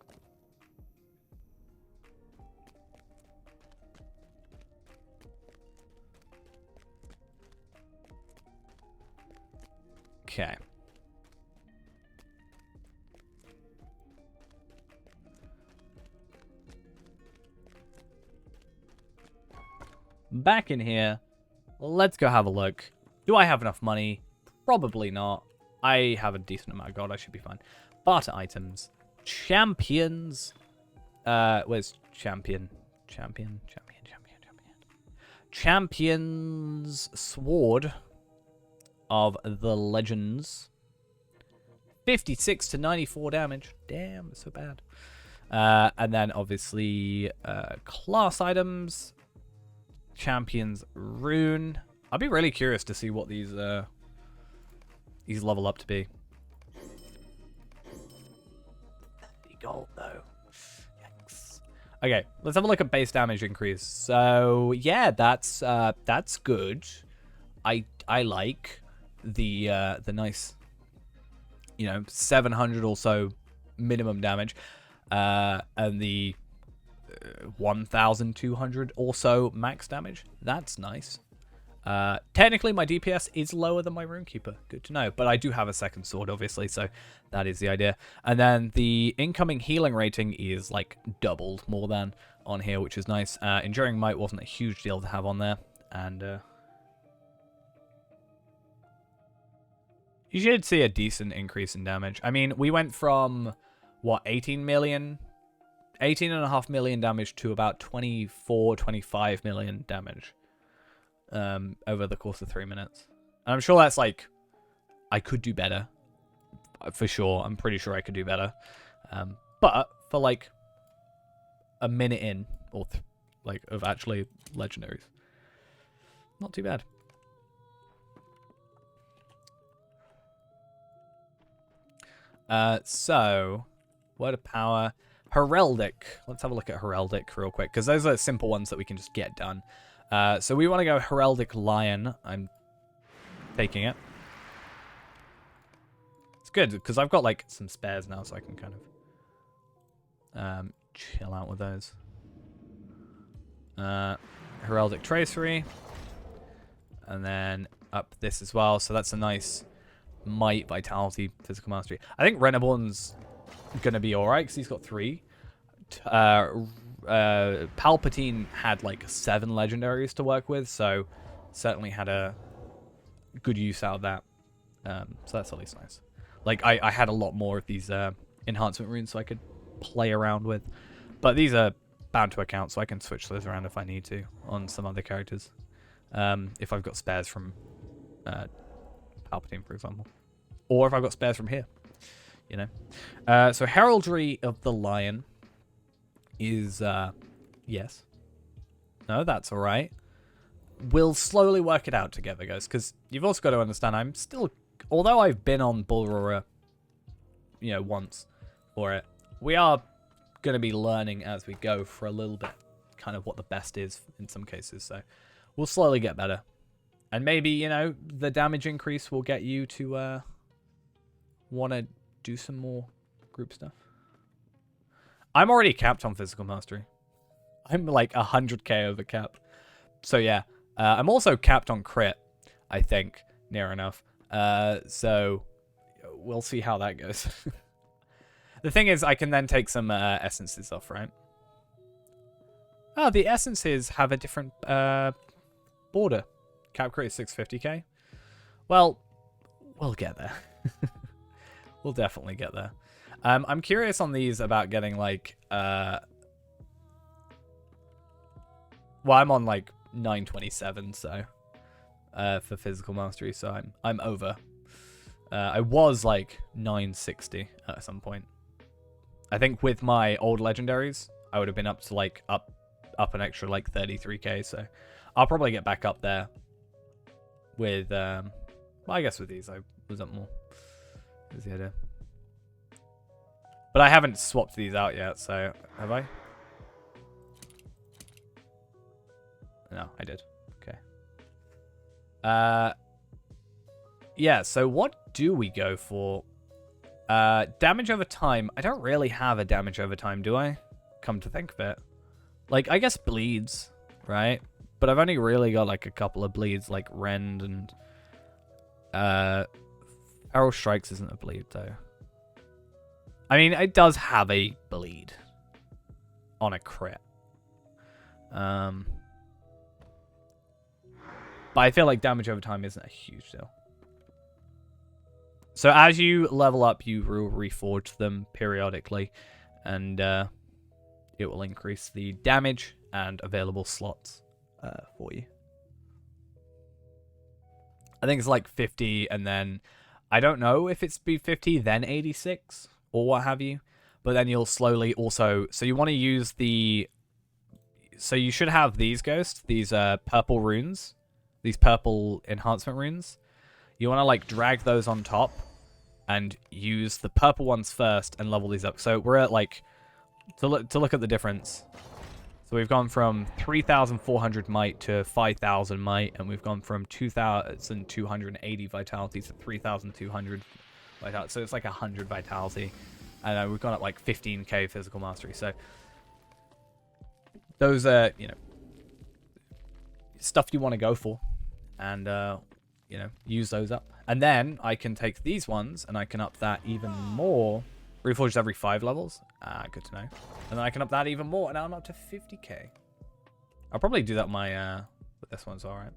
Okay. Back in here. Let's go have a look. Do I have enough money? Probably not. I have a decent amount of gold. I should be fine. Barter items. Champions. Where's champion? Champion's Sword of the Legends. 56 to 94 damage. Damn, it's so bad. And then obviously class items. Champion's Rune. I'd be really curious to see what these level up to be. 30 gold though. Yikes. Okay, let's have a look at base damage increase. So yeah, that's good. I like the nice, 700 or so minimum damage, and the 1,200 or so max damage. That's nice. Technically, my DPS is lower than my Runekeeper. Good to know. But I do have a second sword, obviously, so that is the idea. And then the incoming healing rating is, like, doubled more than on here, which is nice. Enduring Might wasn't a huge deal to have on there. And you should see a decent increase in damage. I mean, we went from, what, 18.5 million damage to about 24, 25 million damage. Over the course of 3 minutes. And I'm sure that's like, I could do better. For sure. I'm pretty sure I could do better. But for like a minute in, or like of actually legendaries, not too bad. So, word of power. Heraldic. Let's have a look at Heraldic real quick, because those are simple ones that we can just get done. So we want to go Heraldic Lion. I'm taking it. It's good, because I've got, like, some spares now, so I can kind of chill out with those. Heraldic Tracery. And then up this as well. So that's a nice Might, Vitality, Physical Mastery. I think Reneborn's going to be alright, because he's got 3. Palpatine had like 7 legendaries to work with, so certainly had a good use out of that. So that's at least nice. Like I had a lot more of these enhancement runes so I could play around with, but these are bound to account, so I can switch those around if I need to on some other characters. If I've got spares from Palpatine, for example, or if I've got spares from here, So Heraldry of the Lion is, yes. No, that's alright. We'll slowly work it out together, guys, because you've also got to understand I'm still, although I've been on Bull Roarer, once for it, we are going to be learning as we go for a little bit, kind of what the best is in some cases, so we'll slowly get better. And maybe, the damage increase will get you to want to do some more group stuff. I'm already capped on Physical Mastery. I'm like 100k over cap. So yeah, I'm also capped on crit, I think, near enough. So we'll see how that goes. The thing is, I can then take some essences off, right? Oh, the essences have a different border. Cap crit is 650k. Well, we'll get there. We'll definitely get there. I'm curious on these about getting like well, I'm on like 927, so for Physical Mastery, so I'm over. I was like 960 at some point. I think with my old legendaries, I would have been up to like up an extra like 33k, so I'll probably get back up there with well, I guess with these I was up more. Is the idea. But I haven't swapped these out yet, so have I? No, I did. Okay. Yeah, so what do we go for? Damage over time. I don't really have a damage over time, do I? Come to think of it. Like, I guess bleeds, right? But I've only really got like a couple of bleeds, like Rend and Feral Strikes isn't a bleed though. I mean, it does have a bleed on a crit. But I feel like damage over time isn't a huge deal. So as you level up, you will reforge them periodically, and it will increase the damage and available slots for you. I think it's like 50, and then I don't know if it's be 50, then 86, or what have you. But then you'll slowly also... So you want to use the... So you should have these ghosts, these purple runes, these purple enhancement runes. You want to like drag those on top and use the purple ones first and level these up. So we're at like... To look at the difference, So we've gone from 3,400 might to 5,000 might, and we've gone from 2,280 vitality to 3,200 vitality. So it's like 100 vitality. And we've gone up like 15k physical mastery. So those are, you know, stuff you want to go for. And, you know, use those up. And then I can take these ones and I can up that even more. Reforged every 5 levels. Good to know. And then I can up that even more. And now I'm up to 50k. I'll probably do that with this one as well, right?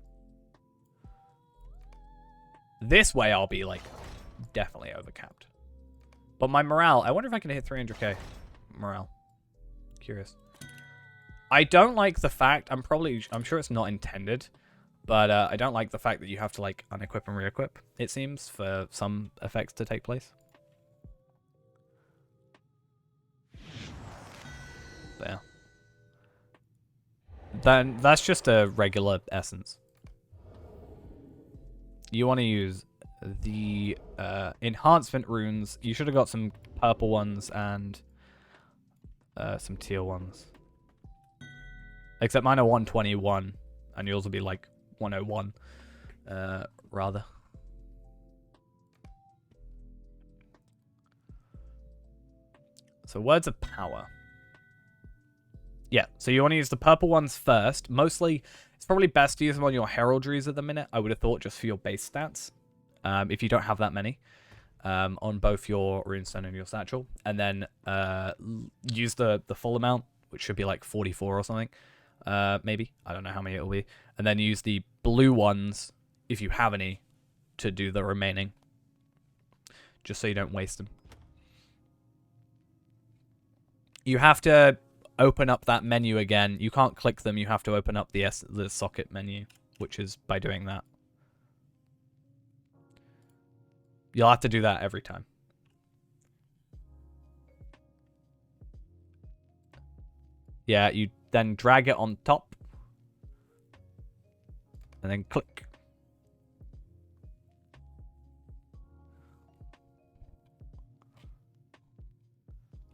This way I'll be, like, definitely overcapped. But my morale, I wonder if I can hit 300k morale. Curious. I don't like the fact, I'm sure it's not intended, but I don't like the fact that you have to, like, unequip and re-equip, it seems, for some effects to take place. There. Then that's just a regular essence. You want to use the enhancement runes. You should have got some purple ones and some teal ones. Except mine are 121, and yours will be like 101, rather. So words of power. Yeah, so you want to use the purple ones first. Mostly, it's probably best to use them on your heraldries at the minute. I would have thought just for your base stats, if you don't have that many, on both your runestone and your satchel. And then use the full amount, which should be like 44 or something. Maybe. I don't know how many it will be. And then use the blue ones, if you have any, to do the remaining. Just so you don't waste them. You have to open up that menu again. You can't click them. You have to open up the socket menu, which is by doing that. You'll have to do that every time. Yeah, you then drag it on top. And then click.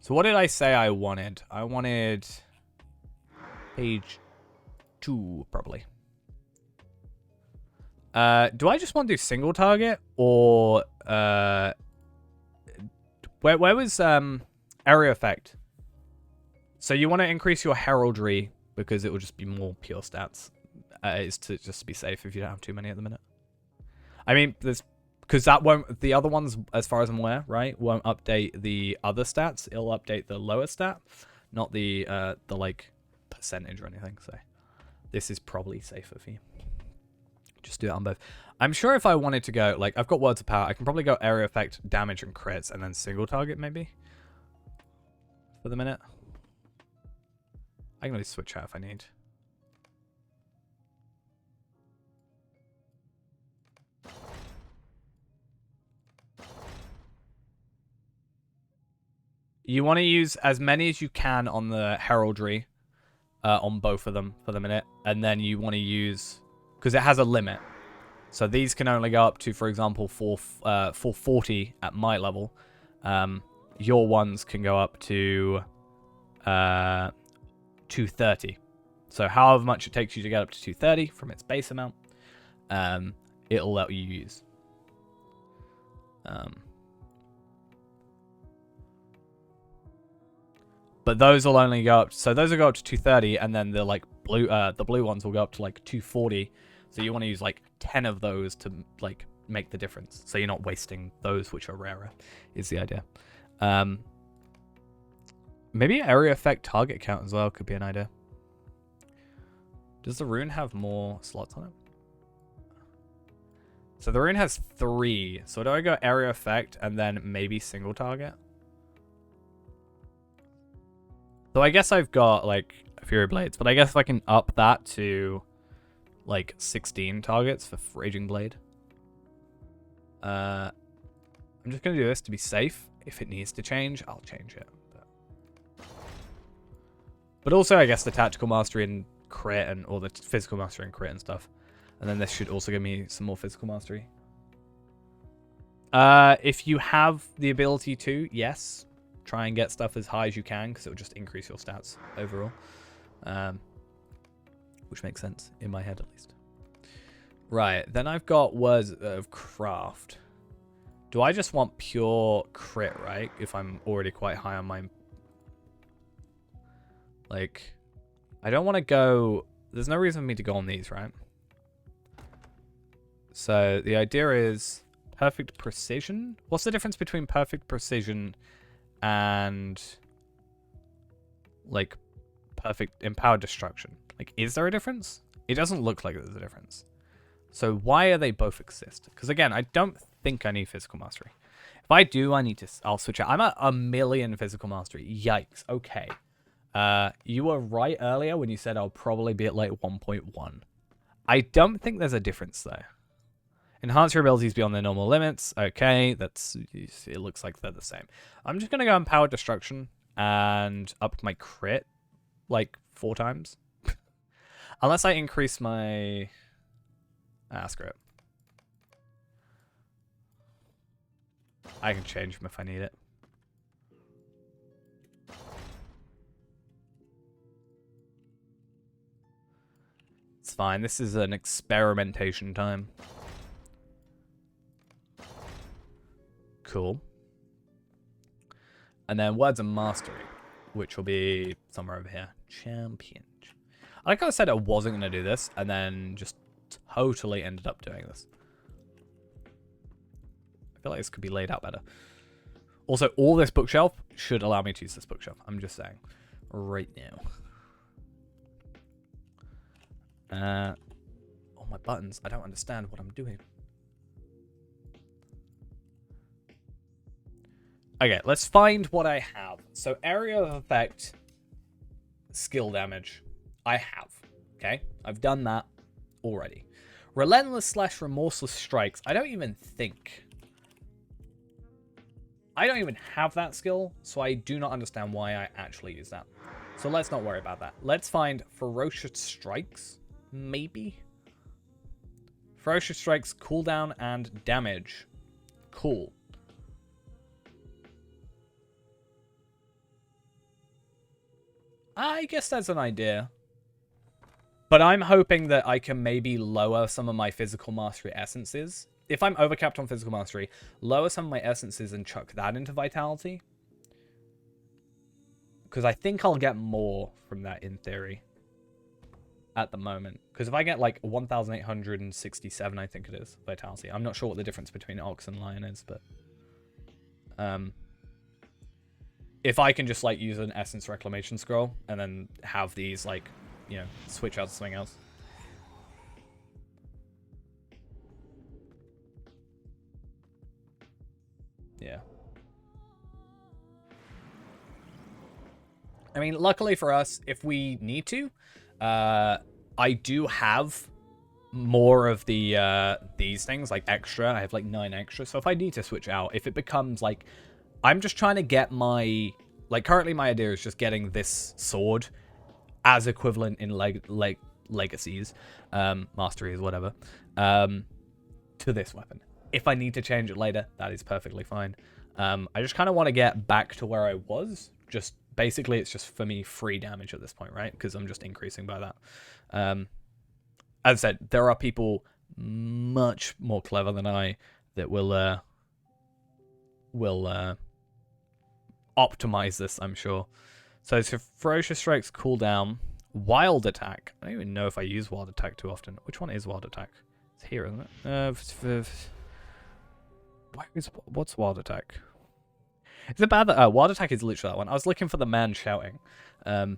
So what did I say I wanted? I wanted page 2, probably. Do I just want to do single target? Or, where was, area effect? So you want to increase your heraldry because it will just be more pure stats. Is to just be safe if you don't have too many at the minute. I mean, there's... Because that won't... The other ones, as far as I'm aware, right, won't update the other stats. It'll update the lower stat, not the like, percentage or anything. So this is probably safer for you. Just do that on both. I'm sure if I wanted to go... Like, I've got words of power. I can probably go area effect, damage, and crits, and then single target, maybe? For the minute. I can always switch out if I need. You want to use as many as you can on the heraldry, on both of them for the minute, and then you want to use, because it has a limit. So these can only go up to, for example, 440 at my level. Your ones can go up to 230. So however much it takes you to get up to 230 from its base amount, it'll let you use. But those will only go up. So those will go up to 230, and then the like blue, the blue ones will go up to like 240. So you want to use like 10 of those to like make the difference. So you're not wasting those which are rarer. Is the idea. Maybe area effect target count as well could be an idea. Does the rune have more slots on it? So the rune has 3. So do I go area effect and then maybe single target? So I guess I've got, like, Fury Blades, but I guess if I can up that to, like, 16 targets for Raging Blade. I'm just going to do this to be safe. If it needs to change, I'll change it. But also, I guess, the Tactical Mastery and Crit, and or the Physical Mastery and Crit and stuff. And then this should also give me some more Physical Mastery. If you have the ability to, yes. Try and get stuff as high as you can, because it will just increase your stats overall. Which makes sense in my head at least. Right, then I've got words of craft. Do I just want pure crit, right? If I'm already quite high on my... Like, I don't want to go... There's no reason for me to go on these, right? So the idea is perfect precision. What's the difference between perfect precision and like perfect empowered destruction? Like, is there a difference? It doesn't look like there's a difference. So why are they both exist? Because again, I don't think I need physical mastery. If I do, I need to. I'll switch out. I'm at 1,000,000 physical mastery. Yikes. Okay. You were right earlier when you said I'll probably be at like 1.1. I don't think there's a difference though. Enhance your abilities beyond their normal limits. Okay, it looks like they're the same. I'm just gonna go empowered destruction and up my crit like 4 times. Unless I increase my... screw it. I can change them if I need it. It's fine. This is an experimentation time. Cool. And then words of mastery, which will be somewhere over here. Champion. I like how I said I wasn't going to do this, and then just totally ended up doing this. I feel like this could be laid out better. Also, all this bookshelf should allow me to use this bookshelf. I'm just saying. Right now. Oh, my buttons. I don't understand what I'm doing. Okay, let's find what I have. So, area of effect, skill damage. I have. Okay? I've done that already. Relentless / remorseless strikes. I don't even have that skill, so I do not understand why I actually use that. So let's not worry about that. Let's find ferocious strikes, maybe. Ferocious strikes, cooldown and damage. Cool. I guess that's an idea. But I'm hoping that I can maybe lower some of my physical mastery essences. If I'm overcapped on physical mastery, lower some of my essences and chuck that into vitality. Because I think I'll get more from that in theory. At the moment. Because if I get like 1,867, I think it is, vitality. I'm not sure what the difference between Ox and Lion is, but... if I can just like use an essence reclamation scroll and then have these like, you know, switch out to something else. Yeah. I mean, luckily for us, if we need to, I do have more of the these things, like extra. I have like 9 extra. So if I need to switch out, if it becomes like... I'm just trying to get my... Like, currently my idea is just getting this sword as equivalent in legacies, masteries, whatever, to this weapon. If I need to change it later, that is perfectly fine. I just kind of want to get back to where I was. Just basically, it's just for me free damage at this point, right? Because I'm just increasing by that. As I said, there are people much more clever than I that will optimize this, I'm sure. So it's ferocious strikes, cooldown, wild attack. I don't even know if I use wild attack too often. Which one is wild attack? It's here, isn't it? What's wild attack? Is it bad that wild attack is literally that one? I was looking for the man shouting. I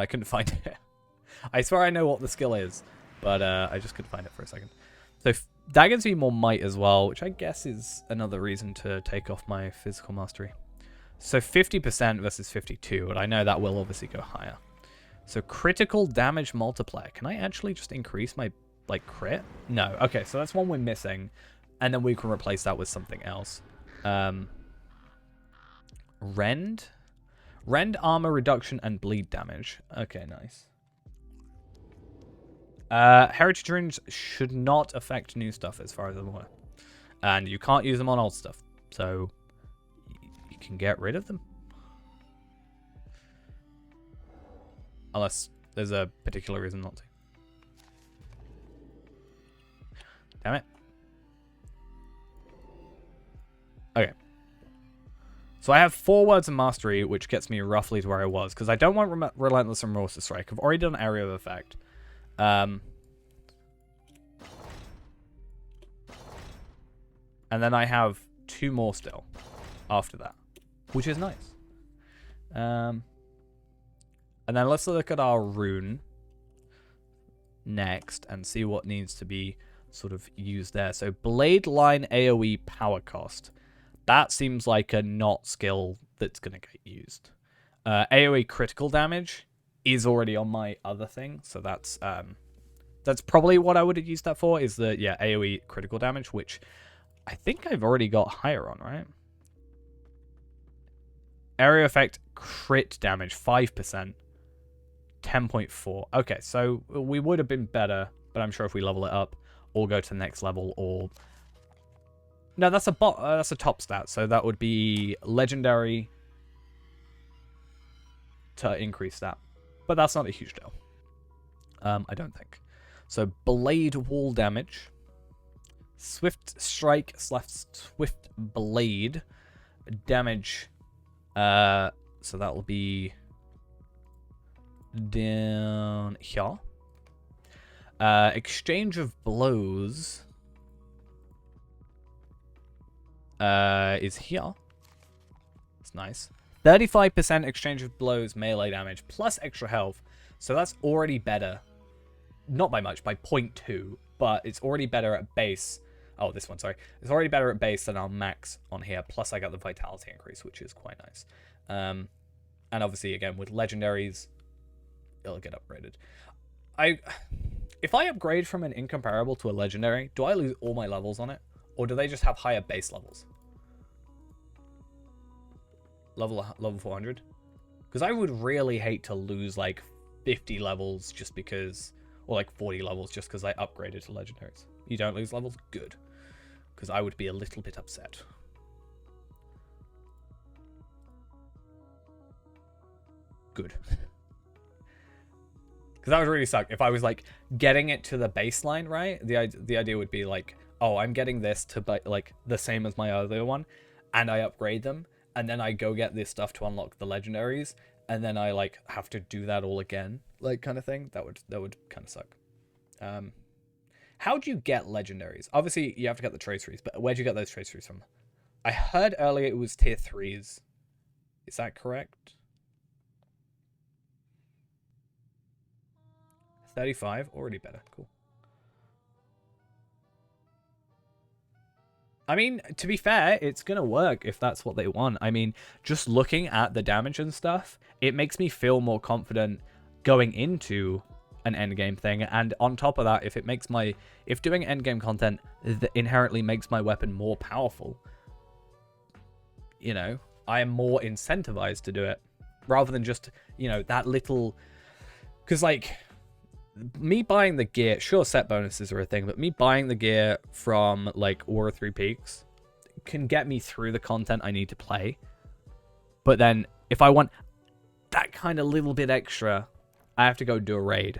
couldn't find it. I swear I know what the skill is, but I just couldn't find it for a second. So that gives me more might as well, which I guess is another reason to take off my physical mastery. So 50% versus 52, but I know that will obviously go higher. So critical damage multiplier. Can I actually just increase my, like, crit? No. Okay, so that's one we're missing. And then we can replace that with something else. Rend? Rend armor reduction and bleed damage. Okay, nice. Heritage runes should not affect new stuff as far as I'm aware. And you can't use them on old stuff. So you can get rid of them. Unless there's a particular reason not to. Damn it. Okay. So I have 4 words of mastery, which gets me roughly to where I was. Because I don't want Relentless and Remorse to strike. I've already done Area of Effect. And then I have 2 more still after that, which is nice. And then let's look at our rune next and see what needs to be sort of used there. So Blade Line AoE power cost. That seems like a not skill that's going to get used. AoE critical damage is already on my other thing, so that's probably what I would have used that for, is the, yeah, AoE critical damage, which I think I've already got higher on, right? Area effect crit damage, 5%. 10.4. Okay, so we would have been better, but I'm sure if we level it up or go to the next level, or... No, that's a top stat, so that would be Legendary to increase that. But that's not a huge deal. I don't think. So, Blade Wall damage. Swift Strike / Swift Blade damage. So that will be down here. Exchange of blows is here. It's nice. 35% exchange of blows melee damage plus extra health. So that's already better. Not by much, by 0.2, but it's already better at base. Oh, this one, sorry. It's already better at base than our max on here. Plus I got the vitality increase, which is quite nice. And obviously, again, with legendaries, it'll get upgraded. If I upgrade from an incomparable to a legendary, do I lose all my levels on it? Or do they just have higher base levels? Level 400? Because I would really hate to lose like 50 levels just because, or like 40 levels just because I upgraded to legendaries. You don't lose levels? Good. Because I would be a little bit upset. Good. Because that would really suck if I was like getting it to the baseline, right? The idea would be like, oh, I'm getting this to like the same as my other one, and I upgrade them, and then I go get this stuff to unlock the legendaries, and then I like have to do that all again, like kind of thing. That would kind of suck. How do you get legendaries? Obviously, you have to get the traceries, but where'd you get those traceries from? I heard earlier it was tier 3s. Is that correct? 35, already better. Cool. I mean, to be fair, it's going to work if that's what they want. I mean, just looking at the damage and stuff, it makes me feel more confident going into an endgame thing. And on top of that, if doing endgame content inherently makes my weapon more powerful, you know, I am more incentivized to do it rather than just, you know, that little, because like, me buying the gear, sure, set bonuses are a thing, but me buying the gear from like Aura 3 Peaks can get me through the content I need to play. But then if I want that kind of little bit extra, I have to go do a raid.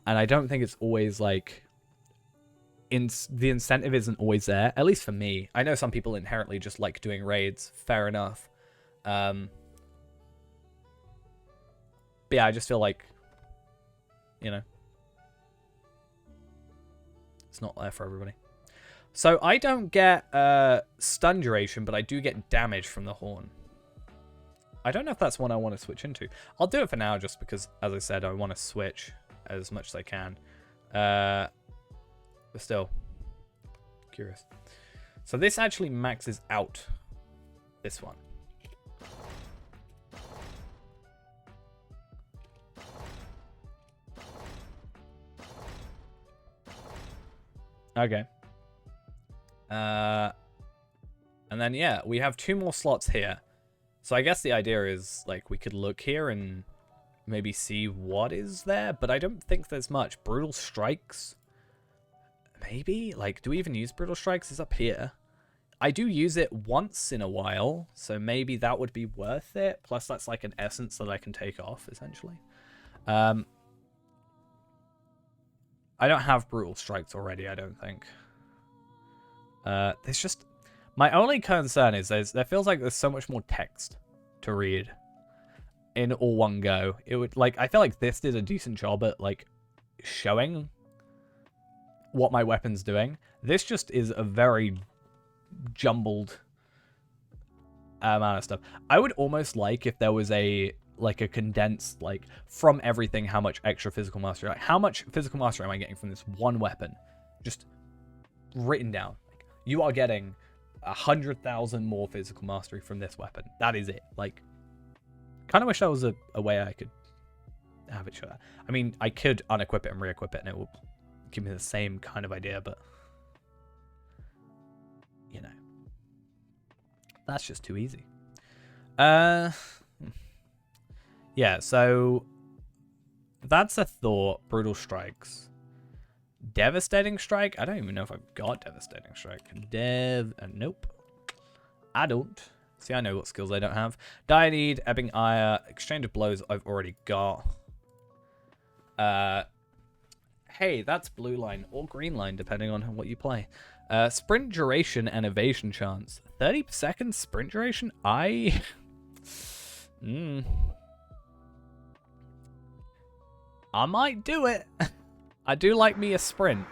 And I don't think it's always like, the incentive isn't always there, at least for me. I know some people inherently just like doing raids, fair enough. But yeah, I just feel like, you know, it's not there for everybody. So I don't get stun duration, but I do get damage from the horn. I don't know if that's one I want to switch into. I'll do it for now just because, as I said, I want to switch as much as I can. But still, curious. So this actually maxes out this one. Okay. And then, yeah, we have 2 more slots here. So I guess the idea is, like, we could look here and maybe see what is there, but I don't think there's much. Brutal Strikes? Maybe? Like, do we even use Brutal Strikes? It's up here. I do use it once in a while, so maybe that would be worth it. Plus, that's like an essence that I can take off, essentially. I don't have brutal strikes already, I don't think. There's just... My only concern is there feels like there's so much more text to read in all one go. It would, like, I feel like this did a decent job at, like, showing what my weapon's doing. This just is a very jumbled amount of stuff. I would almost like if there was a condensed, like, from everything, how much extra physical mastery, like, how much physical mastery am I getting from this one weapon? Just written down. Like, you are getting 100,000 more physical mastery from this weapon. That is it. Like, kind of wish that was a way I could have it show that. I mean, I could unequip it and re-equip it, and it will give me the same kind of idea, but you know, that's just too easy. Yeah, so that's a thought. Brutal strikes. Devastating strike? I don't even know if I've got devastating strike. Nope. I don't. See, I know what skills I don't have. Die Need, Ebbing Ire, Exchange of Blows I've already got. Hey, that's blue line or green line, depending on what you play. Sprint duration and evasion chance. 30 seconds sprint duration? I might do it. I do like me a sprint.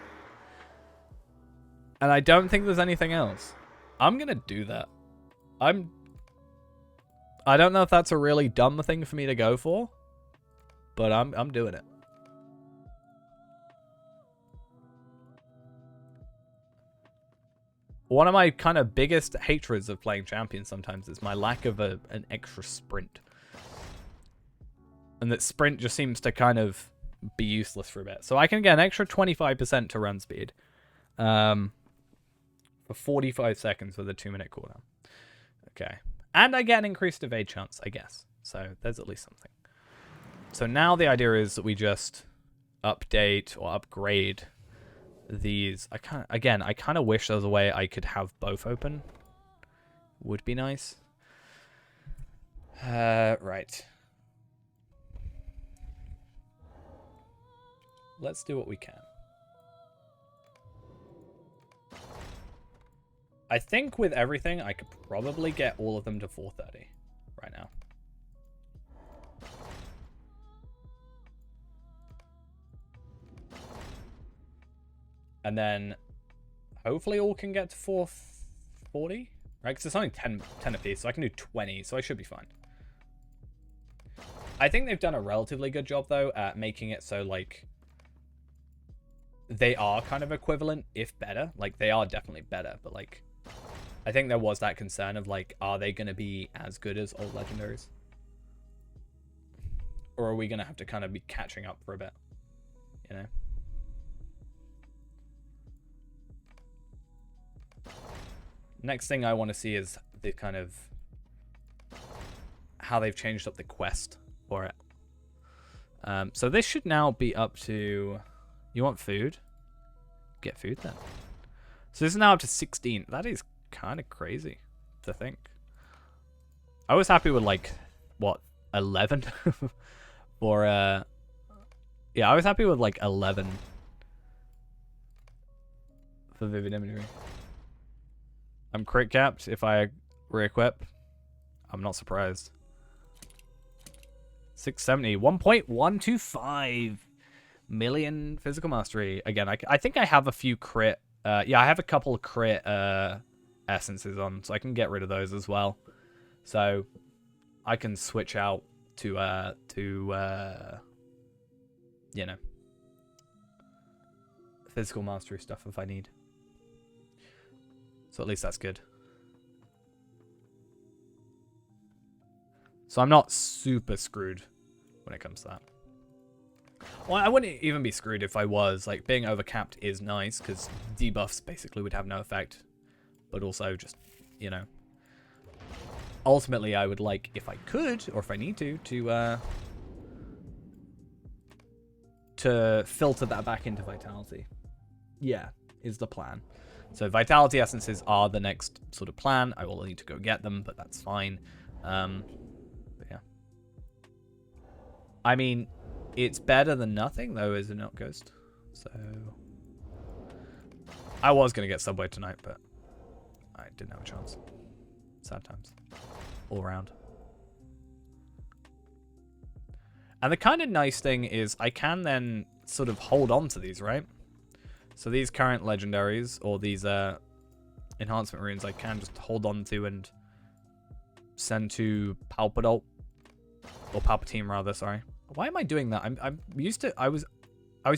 And I don't think there's anything else. I'm going to do that. I don't know if that's a really dumb thing for me to go for, but I'm doing it. One of my kind of biggest hatreds of playing champions sometimes is my lack of an extra sprint. And that sprint just seems to kind of be useless for a bit. So I can get an extra 25% to run speed. For 45 seconds with a 2-minute cooldown. Okay. And I get an increased evade chance, I guess. So there's at least something. So now the idea is that we just update or upgrade these. I kind of wish there was a way I could have both open. Would be nice. Right. Let's do what we can. I think with everything, I could probably get all of them to 430 right now. And then hopefully all can get to 440, right? Because it's only 10 apiece, so I can do 20, so I should be fine. I think they've done a relatively good job, though, at making it so, like, they are kind of equivalent, if better. Like, they are definitely better, but, like, I think there was that concern of, like, are they going to be as good as old Legendaries? Or are we going to have to kind of be catching up for a bit? You know? Next thing I want to see is the kind of how they've changed up the quest for it. So this should now be up to... You want food? Get food then. So this is now up to 16. That is kind of crazy to think. I was happy with, like, what, 11? For, yeah, I was happy with, like, 11 for Vivid Imagery. I'm crit capped if I re-equip. I'm not surprised. 670. 1.125 million physical mastery. Again, I think I have a few crit. Yeah, I have a couple of crit essences on, so I can get rid of those as well. So I can switch out to you know, physical mastery stuff if I need. So at least that's good. So I'm not super screwed when it comes to that. Well, I wouldn't even be screwed if I was. Like, being overcapped is nice, because debuffs basically would have no effect. But also just, you know. Ultimately, I would like, if I could, or if I need to filter that back into Vitality. Yeah, is the plan. So Vitality Essences are the next sort of plan. I will need to go get them, but that's fine. But yeah. I mean, It's better than nothing, though, is it not, Ghost? So... I was going to get Subway tonight, but I didn't have a chance. Sad times. All around. And the kind of nice thing is I can then sort of hold on to these, right? So these current legendaries, or these enhancement runes, I can just hold on to and send to Palpadol. Or Palpatine, rather, sorry. Why am I doing that? I'm used to... I was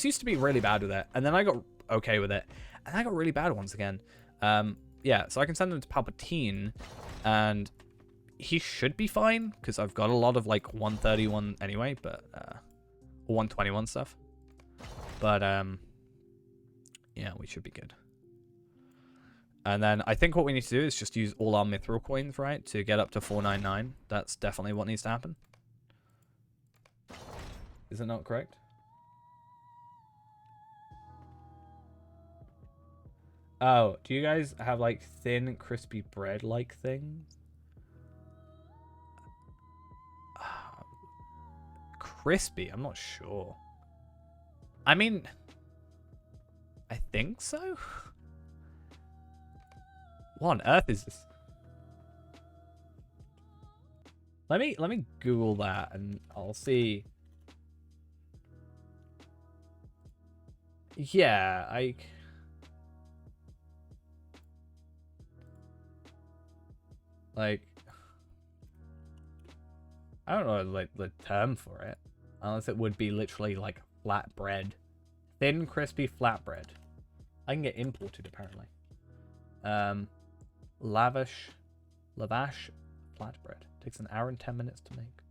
used to be really bad with it, and then I got okay with it. And I got really bad once again. Yeah, so I can send them to Palpatine, and he should be fine, because I've got a lot of, like, 131 anyway, but, or 121 stuff. But, yeah, we should be good. And then I think what we need to do is just use all our mithril coins, right, to get up to 499. That's definitely what needs to happen. Is it not correct? Oh, do you guys have, like, thin, crispy bread-like things? Crispy? I'm not sure. I mean, I think so? What on earth is this? Let me Google that, and I'll see. Yeah, I don't know, like, the term for it. Unless it would be literally, like, flat bread. Thin, crispy flat bread. I can get imported, apparently. Lavash flatbread. Takes an hour and 10 minutes to make.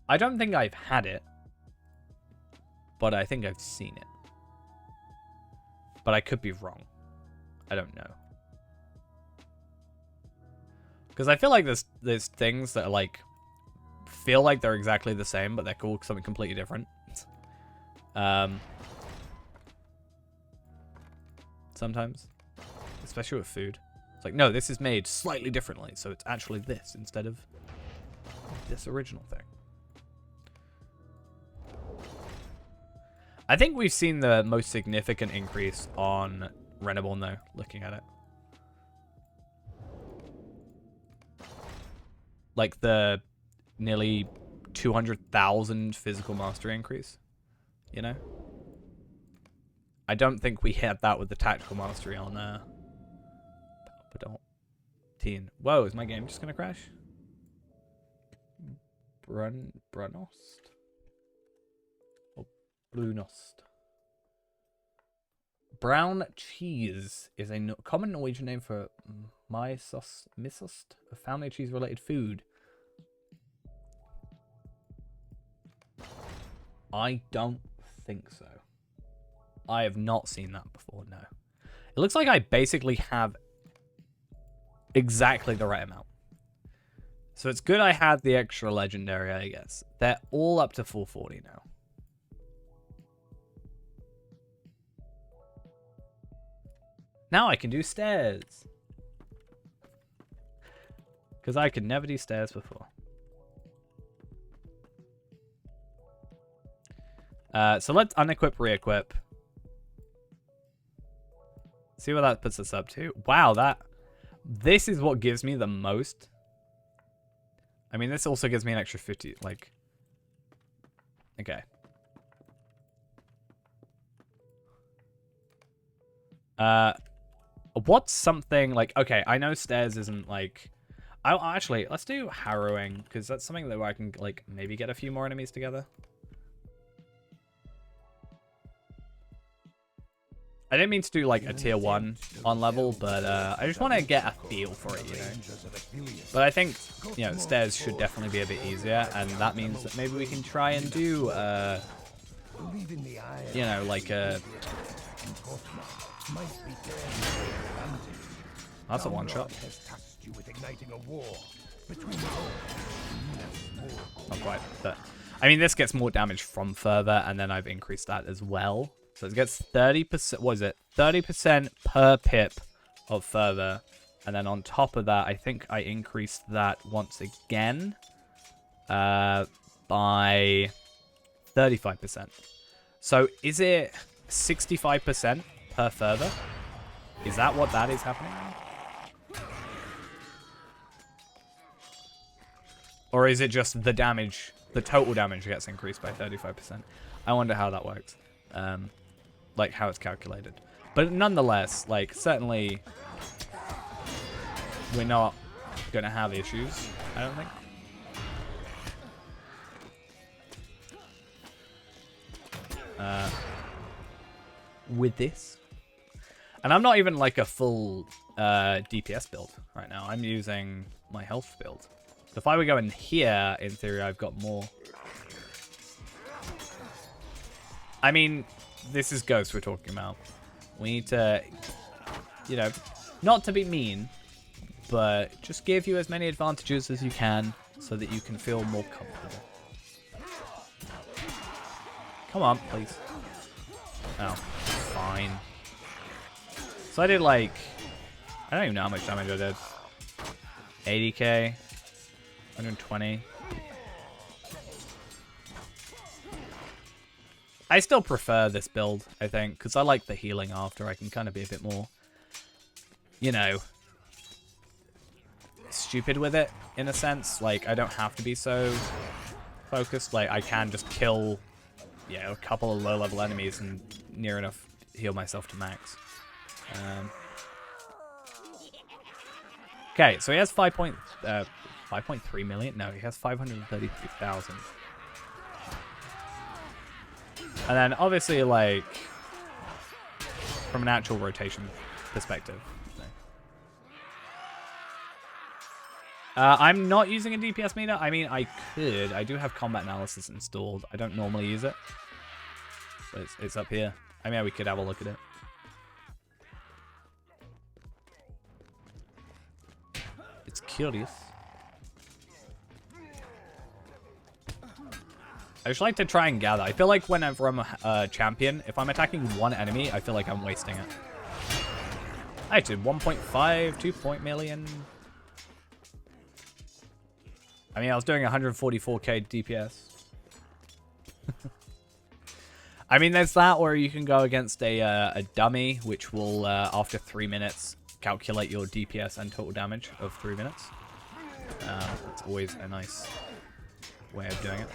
I don't think I've had it. But I think I've seen it. But I could be wrong. I don't know. Because I feel like there's things that are like feel like they're exactly the same, but they're called something completely different. Sometimes, especially with food, it's like, no, this is made slightly differently, so it's actually this instead of this original thing. I think we've seen the most significant increase on Reneborn, though, looking at it. Like the nearly 200,000 physical mastery increase, you know? I don't think we had that with the tactical mastery on Palpatine. Whoa, is my game just gonna crash? Brunost? Or Bluenost? Brown cheese is a common Norwegian name for misost, a family cheese-related food. I don't think so. I have not seen that before, no. It looks like I basically have exactly the right amount. So it's good I had the extra legendary, I guess. They're all up to 440 now. Now I can do stairs. Because I could never do stairs before. So let's unequip, re-equip. See what that puts us up to. Wow, this is what gives me the most. I mean, this also gives me an extra 50, like... Okay. What's something like... Okay, I know stairs isn't like... Actually, let's do harrowing, because that's something that I can, like, maybe get a few more enemies together. I didn't mean to do, like, a tier 1 on level, but I just want to get a feel for it, you know? But I think, you know, stairs should definitely be a bit easier, and that means that maybe we can try and do, you know, like a... That's a one-shot. Not quite, but... I mean, this gets more damage from further, and then I've increased that as well. So it gets 30%, what is it? 30% per pip of further. And then on top of that, I think I increased that once again. by 35%. So is it 65% per further? Is that what that is happening? Or is it just the damage, the total damage gets increased by 35%? I wonder how that works. Like how it's calculated. But nonetheless, like certainly we're not gonna have issues, I don't think. With this. And I'm not even like a full DPS build right now. I'm using my health build. So if I were going here, in theory, I've got more. I mean, this is Ghost we're talking about. We need to, you know, not to be mean, but just give you as many advantages as you can so that you can feel more comfortable. Come on, please. Oh, fine. So I did like, I don't even know how much damage I did. 80k, 120. I still prefer this build, I think, because I like the healing after. I can kind of be a bit more, you know, stupid with it, in a sense. Like, I don't have to be so focused. Like, I can just kill, yeah, a couple of low-level enemies and near enough heal myself to max. Okay, so he has 5.3 million? No, he has 533,000. And then obviously, like, from an actual rotation perspective. I'm not using a DPS meter. I mean, I could. I do have combat analysis installed. I don't normally use it. But it's up here. I mean, we could have a look at it. It's curious. I just like to try and gather. I feel like whenever I'm a champion, if I'm attacking one enemy, I feel like I'm wasting it. I did 1.5, 2 million. I mean, I was doing 144k DPS. I mean, there's that, or you can go against a dummy, which will, after 3 minutes, calculate your DPS and total damage of 3 minutes. It's always a nice way of doing it.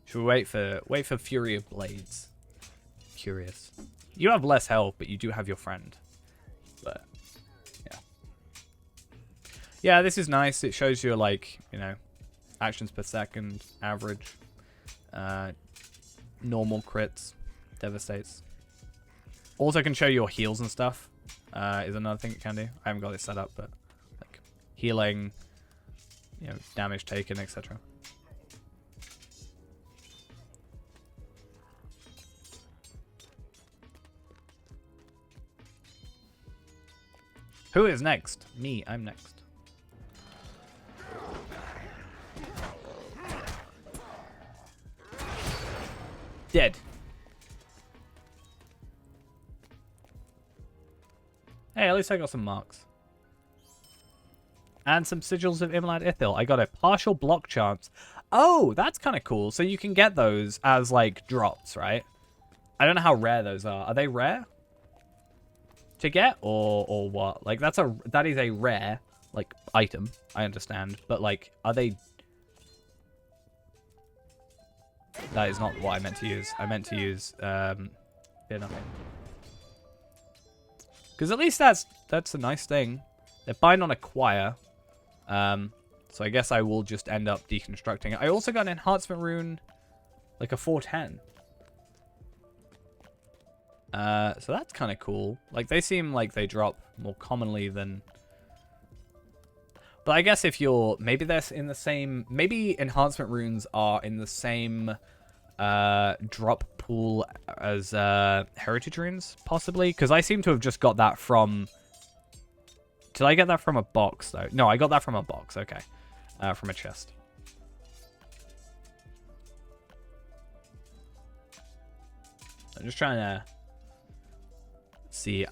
Should we wait for Fury of Blades? Curious. You have less health, but you do have your friend. But yeah. Yeah, this is nice. It shows you like, you know, actions per second, average, normal crits, devastates. Also can show your heals and stuff. Is another thing it can do. I haven't got it set up, but like healing, you know, damage taken, etc. Who is next? Me, I'm next. Dead. Hey, at least I got some marks. And some sigils of Imlad Ithil. I got a partial block chance. Oh, that's kind of cool. So you can get those as, like, drops, right? I don't know how rare those are. Are they rare to get, or what? Like, that is a rare, like, item. I understand. But, like, are they... That is not what I meant to use. I meant to use, yeah, nothing. Because at least that's a nice thing. They're bind on acquire. So I guess I will just end up deconstructing it. I also got an enhancement rune, like a 410. So that's kind of cool. Like, they seem like they drop more commonly than... But I guess if you're... Maybe they're in the same... Maybe enhancement runes are in the same drop pool as heritage runes, possibly. Because I seem to have just got that from... Did I get that from a box, though? No, I got that from a box. Okay. From a chest. I'm just trying to see.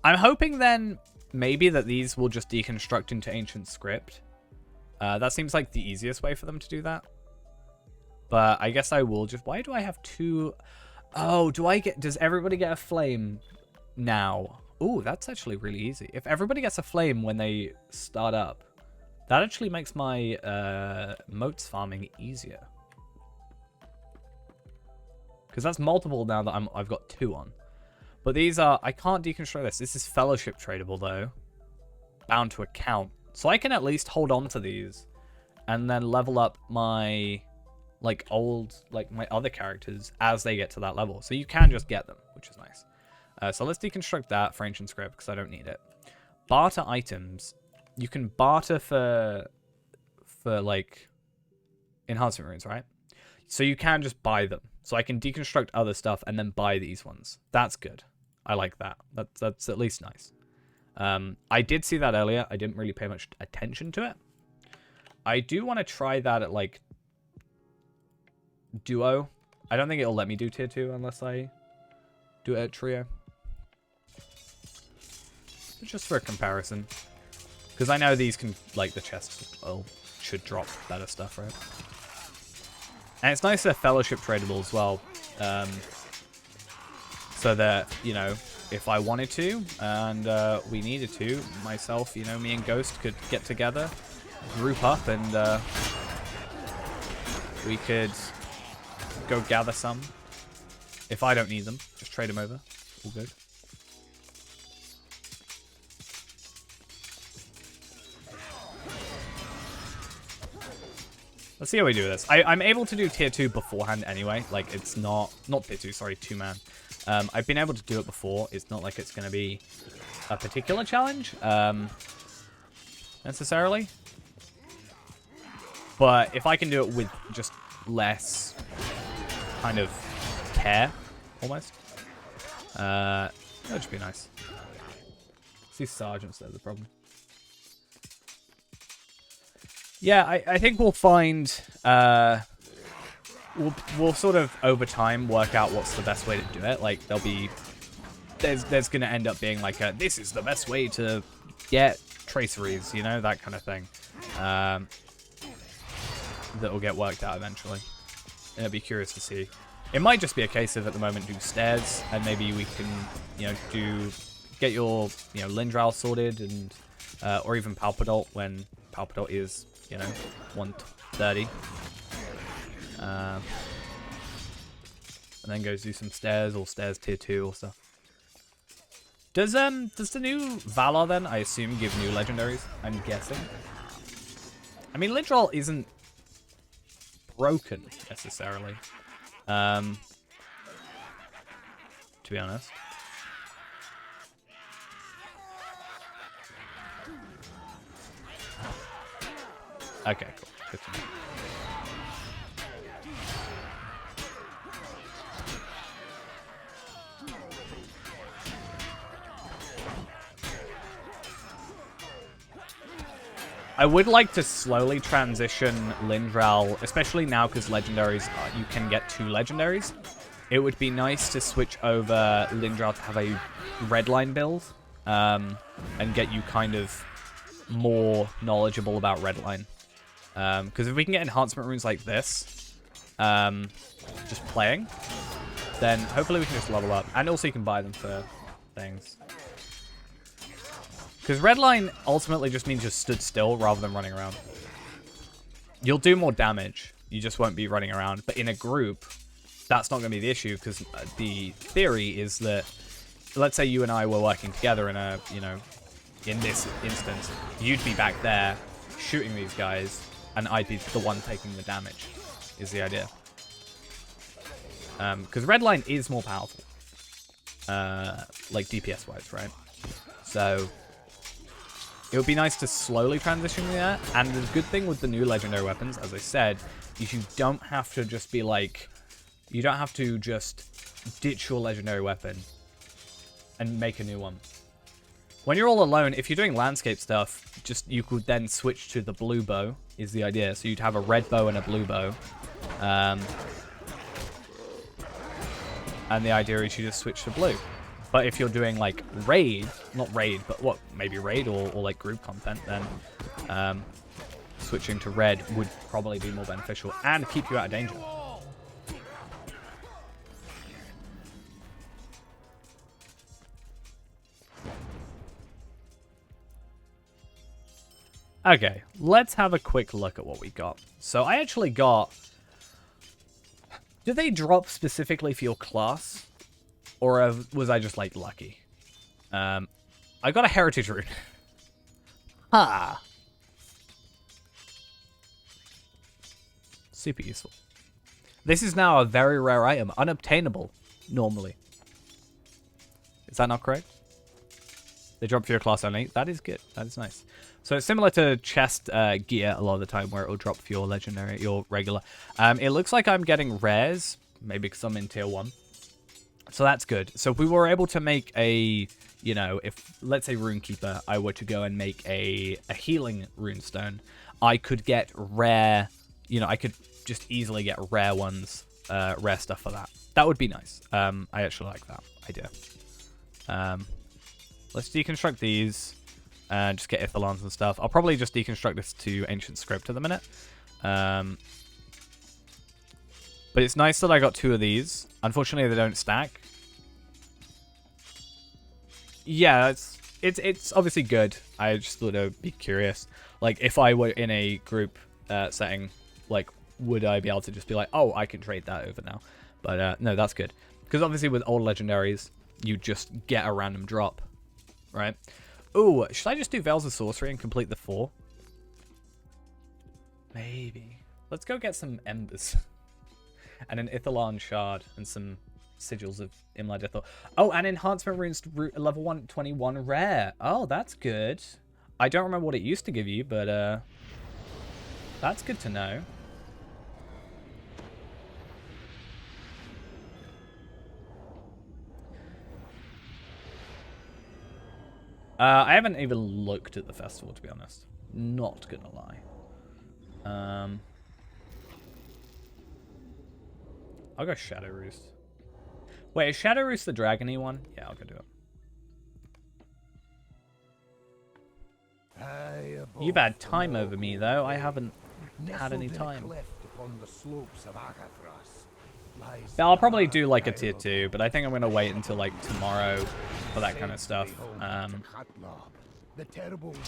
I'm hoping then maybe that these will just deconstruct into ancient script. That seems like the easiest way for them to do that. But I guess I will just... Why do I have two... Oh, does everybody get a flame now? Oh, that's actually really easy. If everybody gets a flame when they start up, that actually makes my motes farming easier. Because that's multiple now that I've got 2 on. But these are... I can't deconstruct this. This is fellowship tradable, though. Bound to account. So I can at least hold on to these. And then level up my... like my other characters as they get to that level. So you can just get them, which is nice. So let's deconstruct that for ancient script because I don't need it. Barter items. You can barter for like enhancement runes, right? So you can just buy them. So I can deconstruct other stuff and then buy these ones. That's good. I like that. That's at least nice. I did see that earlier. I didn't really pay much attention to it. I do want to try that at like duo. I don't think it'll let me do tier 2 unless I do it at trio. But just for a comparison. Because I know these can, like, the chests should drop better stuff, right? And it's nice they're fellowship tradable as well. So that, you know, if I wanted to and we needed to, myself, you know, me and Ghost could get together, group up, and we could go gather some. If I don't need them, just trade them over. All good. Let's see how we do this. I'm able to do tier 2 beforehand anyway. Like, it's not tier 2, sorry, 2-man. I've been able to do it before. It's not like it's going to be a particular challenge, necessarily. But if I can do it with just less kind of care, almost, that would just be nice. See sergeants, they're the problem. Yeah, I think we'll find, we'll sort of over time work out what's the best way to do it. Like there's going to end up being like this is the best way to get traceries, you know, that kind of thing. That will get worked out eventually. And I'd be curious to see. It might just be a case of at the moment do stairs, and maybe we can, you know, get your, you know, Lindral sorted, and or even Palpadol when Palpadol is, you know, 130. And then go do some stairs or stairs tier 2 or stuff. Does the new Valor then, I assume, give new legendaries? I'm guessing. I mean, Lindral isn't broken necessarily. To be honest. Okay, cool. Good to know. I would like to slowly transition Lindral, especially now because legendaries, you can get 2 legendaries. It would be nice to switch over Lindral to have a redline build, and get you kind of more knowledgeable about redline. Because if we can get enhancement runes like this, just playing, then hopefully we can just level up. And also you can buy them for things. Because redline ultimately just means just stood still rather than running around. You'll do more damage. You just won't be running around. But in a group, that's not going to be the issue, because the theory is that, let's say you and I were working together in a, you know, in this instance, you'd be back there shooting these guys, and I'd be the one taking the damage, is the idea. Because redline is more powerful, like DPS-wise, right? So it would be nice to slowly transition to that. And the good thing with the new legendary weapons, as I said, is you don't have to just be like, you don't have to just ditch your legendary weapon and make a new one. When you're all alone, if you're doing landscape stuff, just you could then switch to the blue bow, is the idea. So you'd have a red bow and a blue bow. And the idea is you just switch to blue. But if you're doing like raid, not raid, but what, maybe raid or like group content, then switching to red would probably be more beneficial and keep you out of danger. Okay, let's have a quick look at what we got. So I actually got... Did they drop specifically for your class? Or was I just, like, lucky? I got a heritage rune. Ha! Super useful. This is now a very rare item. Unobtainable, normally. Is that not correct? They drop for your class only. That is good. That is nice. So it's similar to chest gear a lot of the time where it will drop for your legendary, your regular. It looks like I'm getting rares, maybe because I'm in tier 1. So that's good. So if we were able to make a, you know, if, let's say Runekeeper, I were to go and make a healing runestone, I could get rare, you know, I could just easily get rare ones, rare stuff for that. That would be nice. I actually like that idea. Let's deconstruct these and just get Ithalons and stuff. I'll probably just deconstruct this to Ancient Script at the minute. But it's nice that I got 2 of these. Unfortunately, they don't stack. Yeah, it's obviously good. I just thought I'd be curious. Like, if I were in a group setting, like, would I be able to just be like, oh, I can trade that over now? But no, that's good. Because obviously with old legendaries, you just get a random drop, right? Ooh, should I just do Veils of Sorcery and complete the 4? Maybe. Let's go get some Embers. And an Ithalon Shard and some Sigils of Imlad Ithal. Oh, and Enhancement Runes level 121 rare. Oh, that's good. I don't remember what it used to give you, but that's good to know. I haven't even looked at the festival, to be honest. Not gonna lie. I'll go Shadow Roost. Wait, is Shadow Roost the dragony one? Yeah, I'll go do it. You've had time over me, though. I haven't had any time. Yeah, I'll probably do like a tier 2, but I think I'm going to wait until like tomorrow for that kind of stuff.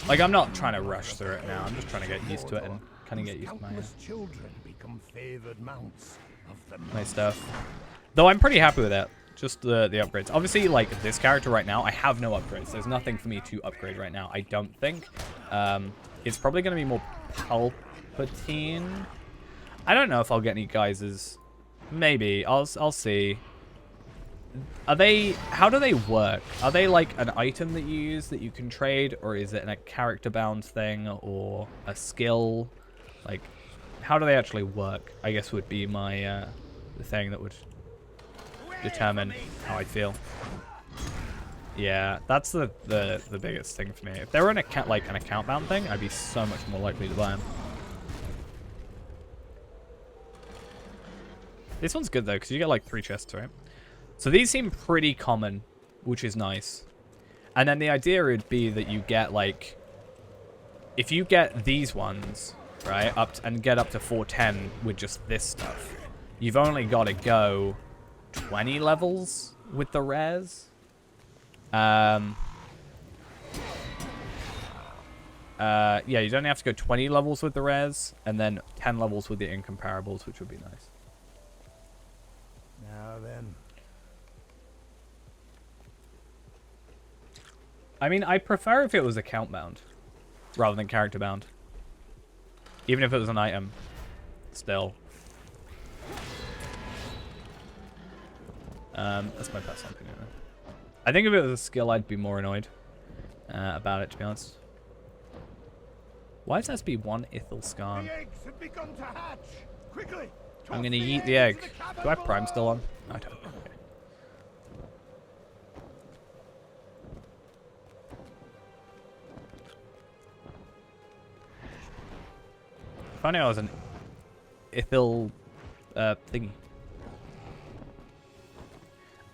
Like, I'm not trying to rush through it now. I'm just trying to get used to it and kind of get used to my stuff. Though I'm pretty happy with that. Just the upgrades. Obviously, like, this character right now, I have no upgrades. There's nothing for me to upgrade right now, I don't think. It's probably going to be more Palpatine. I don't know if I'll get any geysers. Maybe. I'll see. Are they... How do they work? Are they like an item that you use that you can trade? Or is it a character-bound thing? Or a skill? Like, how do they actually work? I guess would be my... the thing that would determine how I feel. Yeah, that's the biggest thing for me. If they were an account-bound thing, I'd be so much more likely to buy them. This one's good, though, because you get, like, 3 chests, right? So these seem pretty common, which is nice. And then the idea would be that you get, like... If you get these ones, right, and get up to 410 with just this stuff, you've only got to go 20 levels with the rares. Yeah, you'd only have to go 20 levels with the rares, and then 10 levels with the incomparables, which would be nice. Now then. I mean, I prefer if it was account bound rather than character bound. Even if it was an item. Still. That's my personal opinion. I think if it was a skill, I'd be more annoyed about it, to be honest. Why does that be one Ithil Scarn? I'm going to yeet the egg. Do I have Prime still on? No, I don't. Okay. If only I was an Ithil thingy.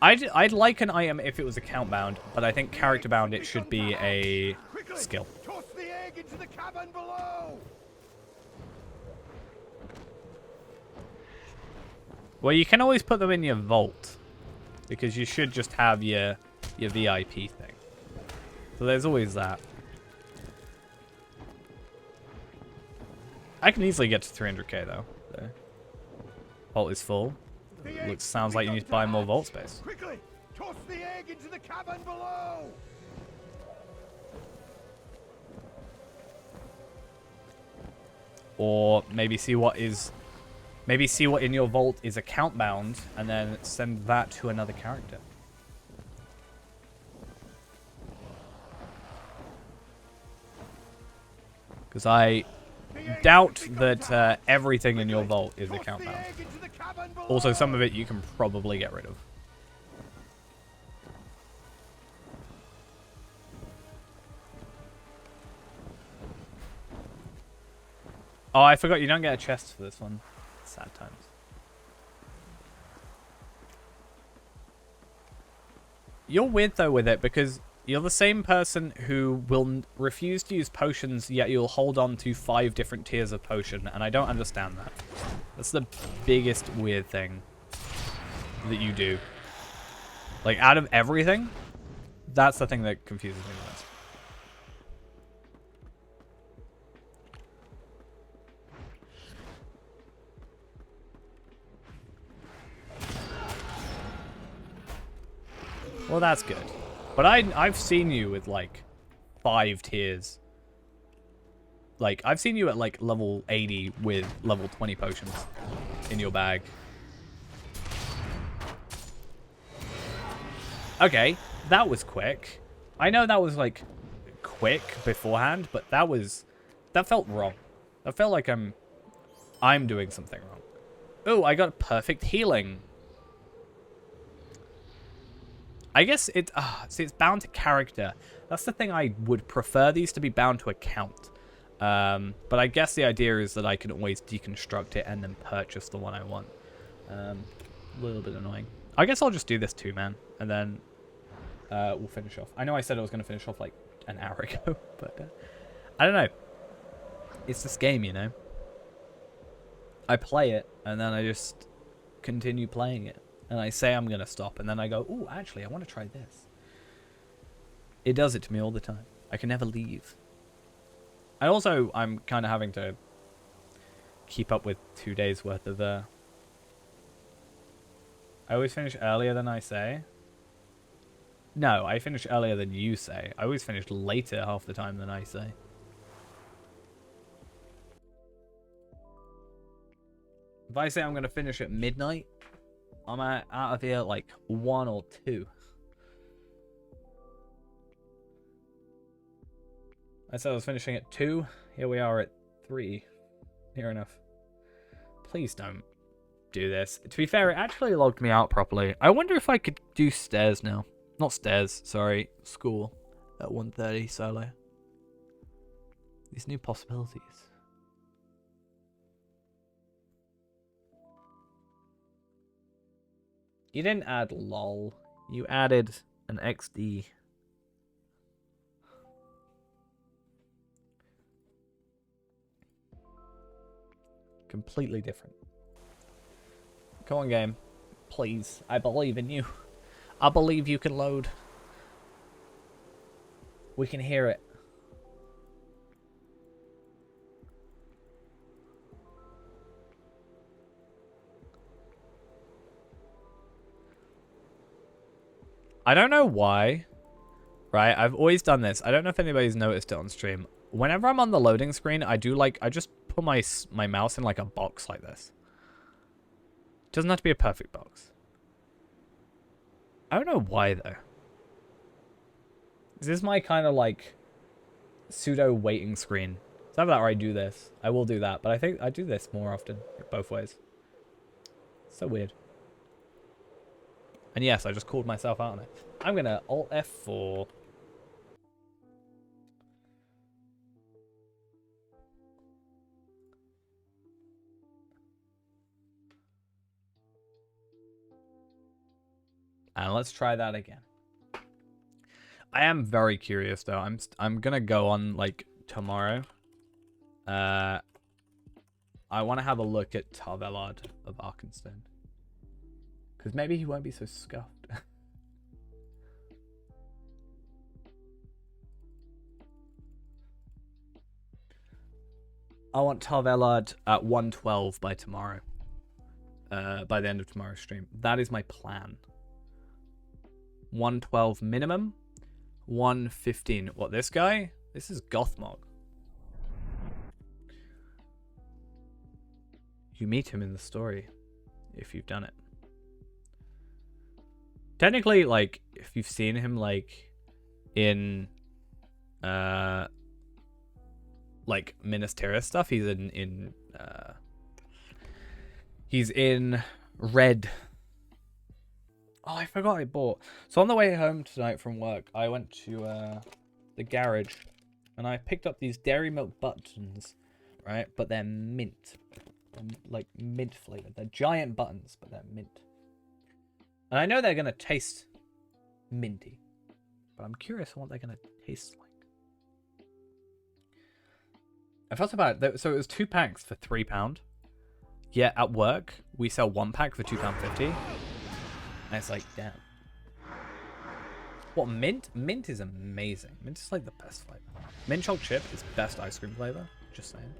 I'd like an item if it was account bound, but I think character bound it should be a skill. Toss the egg into the cabin below. Well, you can always put them in your vault, because you should just have your VIP thing. So there's always that. I can easily get to 300k though. So. Vault is full. Sounds like you need to buy more vault space. Quickly, toss the egg into the cabin below. Or maybe see what in your vault is account bound, and then send that to another character. Because I doubt that everything in your vault is account bound. Also, some of it you can probably get rid of. Oh, I forgot you don't get a chest for this one. Sad times. You're weird though with it because you're the same person who will refuse to use potions, yet you'll hold on to 5 different tiers of potion, and I don't understand that. That's the biggest weird thing that you do. Like, out of everything, that's the thing that confuses me the most. Well, that's good. But I've seen you with, like, 5 tiers. Like, I've seen you at, like, level 80 with level 20 potions in your bag. Okay, that was quick. I know that was, like, quick beforehand, but that felt wrong. That felt like I'm doing something wrong. Oh, I got perfect healing. I guess see, it's bound to character. That's the thing. I would prefer these to be bound to account. But I guess the idea is that I can always deconstruct it and then purchase the one I want. A little bit annoying. I guess I'll just do this too, man. And then we'll finish off. I know I said I was going to finish off like an hour ago, but I don't know. It's this game, you know. I play it and then I just continue playing it. And I say I'm going to stop, and then I go, oh, actually, I want to try this. It does it to me all the time. I can never leave. I'm kind of having to keep up with 2 days worth of... I always finish earlier than I say. No, I finish earlier than you say. I always finish later half the time than I say. If I say I'm going to finish at midnight... I'm out of here at like 1 or 2. I said I was finishing at 2. Here we are at 3. Near enough. Please don't do this. To be fair, it actually logged me out properly. I wonder if I could do stairs now. Not stairs, sorry. School at 1:30 solo. These new possibilities. You didn't add lol. You added an XD. Completely different. Come on, game. Please. I believe in you. I believe you can load. We can hear it. I don't know why, right? I've always done this. I don't know if anybody's noticed it on stream. Whenever I'm on the loading screen, I just put my mouse in like a box like this. It doesn't have to be a perfect box. I don't know why though. Is this my kind of like pseudo waiting screen? It's not that where I do this. I will do that, but I think I do this more often, both ways. So weird. And yes, I just called myself out on it. I'm going to Alt F4. And let's try that again. I am very curious though. I'm gonna go on like tomorrow. I want to have a look at Tarvelard of Arkenstone. Because maybe he won't be so scuffed. I want Tarvelard at 112 by tomorrow. By the end of tomorrow's stream. That is my plan. 112 minimum. 115. What, this guy? This is Gothmog. You meet him in the story. If you've done it. Technically, like, if you've seen him, like, in, like, Minas Tirith stuff, he's in Red. Oh, I forgot I bought. So on the way home tonight from work, I went to, the garage, and I picked up these dairy milk buttons, right? But they're mint. They're, like, mint flavored. They're giant buttons, but they're mint. And I know they're going to taste minty. But I'm curious on what they're going to taste like. I felt about it. So it was 2 packs for £3. Yeah, at work, we sell 1 pack for £2.50. And it's like, damn. What, mint? Mint is amazing. Mint is like the best flavor. Mint chocolate chip is best ice cream flavor. Just saying.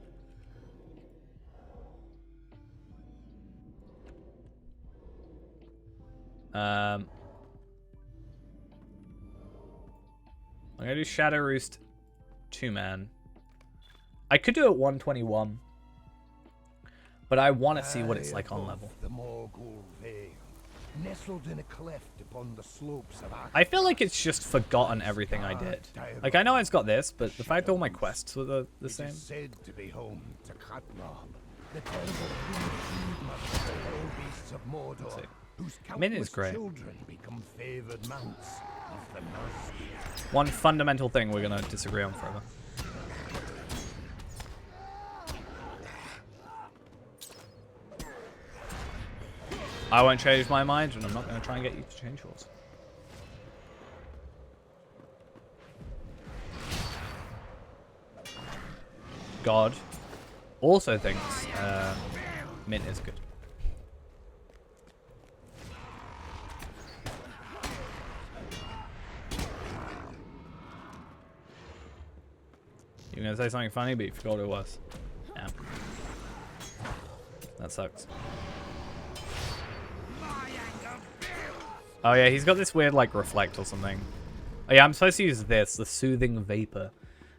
I'm gonna do Shadow Roost 2-man. I could do it 121, but I want to see what it's like on level. The Morgul Vale, nestled in a cleft upon the slopes of I feel like it's just forgotten everything I did. Like, I know it's got this, but the fact that all my quests were the same. It is said to be home to Katla, the terrible mother of the hell beasts of Mordor, whose Mint is countless great. children become favored mounts of the Nazgûl. One fundamental thing we're gonna disagree on forever. I won't change my mind, and I'm not going to try and get you to change yours. God also thinks mint is good. You were going to say something funny, but you forgot what it was. Damn. That sucks. Oh yeah, he's got this weird like reflect or something. Oh yeah, I'm supposed to use this, the soothing vapor,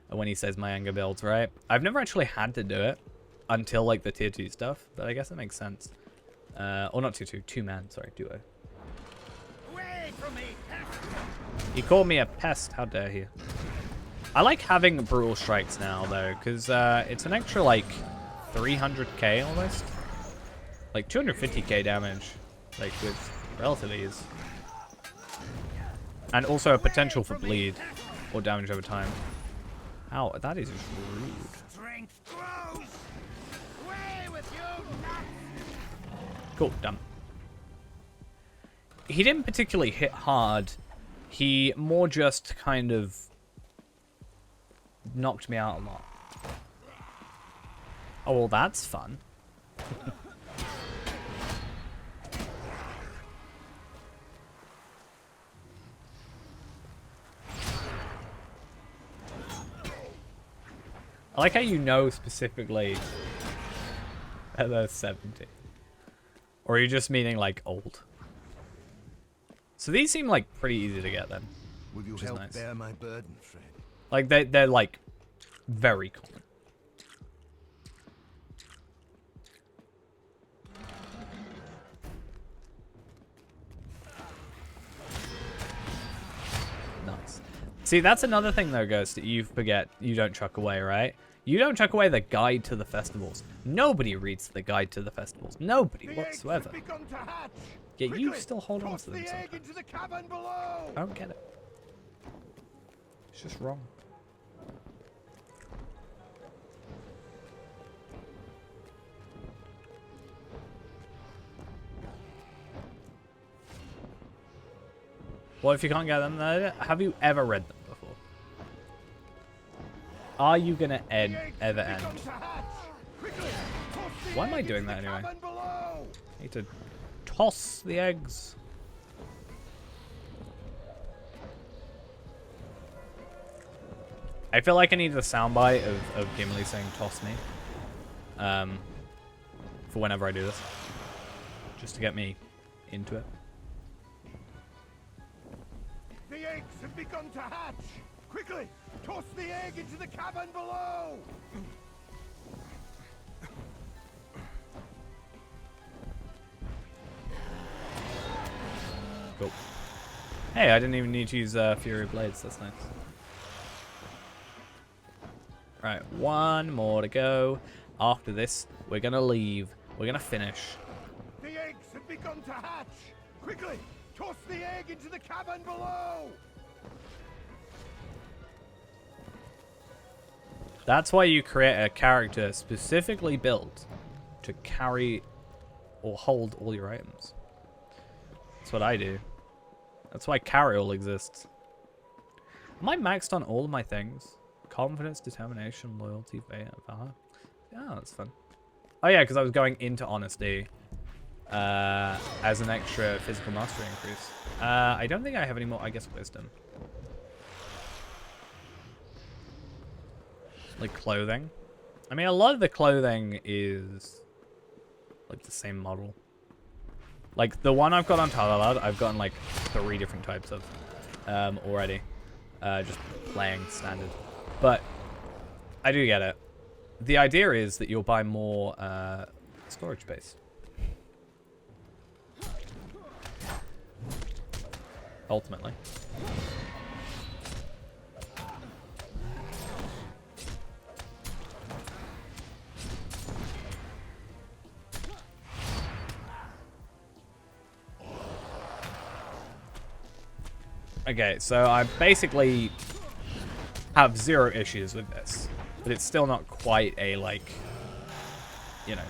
when he says my anger builds, right? I've never actually had to do it until like the tier 2 stuff, but I guess it makes sense. Or not tier 2, 2-man, sorry, duo. Away from me, He called me a pest, how dare he. I like having brutal strikes now though, because it's an extra like 300k almost. Like 250k damage, like with relative ease. And also a potential for bleed or damage over time. Ow, that is rude. strength grows. Away with you, Cool, done. He didn't particularly hit hard. He more just kind of knocked me out a lot. Oh, well, that's fun. I like how you know specifically that they're 70. Or are you just meaning like old? So these seem like pretty easy to get then. Will you which is help nice. bear my burden, friend? Like they're like very common. Nice. See, that's another thing though, Ghost, that you forget you don't chuck away, right? You don't chuck away the guide to the festivals. Nobody reads the guide to the festivals. Nobody The whatsoever. eggs have begun to hatch. Yet you Quickly, still hold on toss to them the egg sometimes. into the cavern below. I don't get it. It's just wrong. What if you can't get them there? Have you ever read them before? Are you gonna ever end? Why am I doing that anyway? I need to toss the eggs. I feel like I need the soundbite of Gimli saying "toss me," for whenever I do this, just to get me into it. The eggs have begun to hatch. Quickly, toss the egg into the cavern below. Cool. Hey, I didn't even need to use Fury Blades. That's nice. Right, one more to go. After this, we're gonna leave. We're gonna finish. The eggs have begun to hatch. Quickly, toss the egg into the cavern below. That's why you create a character specifically built to carry or hold all your items. That's what I do. That's why Carryall exists. Am I maxed on all of my things? Confidence, determination, loyalty, valor. Yeah, that's fun. Oh yeah, because I was going into honesty as an extra physical mastery increase. I don't think I have any more. I guess wisdom. Like clothing. I mean, a lot of the clothing is like the same model. Like the one I've got on Talalad, I've gotten like 3 different types of already. Just playing standard. But I do get it. The idea is that you'll buy more storage space. Ultimately. Okay, so I basically have 0 issues with this, but it's still not quite a, like, you know,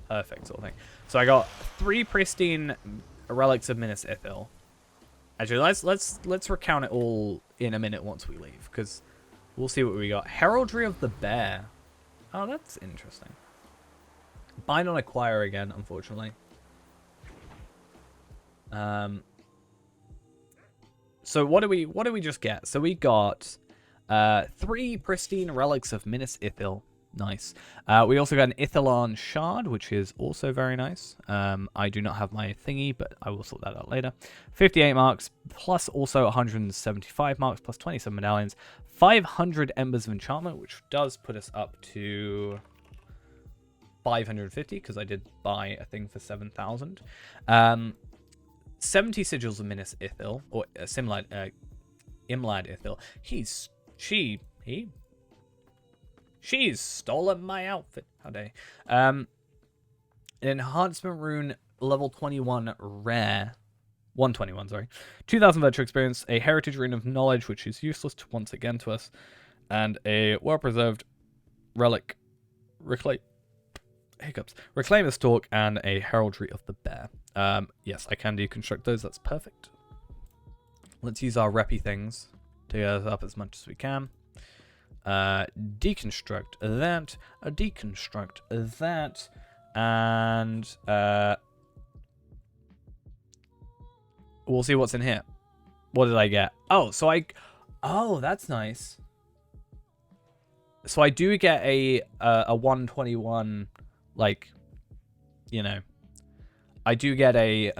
perfect sort of thing. So I got 3 pristine relics of Minas Ithil. Actually, let's recount it all in a minute once we leave, because we'll see what we got. Heraldry of the Bear. Oh, that's interesting. Bind on Acquire again, unfortunately. So what do we just get? So we got 3 pristine relics of Minas Ithil. Nice. We also got an Ithilon shard, which is also very nice. I do not have my thingy, but I will sort that out later. 58 marks, plus also 175 marks, plus 27 medallions. 500 embers of enchantment, which does put us up to 550, because I did buy a thing for 7,000. 70 sigils of Minas Ithil, or Imlad Ithil. She's stolen my outfit. How dare. An enhancement rune level 21 rare. 121, sorry. 2,000 virtual experience, a heritage rune of knowledge, which is useless once again to us, and a well-preserved relic. Reclaim a stalk and a heraldry of the bear. Yes, I can deconstruct those. That's perfect. Let's use our reppy things to get us up as much as we can. Deconstruct that. Deconstruct that. And we'll see what's in here. What did I get? Oh, so oh, that's nice. So I do get a 121, like, you know, I do get a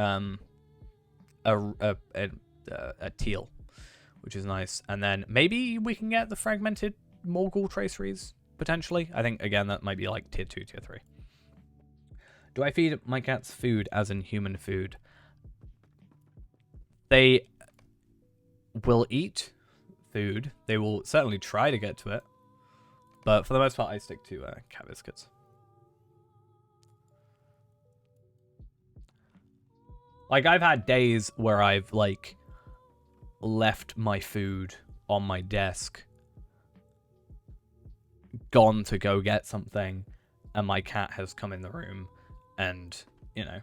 teal, which is nice. And then maybe we can get the fragmented Morgul traceries, potentially. I think, again, that might be like tier 2, tier 3. Do I feed my cats food as in human food? They will eat food. They will certainly try to get to it. But for the most part, I stick to cat biscuits. Like, I've had days where I've, like, left my food on my desk, gone to go get something, and my cat has come in the room and, you know,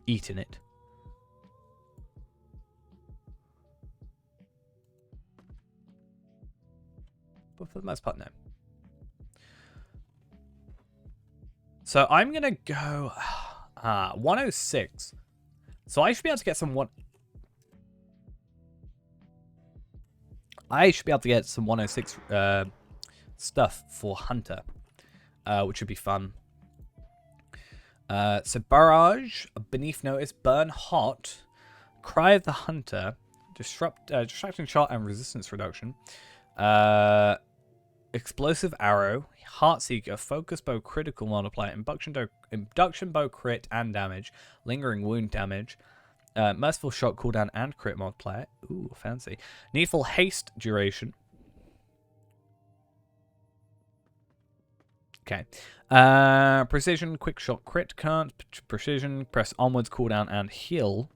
eaten it. But for the most part, no. So I'm going to go 106. So I should be able to get some I should be able to get some 106 stuff for Hunter, which would be fun. So Barrage, Beneath Notice, Burn Hot, Cry of the Hunter, Distracting Shot and Resistance Reduction, Explosive Arrow, Heartseeker, Focus Bow Critical Multiplier, Induction Bow Crit and Damage, Lingering Wound Damage, Merciful Shot Cooldown and Crit Multiplier. Ooh, fancy. Needful Haste Duration. Okay. Precision, Quick Shot Crit, Can't, Precision, Press Onwards, Cooldown and Heal.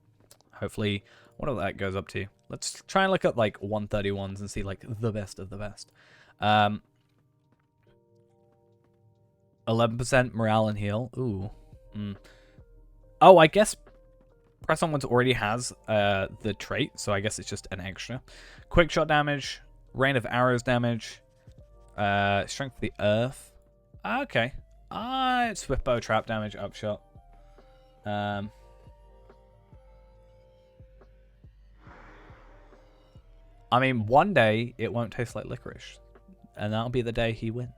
Hopefully, whatever that goes up to. Let's try and look at like 131s and see like the best of the best. 11% morale and heal. Ooh. Oh, I guess Press Onwards already has the trait, so I guess it's just an extra. Quick shot damage, Rain of Arrows damage, Strength of the Earth. Okay. It's Swift Bow Trap damage, Upshot. I mean, one day it won't taste like licorice, and that'll be the day he wins.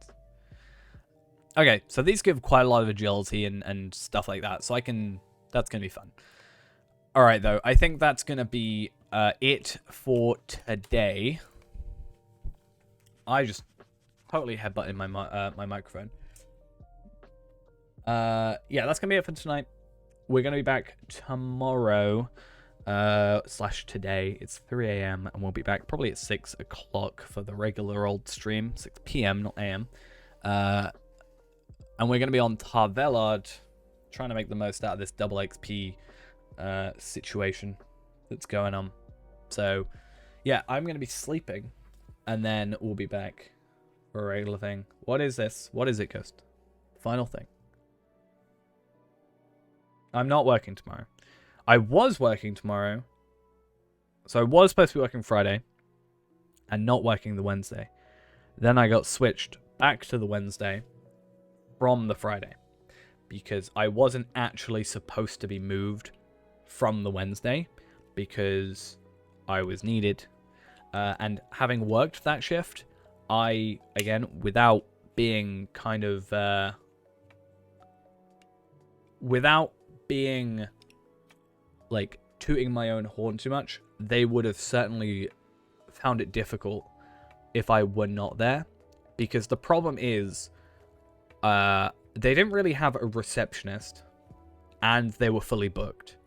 Okay, so these give quite a lot of agility and stuff like that, so that's going to be fun. Alright, though, I think that's going to be it for today. I just totally headbutted my microphone. Yeah, that's going to be it for tonight. We're going to be back tomorrow. / today. It's 3 a.m. and we'll be back probably at 6 o'clock for the regular old stream. 6 p.m., not a.m. And we're going to be on Tarvelard, trying to make the most out of this double XP situation that's going on. So, yeah, I'm going to be sleeping, and then we'll be back for a regular thing. What is this? What is it, Ghost? Final thing. I'm not working tomorrow. I was working tomorrow. So I was supposed to be working Friday and not working the Wednesday. Then I got switched back to the Wednesday from the Friday because I wasn't actually supposed to be moved from the Wednesday because I was needed. And having worked that shift, I, again, without being kind of... without being... like tooting my own horn too much, they would have certainly found it difficult if I were not there, because the problem is they didn't really have a receptionist and they were fully booked.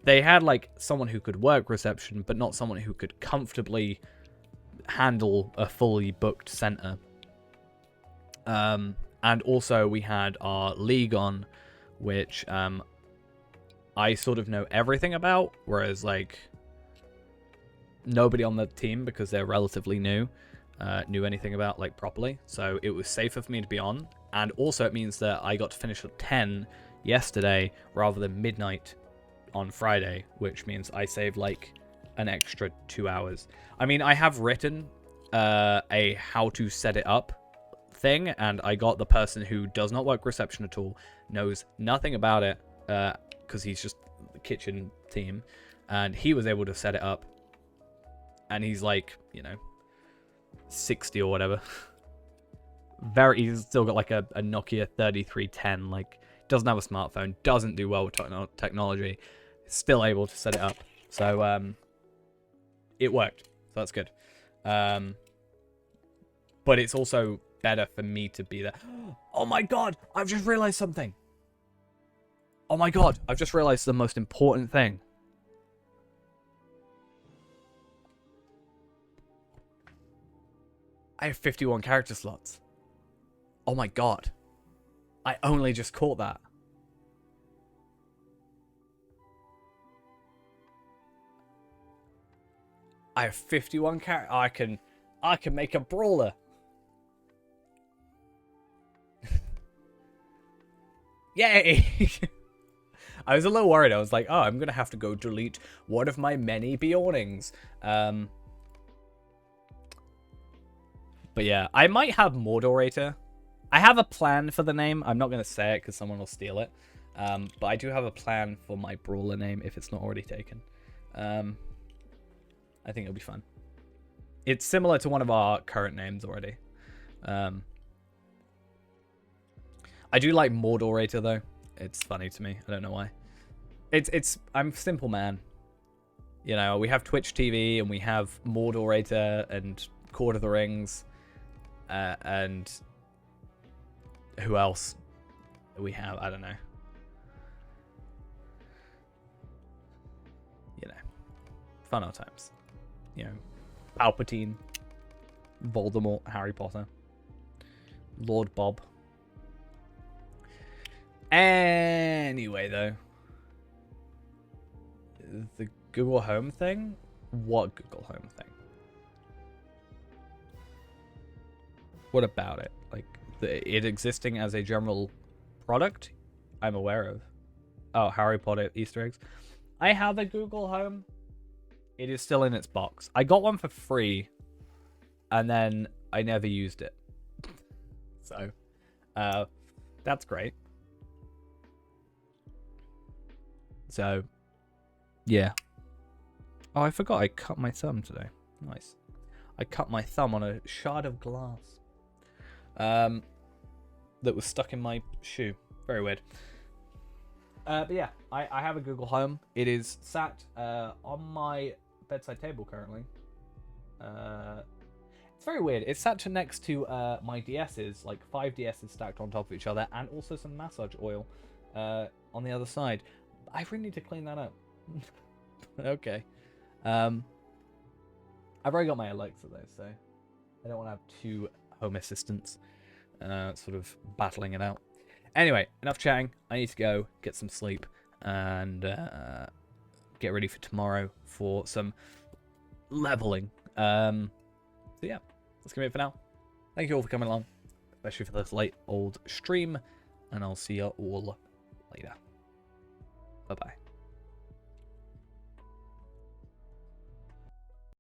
They had like someone who could work reception, but not someone who could comfortably handle a fully booked center. And also we had our league on, which I sort of know everything about, whereas, like, nobody on the team, because they're relatively new, knew anything about, like, properly. So it was safer for me to be on. And also it means that I got to finish at 10 yesterday rather than midnight on Friday, which means I saved, like, an extra 2 hours. I mean, I have written a how to set it up thing, and I got the person who does not work reception at all, knows nothing about it, because he's just the kitchen team, and he was able to set it up, and he's like, you know, 60 or whatever. He's still got like a Nokia 3310, like, doesn't have a smartphone, doesn't do well with technology, still able to set it up. So it worked, so that's good. But it's also better for me to be there. Oh my god, I've just realized something. Oh my god, I've just realized the most important thing. I have 51 character slots. Oh my god. I only just caught that. I have 51 characters. I can make a brawler. Yay! I was a little worried. I was like, oh, I'm gonna have to go delete one of my many Bjornings. But yeah, I might have Mordorator. I have a plan for the name. I'm not gonna say it because someone will steal it. But I do have a plan for my brawler name if it's not already taken. I think it'll be fun. It's similar to one of our current names already. I do like Mordorator though. It's funny to me. I don't know why. I'm simple man. You know, we have Twitch TV and we have Mordorator and Court of the Rings, and who else we have? I don't know. You know, fun old times. You know, Palpatine, Voldemort, Harry Potter, Lord Bob. Anyway, though, the Google Home thing? What Google Home thing? What about it? Like, it existing as a general product? I'm aware of. Oh, Harry Potter Easter eggs. I have a Google Home. It is still in its box. I got one for free, and then I never used it. So, that's great. So, yeah. Oh, I forgot I cut my thumb today. Nice. I cut my thumb on a shard of glass. That was stuck in my shoe. Very weird. But yeah, I have a Google Home. It is sat on my bedside table currently. It's very weird. It's sat next to my DS's, like 5 DS's stacked on top of each other, and also some massage oil on the other side. I really need to clean that up. Okay. I've already got my Alexa though, so I don't want to have 2 home assistants sort of battling it out. Anyway, enough chatting. I need to go get some sleep and get ready for tomorrow for some leveling. So yeah, that's gonna be it for now. Thank you all for coming along, especially for this late old stream, and I'll see you all later. Bye bye.